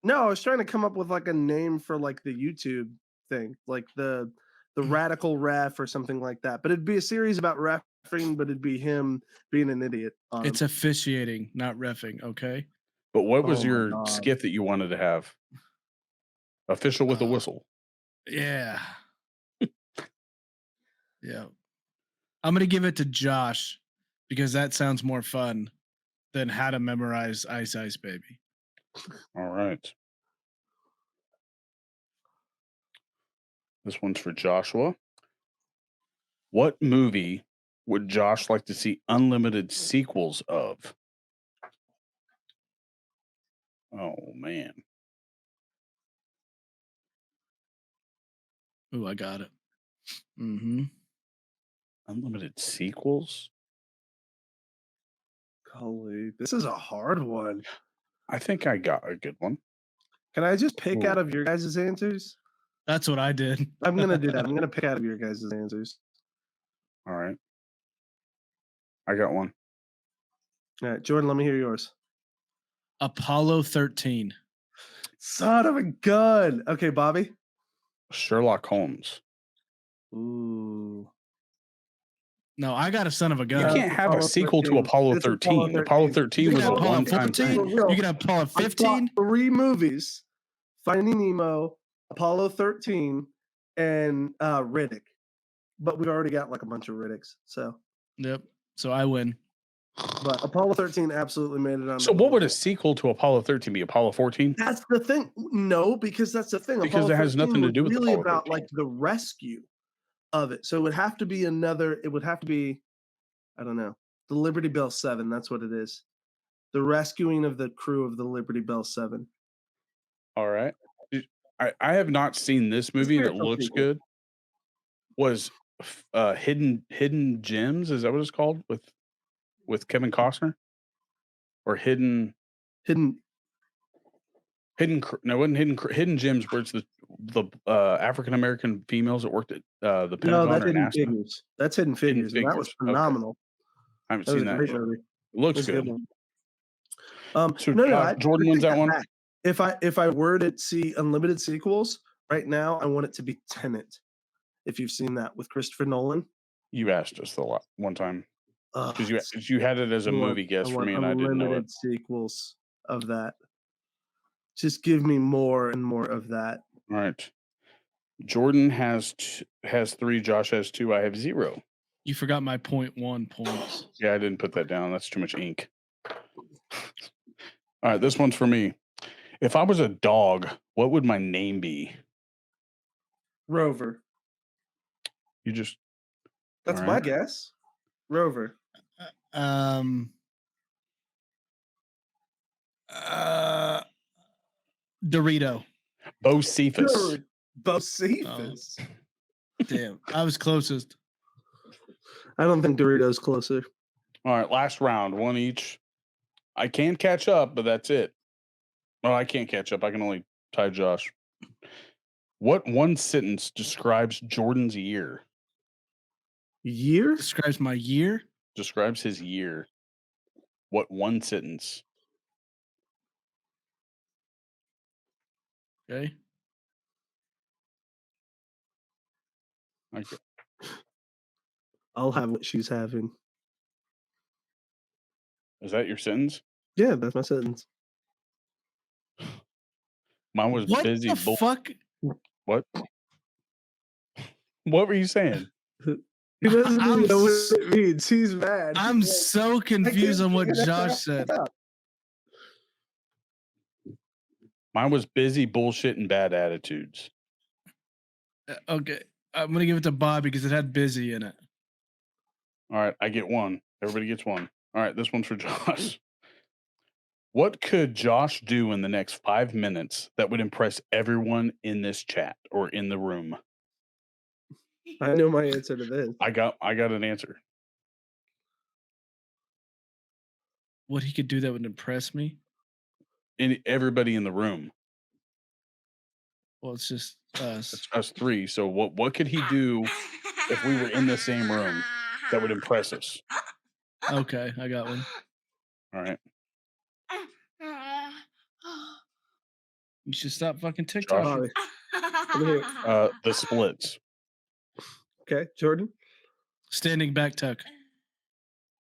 No, I was trying to come up with like a name for like the YouTube thing, like the radical ref or something like that. But it'd be a series about refereeing, but it'd be him being an idiot on
It's
him.
officiating, not reffing. Okay.
But what was
Oh my
your
God.
skit that you wanted to have? Official with a whistle.
Yeah. Yeah. I'm gonna give it to Josh because that sounds more fun than how to memorize Ice Ice Baby.
All right. This one's for Joshua. What movie would Josh like to see unlimited sequels of? Oh man.
Ooh, I got it. Mm-hmm.
Unlimited sequels?
Golly, this is a hard one.
I think I got a good one.
Can I just pick
Ooh.
out of your guys' answers?
That's what I did.
I'm gonna do that. I'm gonna pick out of your guys' answers.
All right. I got one.
All right, Jordan, let me hear yours.
Apollo 13.
Son of a gun. Okay, Bobby.
Sherlock Holmes.
Ooh.
No, I got a son of a
You
gun.
can't have a
Apollo
sequel to
13.
Apollo
It's
13.
Apollo
Apollo
13.
13
You
was
got
a
Apollo
one-time
14.
thing.
For real.
You got Apollo
I saw
15.
3 movies: Finding Nemo, Apollo 13, and Riddick. But we've already got like a bunch of Riddicks. So,
Yep. So I win.
but Apollo 13 absolutely made it on.
So what would a sequel to Apollo 13 be? Apollo 14?
That's the thing. No, because that's the thing.
Because
Apollo
it has
13
nothing to
was
do with
really
Apollo
about
13.
like the rescue of it. So it would have to be another. It would have to be, I don't know, the Liberty Bell 7. That's what it is. The rescuing of the crew of the Liberty Bell 7.
All right. I have not seen this movie and it
Spiritual
looks
sequel.
good. Was Hidden Gems, is that what it's called with Kevin Costner? Or Hidden
Hidden.
No, it wasn't Hidden Gems where it's the African American females that worked at the
No,
Pentagon
that's
or
Hidden
NASA.
Figures. That's Hidden Figures, and that was
Figures. Okay.
phenomenal.
I haven't
That was
seen
a
that
great
yet.
movie.
It looks
That's a
good.
good one.
So
No,
Jordan wins that one.
back. If I were to see unlimited sequels right now, I want it to be Tenet. If you've seen that with Christopher Nolan,
You asked us the one time because
it's-
you had it as a
I want-
movie guess
I
for
want
me and I didn't know it.
unlimited sequels of that. Just give me more and more of that.
All right. Jordan has 3. Josh has 2. I have 0.
You forgot my 0.1 points.
Yeah, I didn't put that down. That's too much ink. All right, this one's for me. If I was a dog, what would my name be?
Rover.
You just
That's
all
my
right.
guess. Rover.
Dorito.
Bocephus.
Bocephus.
Damn, I was closest.
I don't think Dorito's closer.
All right, last round, one each. I can catch up, but that's it. Oh, I can't catch up. I can only tie Josh. What one sentence describes Jordan's year?
Year?
Describes my year.
Describes his year. What one sentence?
Okay.
Okay.
I'll have what she's having.
Is that your sentence?
Yeah, that's my sentence.
Mine was
What
busy.
the fuck?
What? What were you saying?
He doesn't
I'm
even know what
s-
it means. He's mad.
I'm
He's like,
so
"I
confused
can't
on what
figure that
Josh said.
out."
Mine was busy bullshit and bad attitudes.
Okay. I'm gonna give it to Bobby because it had busy in it.
All right, I get one. Everybody gets one. All right, this one's for Josh. What could Josh do in the next 5 minutes that would impress everyone in this chat or in the room?
I know my answer to this.
I got an answer.
What he could do that would impress me?
Everybody in the room.
Well, it's just us.
It's us three. So what could he do if we were in the same room that would impress us?
Okay, I got one.
All right.
You should stop fucking TikTok.
Bobby. Let me hear it.
The splits.
Okay, Jordan.
Standing back tuck.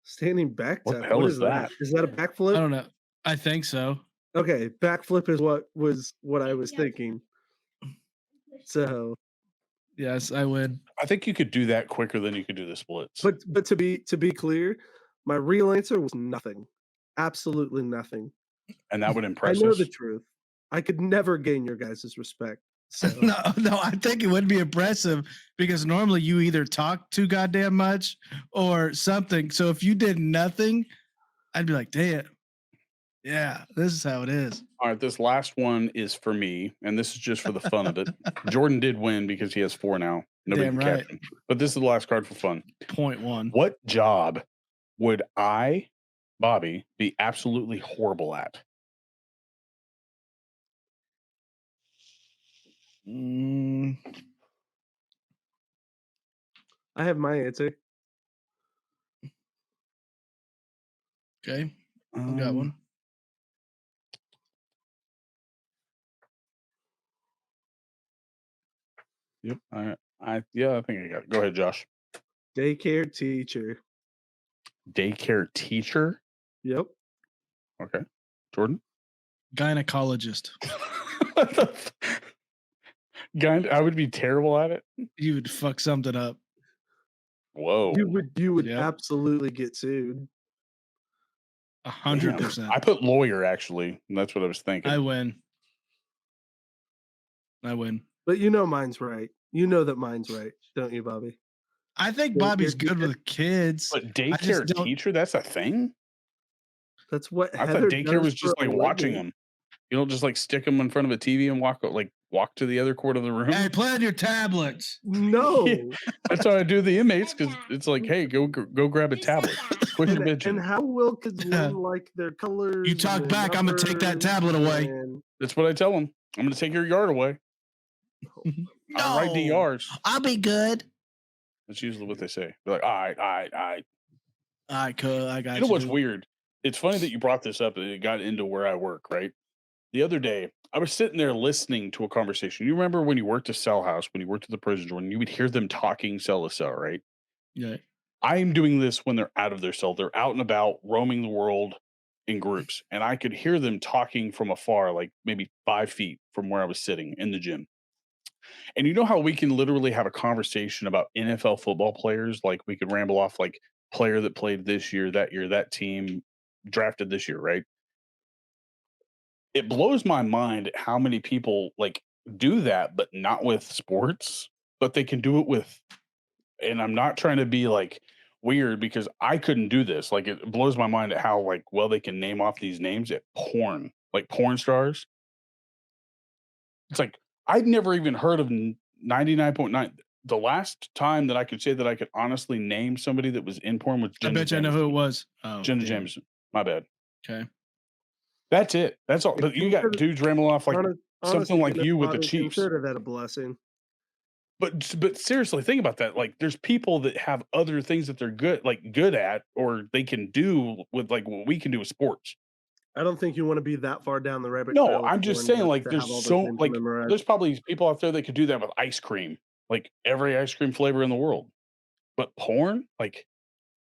Standing back
What the
tuck.
hell
What
is
is that? Is that a
I
backflip?
don't know. I think so.
Okay, backflip is what I was thinking. So,
Yes, I would.
I think you could do that quicker than you could do the splits.
but to be clear, my real answer was nothing. Absolutely nothing.
And that would
I
impress
know
us.
the truth. I could never gain your guys' respect. So
No, I think it would be impressive because normally you either talk too goddamn much or something. So if you did nothing, I'd be like, damn. Yeah, this is how it is.
All right, this last one is for me, and this is just for the fun of it. Jordan did win because he has 4 now. Nobody
Damn
can
right.
catch him. But this is the last card for fun.
0.1.
What job would I, Bobby, be absolutely horrible at?
I have my answer.
Okay. I got one.
Yep. I think I got it. Go ahead, Josh.
Daycare teacher.
Daycare teacher.
Yep.
Okay. Jordan.
Gynecologist.
I would be terrible at it.
You would fuck something up.
Whoa.
You would
Yep.
absolutely get sued.
100%.
I put lawyer actually. And that's what I was thinking.
I win.
But you know mine's right. You know that mine's right, don't you, Bobby?
I think
Well,
Bobby's
you're-
good with kids.
But
I just
daycare
don't-
teacher, that's a thing?
That's what
I
Heather
thought daycare
does
was just
for a
like watching
living.
them. You don't just like stick them in front of a TV and walk to the other corner of the room.
Hey, play on your tablets.
No.
That's how I do the inmates because it's like, hey, go grab a tablet. Push your bitch
And
in.
how will kids learn like their colors?
You talk
and
back, I'm gonna take that
numbers
tablet away.
and-
That's what I tell them. I'm going to take your yard away. I write DRs.
I'll be good.
That's usually what they say. They're like, all right.
I got
You know what's weird? It's funny that you brought this up and it got into where I work, right? The other day, I was sitting there listening to a conversation. You remember when you worked at cell house, when you worked at the prison, Jordan, you would hear them talking cell to cell, right?
Yeah.
I am doing this when they're out of their cell. They're out and about, roaming the world in groups. And I could hear them talking from afar, like maybe 5 feet from where I was sitting in the gym. And you know how we can literally have a conversation about NFL football players? Like we could ramble off like player that played this year, that team drafted this year, right? It blows my mind at how many people like do that, but not with sports, but they can do it with, and I'm not trying to be like weird because I couldn't do this. Like it blows my mind at how like well they can name off these names at porn, like porn stars. It's like I'd never even heard of 99.9. The last time that I could say that I could honestly name somebody that was in porn was
I
Jenna
bet you I know
Jameson.
who it was. Oh,
Jenna
damn.
Jameson. My bad.
Okay.
That's it. That's all. But you got dudes rambling off like something like you with the Chiefs.
Consider that a blessing.
But seriously, think about that. Like, there's people that have other things that they're good at, or they can do with like what we can do with sports.
I don't think you want to be that far down the rabbit
No,
trail with
I'm just
porn
saying, like,
to have
there's
all those
so
names
like
memorized.
there's probably people out there that could do that with ice cream, like every ice cream flavor in the world. But porn, like,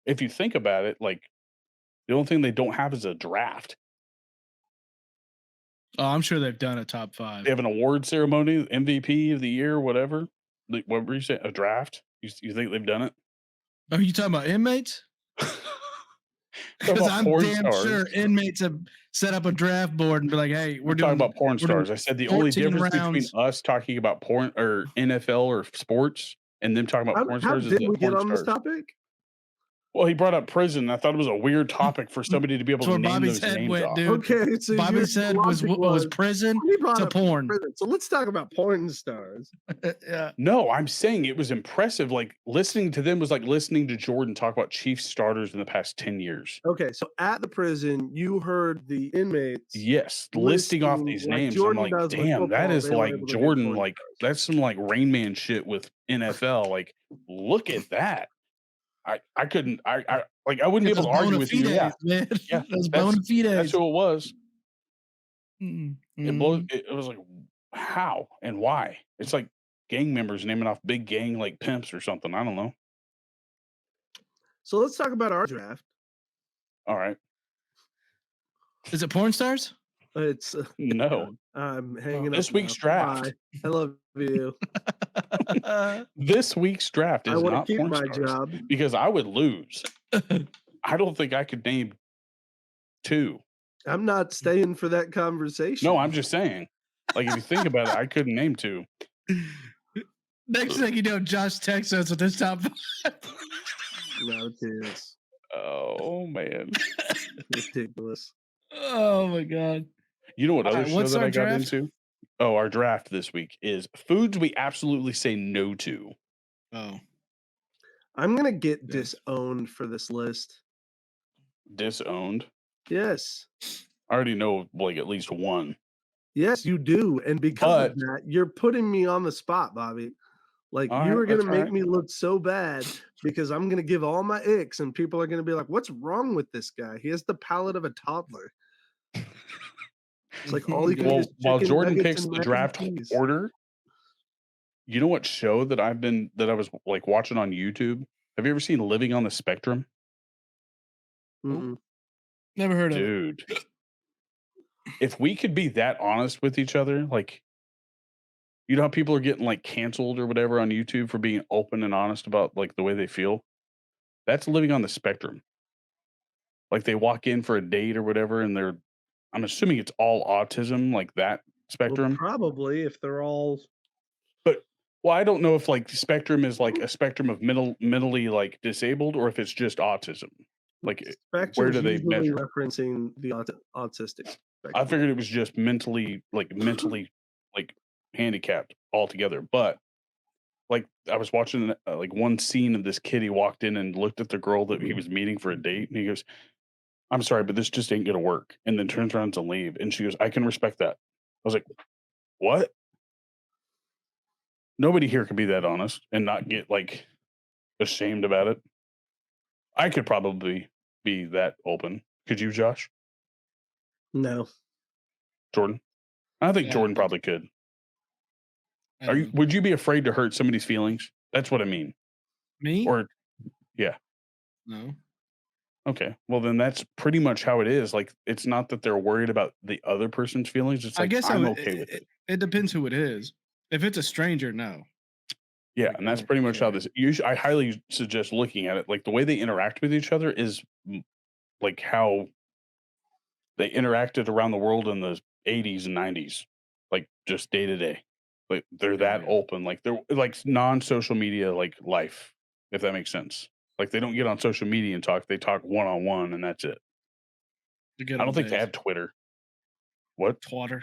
if you think about it, like the only thing they don't have is a draft.
Oh, I'm sure they've done a top
They
5.
have an award ceremony, MVP of the year, whatever. Like, what were you saying? A draft? You think they've done it?
Are you talking about inmates?
Talking
Because
about
I'm
porn
damn
stars.
sure inmates have set up a draft board and be like, "Hey,
We're talking about porn
we're doing
stars. I said the only
14
difference between
rounds."
us talking about porn or NFL or sports and them talking about porn
How
stars is
did
that
we get
porn
on this
stars.
topic?
Well, he brought up prison. I thought it was a weird topic for somebody to be able
That's
to
where
name
Bobby's
those
head
names
went,
off.
dude.
Okay, so
Bobby
your
said was
logic
prison
he brought
to
up
porn.
prison. So let's talk about porn stars.
Yeah.
No, I'm saying it was impressive. Like, listening to them was like listening to Jordan talk about Chiefs starters in the past 10 years.
Okay, so at the prison, you heard the inmates
Yes, listing off
listing
these
like
names.
Jordan
I'm like,
does with
damn, that
football.
is
They were
like
able to do
Jordan.
porn
Like,
stars.
that's some like Rain Man shit with NFL. Like, look at that. I couldn't. I like. I wouldn't be able to argue with you. Yeah,
man.
yeah.
Those
That's
bona fides.
that's who it was.
Mm,
It blows.
mm.
It was like, how and why? It's like gang members naming off big gang like pimps or something. I don't know.
So let's talk about our draft.
All right.
Is it porn stars?
It's
No.
I'm hanging up.
This week's
now.
draft.
Bye. I love you.
This week's draft
I
is
want
not
to keep
porn
my
stars
job.
because I would lose. I don't think I could name 2.
I'm not staying for that conversation.
No, I'm just saying. Like, if you think about it, I couldn't name 2.
Next thing you know, Josh texts us with this top 5.
No, it is
Oh man.
ridiculous.
Oh my god.
You know what
All
other
right,
show
what's
that
our
I got
draft?
into? Oh, our draft this week is foods we absolutely say no to.
Oh.
I'm gonna get
Yeah.
disowned for this list.
Disowned.
Yes.
I already know like at least one.
Yes, you do. And because of
But
that, you're putting me on the spot, Bobby. Like
all
you
right,
are gonna
that's all
make
right.
me look so bad because I'm gonna give all my icks and people are gonna be like, what's wrong with this guy? He has the palate of a toddler. It's like all he can eat
Well,
is
while
chicken
Jordan
nuggets
picks
and
the
mac and
draft
cheese.
order, you know what show that I was like watching on YouTube? Have you ever seen Living on the Spectrum?
Mm-mm.
Never heard of it.
Dude. If we could be that honest with each other, like, you know how people are getting like canceled or whatever on YouTube for being open and honest about like the way they feel? That's living on the spectrum. Like, they walk in for a date or whatever and I'm assuming it's all autism, like that
Well,
spectrum.
probably if they're all
But well, I don't know if like spectrum is like a spectrum of mentally like disabled or if it's just autism. Like, where
spectrum's
do they
usually
measure?
referencing the autistic
I
spectrum.
figured it was just mentally like handicapped altogether. But like, I was watching like one scene of this kid. He walked in and looked at the girl that he was meeting for a date, and he goes, "I'm sorry, but this just ain't gonna work." And then turns around to leave, and she goes, "I can respect that." I was like, "What?" Nobody here can be that honest and not get like ashamed about it. I could probably be that open. Could you, Josh?
No.
Jordan? I think
Yeah.
Jordan probably could.
I
Are
don't
you?
know.
Would you be afraid to hurt somebody's feelings? That's what I mean.
Me?
Or yeah.
No.
Okay. Well, then that's pretty much how it is. Like, it's not that they're worried about the other person's feelings. It's
I
like,
guess
I'm okay with it.
it depends who it is. If it's a stranger, no.
Yeah,
Like,
and
I
that's
don't
pretty much how
care.
this. I highly suggest looking at it. Like, the way they interact with each other is like how they interacted around the world in the 80s and 90s, like just day to day. Like, they're that
Yeah.
open. Like, they're like non-social media like life, if that makes sense. Like, they don't get on social media and talk. They talk one on one, and that's it.
The good
I don't
old
think they
days.
have Twitter. What?
Twatter.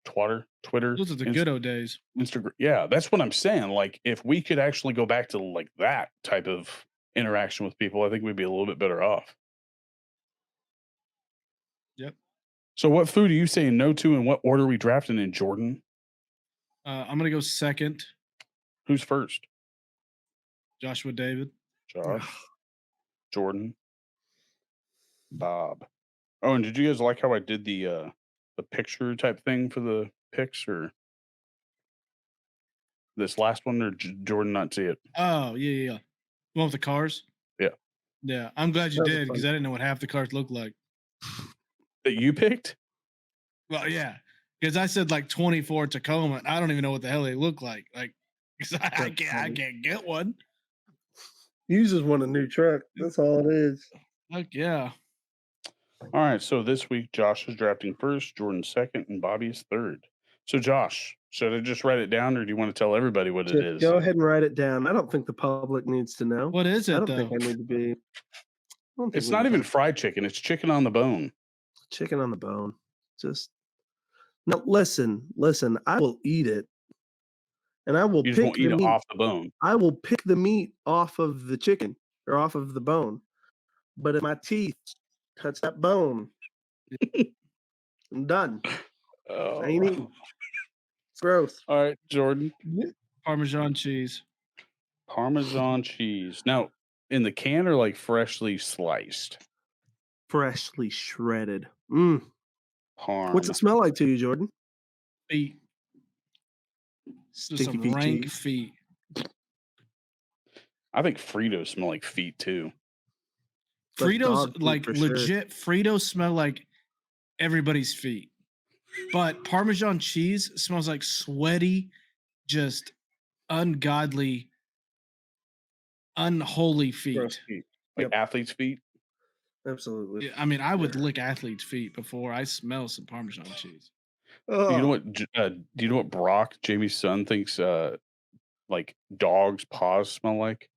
Twitter,
Those are the good old days.
Instagram. Yeah, that's what I'm saying. Like, if we could actually go back to like that type of interaction with people, I think we'd be a little bit better off.
Yep.
So, what food are you saying no to, and what order are we drafting in, Jordan?
I'm gonna go second.
Who's first?
Joshua David.
Josh, Jordan, Bob. Oh, and did you guys like how I did the picture type thing for the pics, or this last one, or Jordan not see it?
Oh, yeah. The one with the cars?
Yeah.
Yeah. I'm glad you
That was
did because
fun.
I didn't know what half the cars looked like.
That you picked?
Well, yeah. Because I said like 24 Tacoma. And I don't even know what the hell they look like. Like, 'cause I
That's
can't
funny.
get one.
You just want a new truck. That's all it is.
Heck yeah.
All right, so this week Josh is drafting first, Jordan second, and Bobby is third. So Josh, should I just write it down, or do you want to tell everybody what it
Just
is?
go ahead and write it down. I don't think the public needs to know.
What is
I
it
don't
though?
think I need to be. I don't think
It's
we
not
need
even
to-
fried chicken; it's chicken on the bone.
chicken on the bone. Just no. Listen. I will eat it, and I will
You just
pick
won't eat
the
it
meat.
off the bone.
I will pick the meat off of the chicken or off of the bone. But if my teeth touch that bone, I'm done. I ain't eating. It's gross.
All right, Jordan.
Parmesan cheese.
Parmesan cheese. Now, in the can or like freshly sliced?
Freshly shredded. Mm.
Parm.
What's it smell like to you, Jordan?
Feet. Just
Stinky
some
feet
rank
cheese.
feet.
I think Fritos smell like feet too.
Like dog
Fritos,
food
like
for sure.
legit, Fritos smell like everybody's feet. But Parmesan cheese smells like sweaty, just ungodly, unholy
Gross
feet.
feet.
Like
Yep.
athlete's feet.
Absolutely.
Yeah, I mean, I would lick athlete's feet before I smell some Parmesan cheese.
You know
Oh,
what? Do you know what Brock, Jamie's son, thinks like dogs' paws smell like?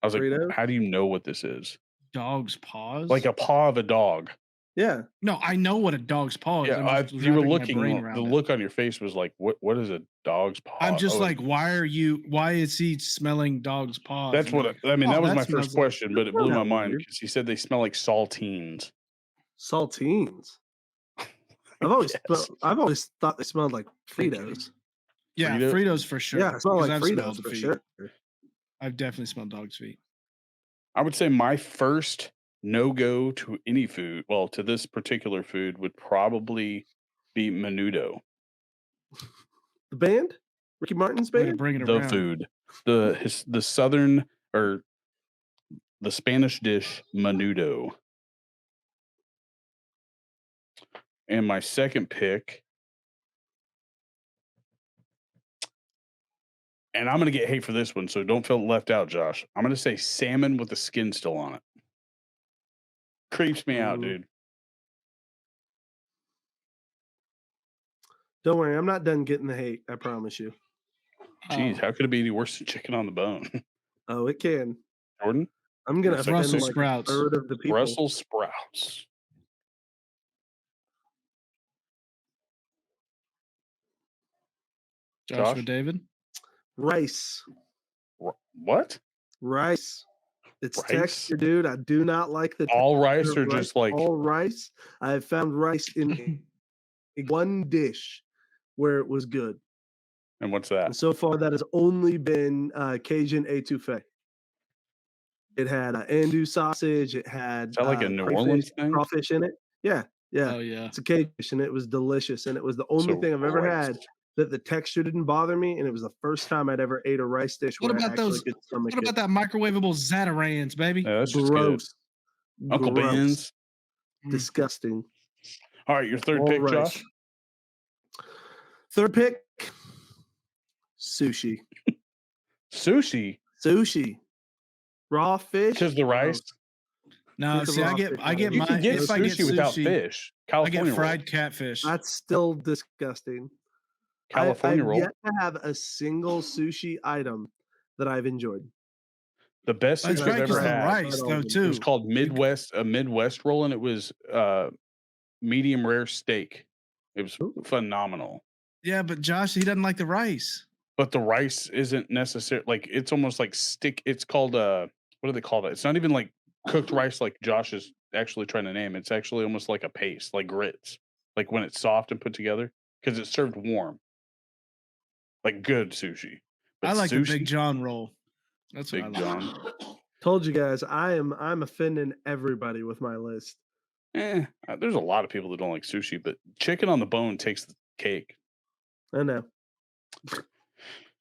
I was like,
Fritos?
how do you know what this is?
Dog's paws?
Like a paw of a dog.
yeah.
No, I know what a dog's paw is.
Yeah,
I'm just
you were
wrapping my
looking.
brain
The
around it.
look on your face was like, what is a dog's paw?
I'm just
Oh,
like, why is he smelling dog's paws?
that's
And
what
like,
I mean.
oh,
That was my
smells
first
like-
question, but it
That's
blew
not
my mind
weird.
because he said they smell like saltines.
Saltines. I've always thought they smelled like Fritos.
Yeah,
Frito-
Fritos for sure.
Yeah, it smelled
'cause
like
I've smelled
Fritos
the
for
feet.
sure.
I've definitely smelled dog's feet.
I would say my first no go to any food, well, to this particular food, would probably be menudo.
The band? Ricky Martin's
Way to
band?
bring it
The
around.
food, the southern or the Spanish dish menudo. And my second pick, and I'm going to get hate for this one, so don't feel left out, Josh. I'm going to say salmon with the skin still on it. Creeps me out,
Mm.
dude.
Don't worry, I'm not done getting the hate. I promise you.
Jeez,
Oh,
how could it be any worse than chicken on the bone?
Oh, it can.
Jordan?
I'm gonna
Your
offend
second
Brussels
like
sprouts.
a third of the people.
Brussels sprouts.
Joshua
Josh?
David.
Rice.
What?
Rice. It's
Rice?
texture, dude. I do not like the
All rice
texture
or
of rice.
just like
all rice. I have found rice in one dish where it was good.
and what's that?
And so far, that has only been Cajun etouffee. It had andouille sausage. It had
Is that like a New
crayfish,
Orleans thing?
crawfish in it. Yeah, yeah.
Oh yeah.
It's a cage fish, and it was delicious. And it was the only
So
thing I've ever
rice.
had that the texture didn't bother me. And it was the first time I'd ever ate a rice dish
What
where I
about
actually
those?
could stomach
What
it.
about that microwavable Zatarans, baby?
Yeah, that's just good.
Gross.
Uncle
Gross.
Ben's.
Disgusting.
All right, your third
All
pick,
rice.
Josh.
Third pick, sushi.
Sushi,
Sushi. Raw fish.
because the rice.
No,
Get the
see,
raw
I
fish
get
out of it.
You
my
can get
if I get
sushi without
sushi,
fish.
I
California
get
roll.
fried catfish.
That's still disgusting.
California
I've
roll.
yet to have a single sushi item that I've enjoyed.
The best
That's
sushi
right,
I've
right,
ever
because the
had.
rice though
It
It
too.
was called a Midwest roll, and it was medium rare steak. It was
Ooh.
phenomenal.
Yeah, but Josh, he doesn't like the rice.
But the rice isn't necessary. Like it's almost like stick. It's called what do they call that? It's not even like cooked rice like Josh is actually trying to name. It's actually almost like a paste, like grits. Like when it's soft and put together, because it's served warm. Like good sushi.
I like the Big
sushi?
John roll. That's what
Big
I like.
John.
Told you guys, I'm offending everybody with my list.
There's a lot of people that don't like sushi, but chicken on the bone takes the cake.
I know.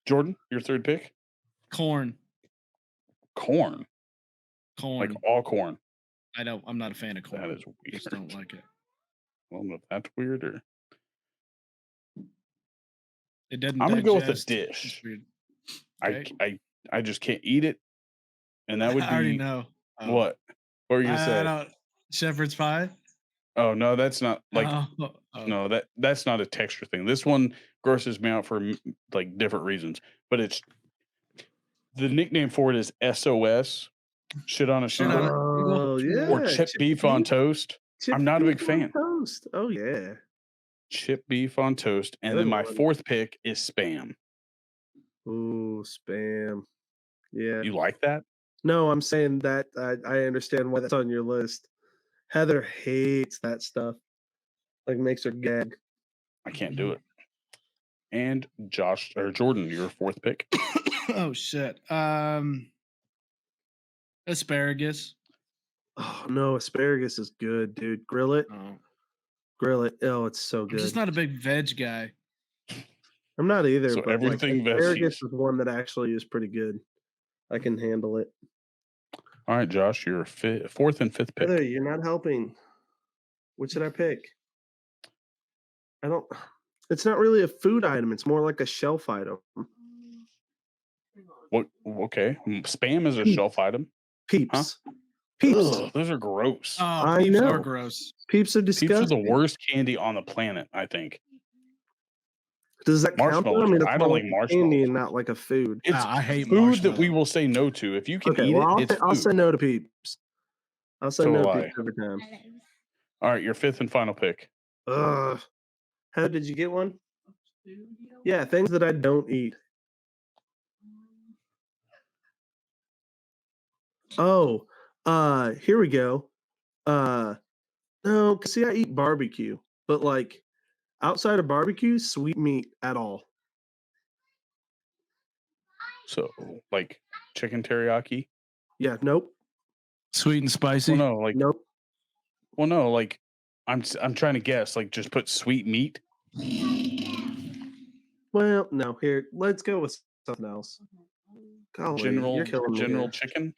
Jordan, your third pick?
Corn.
Corn. Like
Corn.
all corn.
I'm not a fan of corn.
That is
Just
weird.
don't like it.
I don't know if that's weird or.
It doesn't.
I'm gonna go with a
digest.
dish.
It's weird.
I
Okay.
I just can't eat it, and that would
I already
be
know. Oh.
what? What were you gonna
I
say?
don't. Shepherd's pie.
Oh no, that's not like
Oh.
no that's not a texture thing. This one grosses me out for like different reasons, but it's the nickname for it is SOS. Shit on a
Shit on
shingle
a-
Oh yeah.
or chip beef on toast. I'm not a big
beef on
fan.
Toast. Oh yeah.
Chip beef on toast, and
Good
then my
one.
fourth pick is spam.
Ooh, spam. Yeah.
You like that?
No, I'm saying that I understand why that's on your list. Heather hates that stuff. Like makes her gag.
I can't do it. And Josh or Jordan, your fourth pick.
Oh shit. Asparagus.
Oh no, asparagus is good, dude. Grill it.
Oh.
Grill it. Oh, it's so
I'm
good.
just not a big veg guy.
I'm not either,
So
but
everything
like, asparagus
veggies.
is one that actually is pretty good. I can handle it.
All right, Josh, your fourth and fifth pick.
Heather, you're not helping. What should I pick? I don't. It's not really a food item. It's more like a shelf item.
What? Okay, spam is a
Peeps.
shelf item.
Peeps. Peeps.
Ugh, those are gross.
Oh,
I
peeps
know.
are gross.
Peeps are
Peeps are
disgusting.
the worst candy on the planet. I think
Does that count? Though? I
marshmallows.
mean, it's
I
more
don't
like
like
a candy
marshmallows.
and not like a food.
It's
I hate
food that we
marshmallow.
will say no to. If you can
Okay,
eat
well,
it, it's
I'll
food.
say no to Peeps. I'll say
So
no
will
to
I.
Peeps every time.
All right, your fifth and final pick.
Ugh. How did you get one? Yeah, things that I don't eat. Oh, here we go. No, 'cause see, I eat barbecue, but like outside of barbecue, sweet meat at all.
So, like chicken teriyaki.
Yeah, nope,
Sweet and spicy.
Well, no, like
nope.
like I'm trying to guess. Like, just put sweet meat.
Well, no. Here, let's go with something else. Golly, you're killing me.
General
here.
chicken.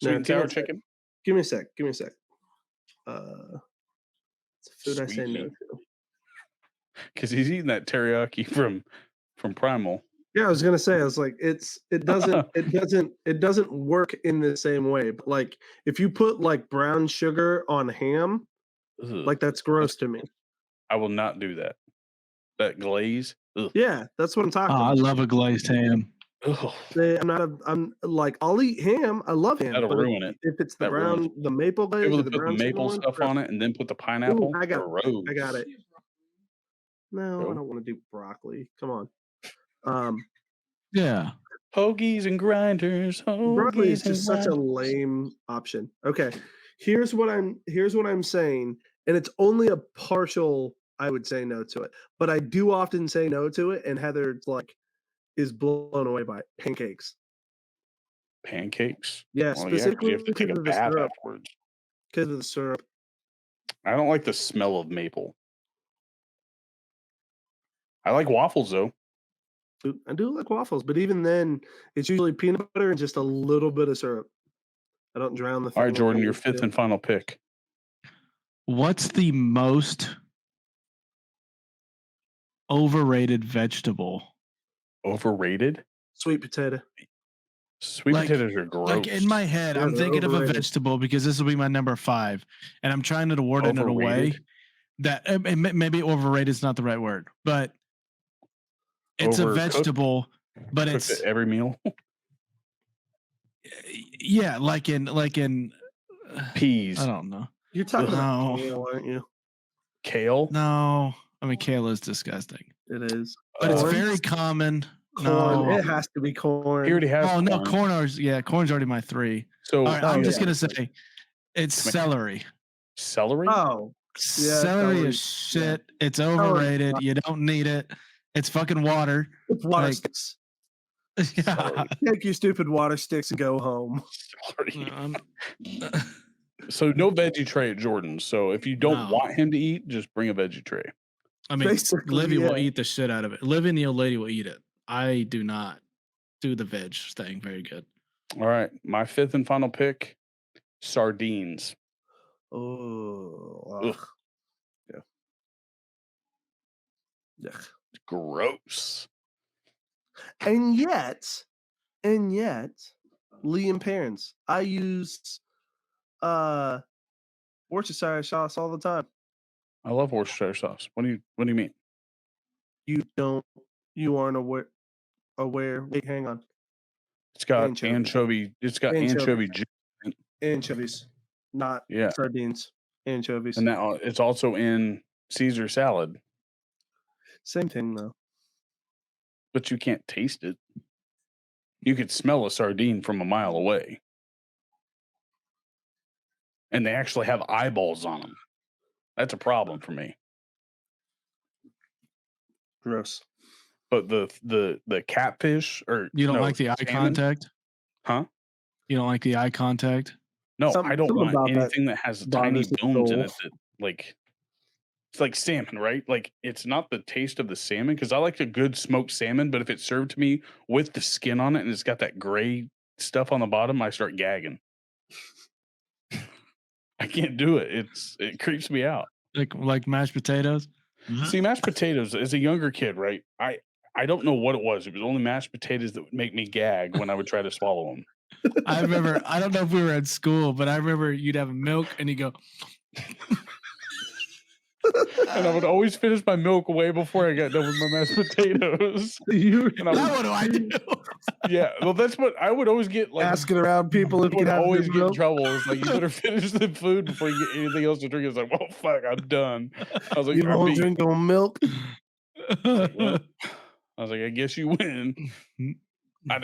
No,
Sweet and
give me
sour
a sec.
chicken.
Give me a sec. Give me a sec. It's a food I say
Sweet
no
meat.
to.
Because he's eating that teriyaki from Primal.
Yeah, I was gonna say, I was like, it doesn't work in the same way. But like, if you put like brown sugar on ham,
Ugh,
like that's gross to me.
I will not do that. That glaze. Ugh.
Yeah, that's what I'm talking
Oh, I
about.
love a glazed ham.
Ugh.
I'm like, I'll eat ham. I love ham.
That'll
but
ruin it.
If it's the
That ruins
brown, the maple glaze,
Able
or
to
the
put the
brown sugar
maple
one,
stuff on it and then put the
Ooh,
pineapple.
I got
Gross.
it. No,
Go.
I don't want to do broccoli. Come on.
Yeah.
Hoagies and grinders.
Broccoli is
Hoagies and
just such a
grinders.
lame option. Okay, here's what I'm saying, and it's only a partial. I would say no to it, but I do often say no to it, and Heather like is blown away by it. Pancakes.
Pancakes.
Yeah,
Well, yeah, 'cause
specifically
you have to take
because
a
of the
bath
syrup.
afterwards.
Because of the syrup.
I don't like the smell of maple. I like waffles though.
I do like waffles, but even then, it's usually peanut butter and just a little bit of syrup. I don't drown the thing.
All right,
like
Jordan,
I
your
used to.
fifth and final pick.
What's the most overrated vegetable?
Overrated?
Sweet potato.
Sweet
Like-
potatoes are gross.
Like in my head,
Yeah,
I'm
they're
thinking of a
overrated.
vegetable because this will be my number 5, and I'm trying to word it in a way
Overrated?
that maybe overrated is not the right word, but it's a
Overcooked?
vegetable, but
Cooked
it's
at every meal.
yeah, like in
Peas.
I don't know.
You're talking about
No.
kale, aren't you?
Kale.
No, I mean kale is disgusting,
It is.
but it's
Uh,
very common.
Corn.
No.
It has to be corn.
He already has
Oh no,
corn.
corn's already my 3.
So
All right,
Oh,
I'm just
yeah.
gonna say it's celery.
celery.
Oh, Yeah,
Celery
celery,
is shit. It's overrated. You don't need it. It's fucking water.
it's water
Like-
sticks.
Yeah.
Sorry.
Take your stupid water sticks and go home.
Sorry.
Um,
So no veggie tray at Jordan's. So if you don't
No.
want him to eat, just bring a veggie tray.
I mean,
Basically,
Livy will
yeah.
eat the shit out of it. Livy and the old lady will eat it. I do not do the veg thing very good.
All right. My fifth and final pick, sardines.
Oh,
Ugh.
ugh. Yeah. Yeah.
Gross.
And yet, Liam parents, I use Worcestershire sauce all the time.
I love Worcestershire sauce. What do you mean?
You aren't aware. Wait, hang on.
It's got
Anchovy.
anchovy. It's got
Anchovy.
anchovy juice.
Anchovies, not
Yeah.
sardines. Anchovies.
And that it's also in Caesar salad,
Same thing though.
but you can't taste it. You could smell a sardine from a mile away. And they actually have eyeballs on them. That's a problem for me.
Gross.
But the catfish or
You don't
no,
like the eye
salmon?
contact?
Huh?
You don't like the eye contact?
No, I
Something
don't want
about that
anything that has tiny
bothers the
bones in it
soul.
that like it's like salmon, right? Like it's not the taste of the salmon because I like a good smoked salmon, but if it's served to me with the skin on it and it's got that gray stuff on the bottom, I start gagging. I can't do it. It creeps me out.
Like mashed potatoes?
See, mashed potatoes as a younger kid, right? I don't know what it was. It was only mashed potatoes that would make me gag when I would try to swallow them.
I remember, I don't know if we were at school, but I remember you'd have milk and you go,
And I would always finish my milk way before I got done with my mashed potatoes. And I
now
would,
what do I do?
yeah, well, that's what I would always get. Like,
Asking around people if
I
you
would
can have
always
their
get in
milk.
trouble. It's like you better finish the food before you get anything else to drink. It's like, well, fuck, I'm done. I was like,
You won't drink no milk.
well, I was like, I guess you win.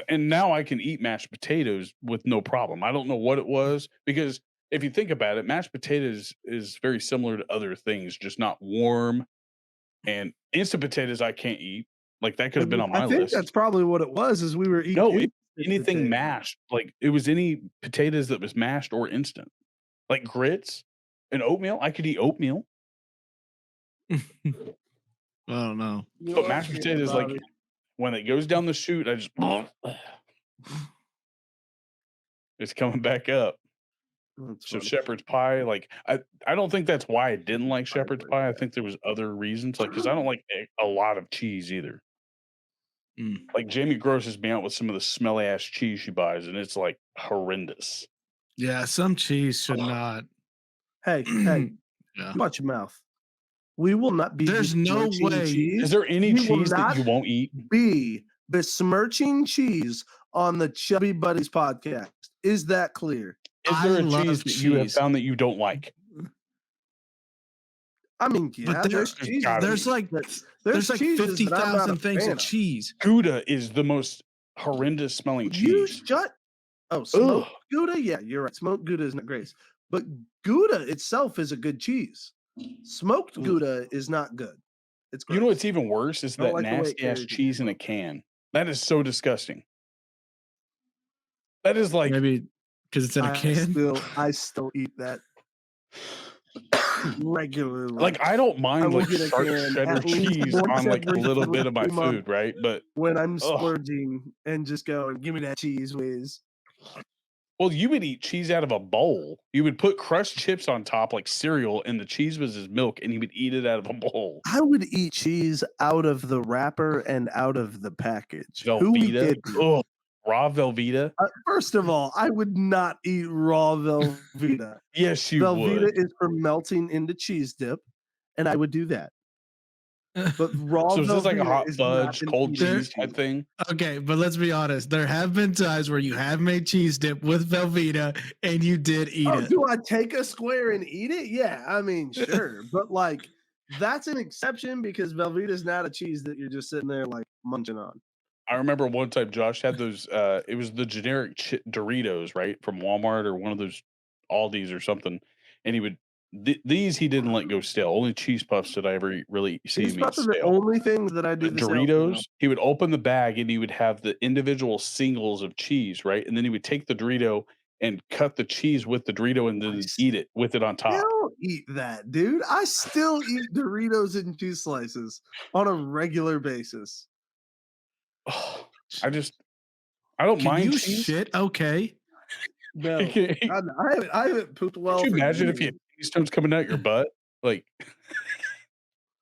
And now I can eat mashed potatoes with no problem. I don't know what it was because if you think about it, mashed potatoes is very similar to other things, just not warm. And instant potatoes I can't eat. Like that could have been on my
I think
list.
that's probably what it was. Is we were eating
No,
instant
anything
potatoes.
mashed. Like it was any potatoes that was mashed or instant. Like grits and oatmeal. I could eat oatmeal.
I don't know.
But mashed potatoes, like when it goes down the chute, I just it's coming back up. So shepherd's pie, like I don't think that's why I didn't like shepherd's pie. I think there was other reasons, like because I don't like a lot of cheese either. Like Jamie grosses me out with some of the smelly ass cheese she buys, and it's like horrendous.
Yeah, some cheese should not.
Hey,
Yeah.
watch your mouth. We will not be.
There's no
besmirching
way-
cheese.
Is there any
We will
cheese that you
not
won't eat?
Be besmirching cheese on the Chubby Buddies podcast. Is that clear?
Is there
I
a cheese
love
that you have
cheese.
found that you don't like?
I mean, yeah,
But
there's cheese.
there's like
There's
like
cheeses that I'm not a
50,000 things
fan
of
of.
cheese.
Gouda is the most horrendous smelling
You
cheese.
shut. Oh, smoked
Ugh.
Gouda. Yeah, you're right. Smoked Gouda is not great, but Gouda itself is a good cheese. Smoked
Ugh.
Gouda is not good. It's gross.
You know what's even worse is
I don't
that
like the way it
nasty ass
carries
cheese in a can. That is so disgusting. That is like
Maybe because it's in a can.
I still eat that regularly.
like I don't mind
will
like
get a
sharp
can
cheddar
at least
cheese
once
on like a
every
little bit of my
3 months.
food, right? But
when I'm
Ugh.
splurging and just going, give me that cheese whiz.
well, you would eat cheese out of a bowl. You would put crushed chips on top like cereal, and the cheese was his milk, and you would eat it out of a bowl.
I would eat cheese out of the wrapper and out of the package. Who we
Velveeta,
did.
oh, raw Velveeta.
First of all, I would not eat raw Velveeta.
Yes, you
Velveeta
would.
is for melting into cheese dip, and I would do that. But raw
So is this like a
Velveeta
hot
is not
fudge,
an
cold
easy
cheese type thing?
Okay, but let's be honest. There have been times where you have made cheese dip with Velveeta and you did eat
Oh,
it.
do I take a square and eat it? Yeah, I mean, sure. But like that's an exception because Velveeta is not a cheese that you're just sitting there like munching on.
I remember one time Josh had those. It was the generic Doritos, right, from Walmart or one of those Aldi's or something, and he would these he didn't let go stale. Only cheese puffs did I ever really see
Cheese
him eat
puffs are the
stale.
only things that I do the sale for now.
Doritos, he would open the bag and he would have the individual singles of cheese, right? And then he would take the Dorito and cut the cheese with the Dorito and then eat it with it on top.
Still eat that, dude. I still eat Doritos and cheese slices on a regular basis.
I don't
Can
mind
you
cheese.
shit? Okay.
No,
Could
I haven't pooped well.
you
for
imagine if you
years.
had cheese stones coming out your butt? Like,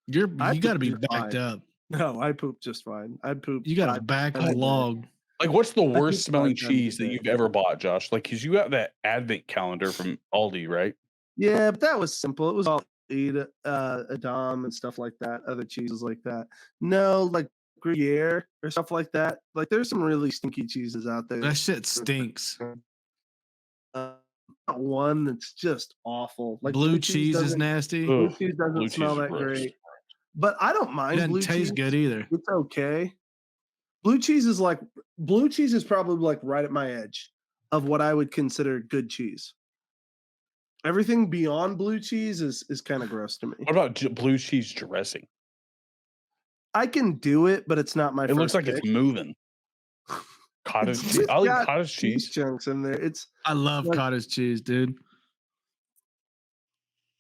You
I
got to
poop
be
just
backed
fine.
up.
No, I poop just fine. I poop.
You got a
5
back
times a day.
log.
like what's the
poop
worst smelling
5 times a
cheese that
day.
you've ever bought, Josh? Like, because you got that advent calendar from Aldi, right?
Yeah, but that was simple. It was all eat Edam and stuff like that, other cheeses like that. No, like Gruyere or stuff like that. Like there's some really stinky cheeses out there.
That shit stinks.
Not one that's just awful. Like
Blue cheese is
doesn't-
nasty.
Blue
Ugh,
cheese doesn't
blue
smell
cheese is
that
gross.
great. But I don't
It
mind
doesn't
blue
taste
cheese.
good either.
It's okay. Blue cheese is probably like right at my edge of what I would consider good cheese. Everything beyond blue cheese is kind of gross to me.
What about blue cheese dressing?
I can do it, but it's not my.
It looks like
pick.
it's moving. Cottage cheese.
It's
I'll eat
got
cottage cheese.
chunks in there. It's
I love
like-
cottage cheese, dude.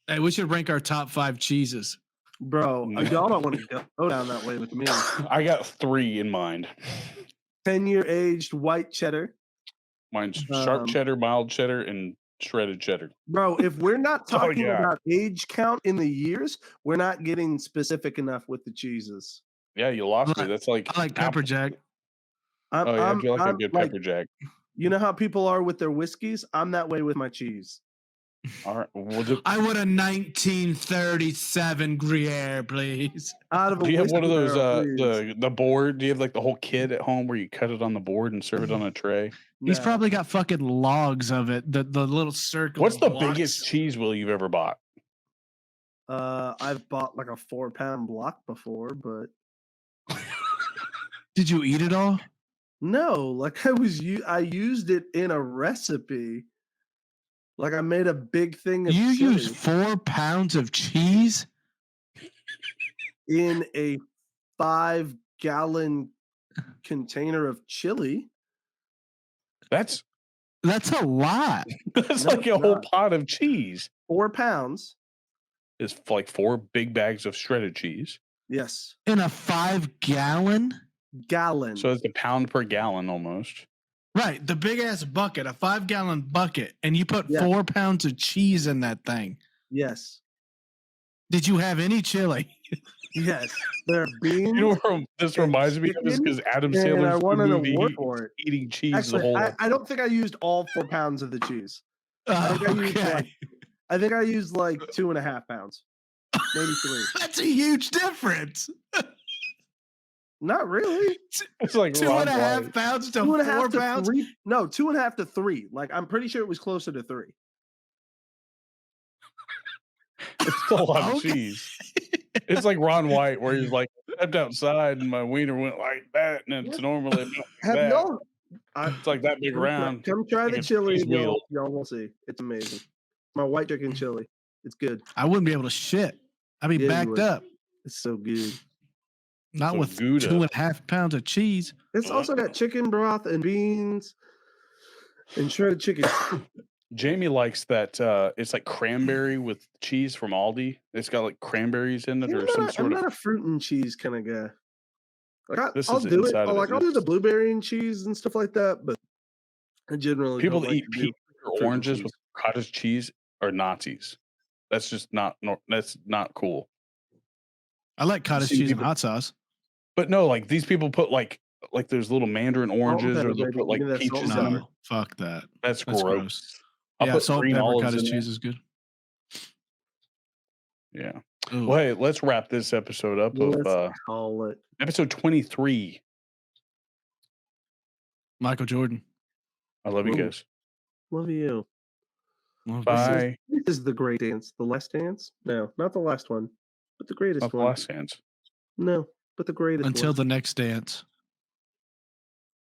Hey, we should rank our top 5 cheeses.
bro.
No.
Y'all don't want to go down that way with me.
I got 3 in mind.
10-year aged white cheddar,
Mine's sharp
Um,
cheddar, mild cheddar, and shredded cheddar.
bro. If we're not
Oh,
talking
yeah.
about age count in the years, we're not getting specific enough with the cheeses.
Yeah, you lost me.
like-
That's like
I like pepper jack.
I'm,
Oh yeah, I
I'm,
do like a
I'm
good
like,
pepper jack.
you know how people are with their whiskeys? I'm that way with my cheese.
All right. Well,
I want a 1937 Gruyere, please.
Out of a
do you have one of
whiskey
those
barrel, please.
the board? Do you have like the whole kit at home where you cut it on the board and serve it on a tray?
He's
No.
probably got fucking logs of it. The little circle.
What's the
blocks.
biggest cheese wheel you've ever bought?
I've bought like a 4-pound block before, but
Did you eat it all?
no, like I used it in a recipe. Like I made a big thing of
You
chili
used 4 pounds of cheese?
in a 5-gallon container of chili.
That's
That's a lot.
that's
No,
like a
it's
whole
not.
pot of cheese.
4 pounds.
It's like 4 big bags of shredded cheese.
Yes.
In a 5-gallon?
Gallon.
So it's a pound per gallon almost.
Right. The big ass bucket, a 5-gallon bucket, and you put
Yeah.
4 pounds of cheese in that thing.
Yes.
Did you have any chili?
Yes. There are beans.
You know what this reminds me of is
chicken,
because Adam
and I
Sandler's
won an
movie
award for it.
eating cheese the
Actually,
whole.
I don't think I used all 4 pounds of the cheese. I think I used I think I used like 2.5 pounds. Maybe 3.
That's a huge difference.
Not really.
It's like
2.5 pounds to 4
2.5 to
pounds.
3. No, 2.5 to 3. Like I'm pretty sure it was closer to 3.
It's still a lot of
Okay.
cheese. It's like Ron White, where he's like, I stepped outside and my wiener went like that, and it's normally about like
Have
that.
y'all?
It's like that big round.
Come try
like
the
a
chili,
cheese
and y'all,
wheel.
y'all will see. It's amazing. My white chicken chili. It's good.
I wouldn't be able to shit. I'd be
Yeah, you
backed
would.
up.
It's so good.
Not
So
with
Gouda.
2.5 pounds of cheese.
It's also got chicken broth and beans and shredded chicken.
Jamie likes that. It's like cranberry with cheese from Aldi. It's got like cranberries in it or some
I'm
sort
not
of.
a fruit and cheese kind of guy. Like
This
I'll
is
do it.
inside of
I'll
it.
do the blueberry and cheese and stuff like that, but I generally
People
don't
that
like
eat
to do
peach or
fruit and
oranges
cheese.
with cottage cheese are Nazis. That's just not. That's not cool.
I like cottage
See
cheese and
people-
hot sauce.
But no, like these people put like those little mandarin oranges,
pepper,
or they'll
baby.
put like
Give me that salt
peaches
and
in them.
No, fuck that.
That's
That's
gross.
gross.
I'll
Yeah,
put
salt,
green
pepper,
olives
cottage
in there.
cheese is good.
Yeah.
Ooh.
Well, hey, let's wrap this episode up of
Let's call it.
episode 23.
Michael Jordan.
I love you
Ooh.
guys.
Love you.
Love
Bye.
This is the great dance. The last dance? No, not the last one, but the greatest
Not the
one.
last hands.
No, but the greatest
Until
one.
the next dance.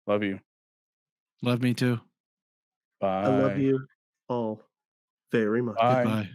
Love you.
Love me too.
Bye.
I love you all very much.
Bye.
Goodbye.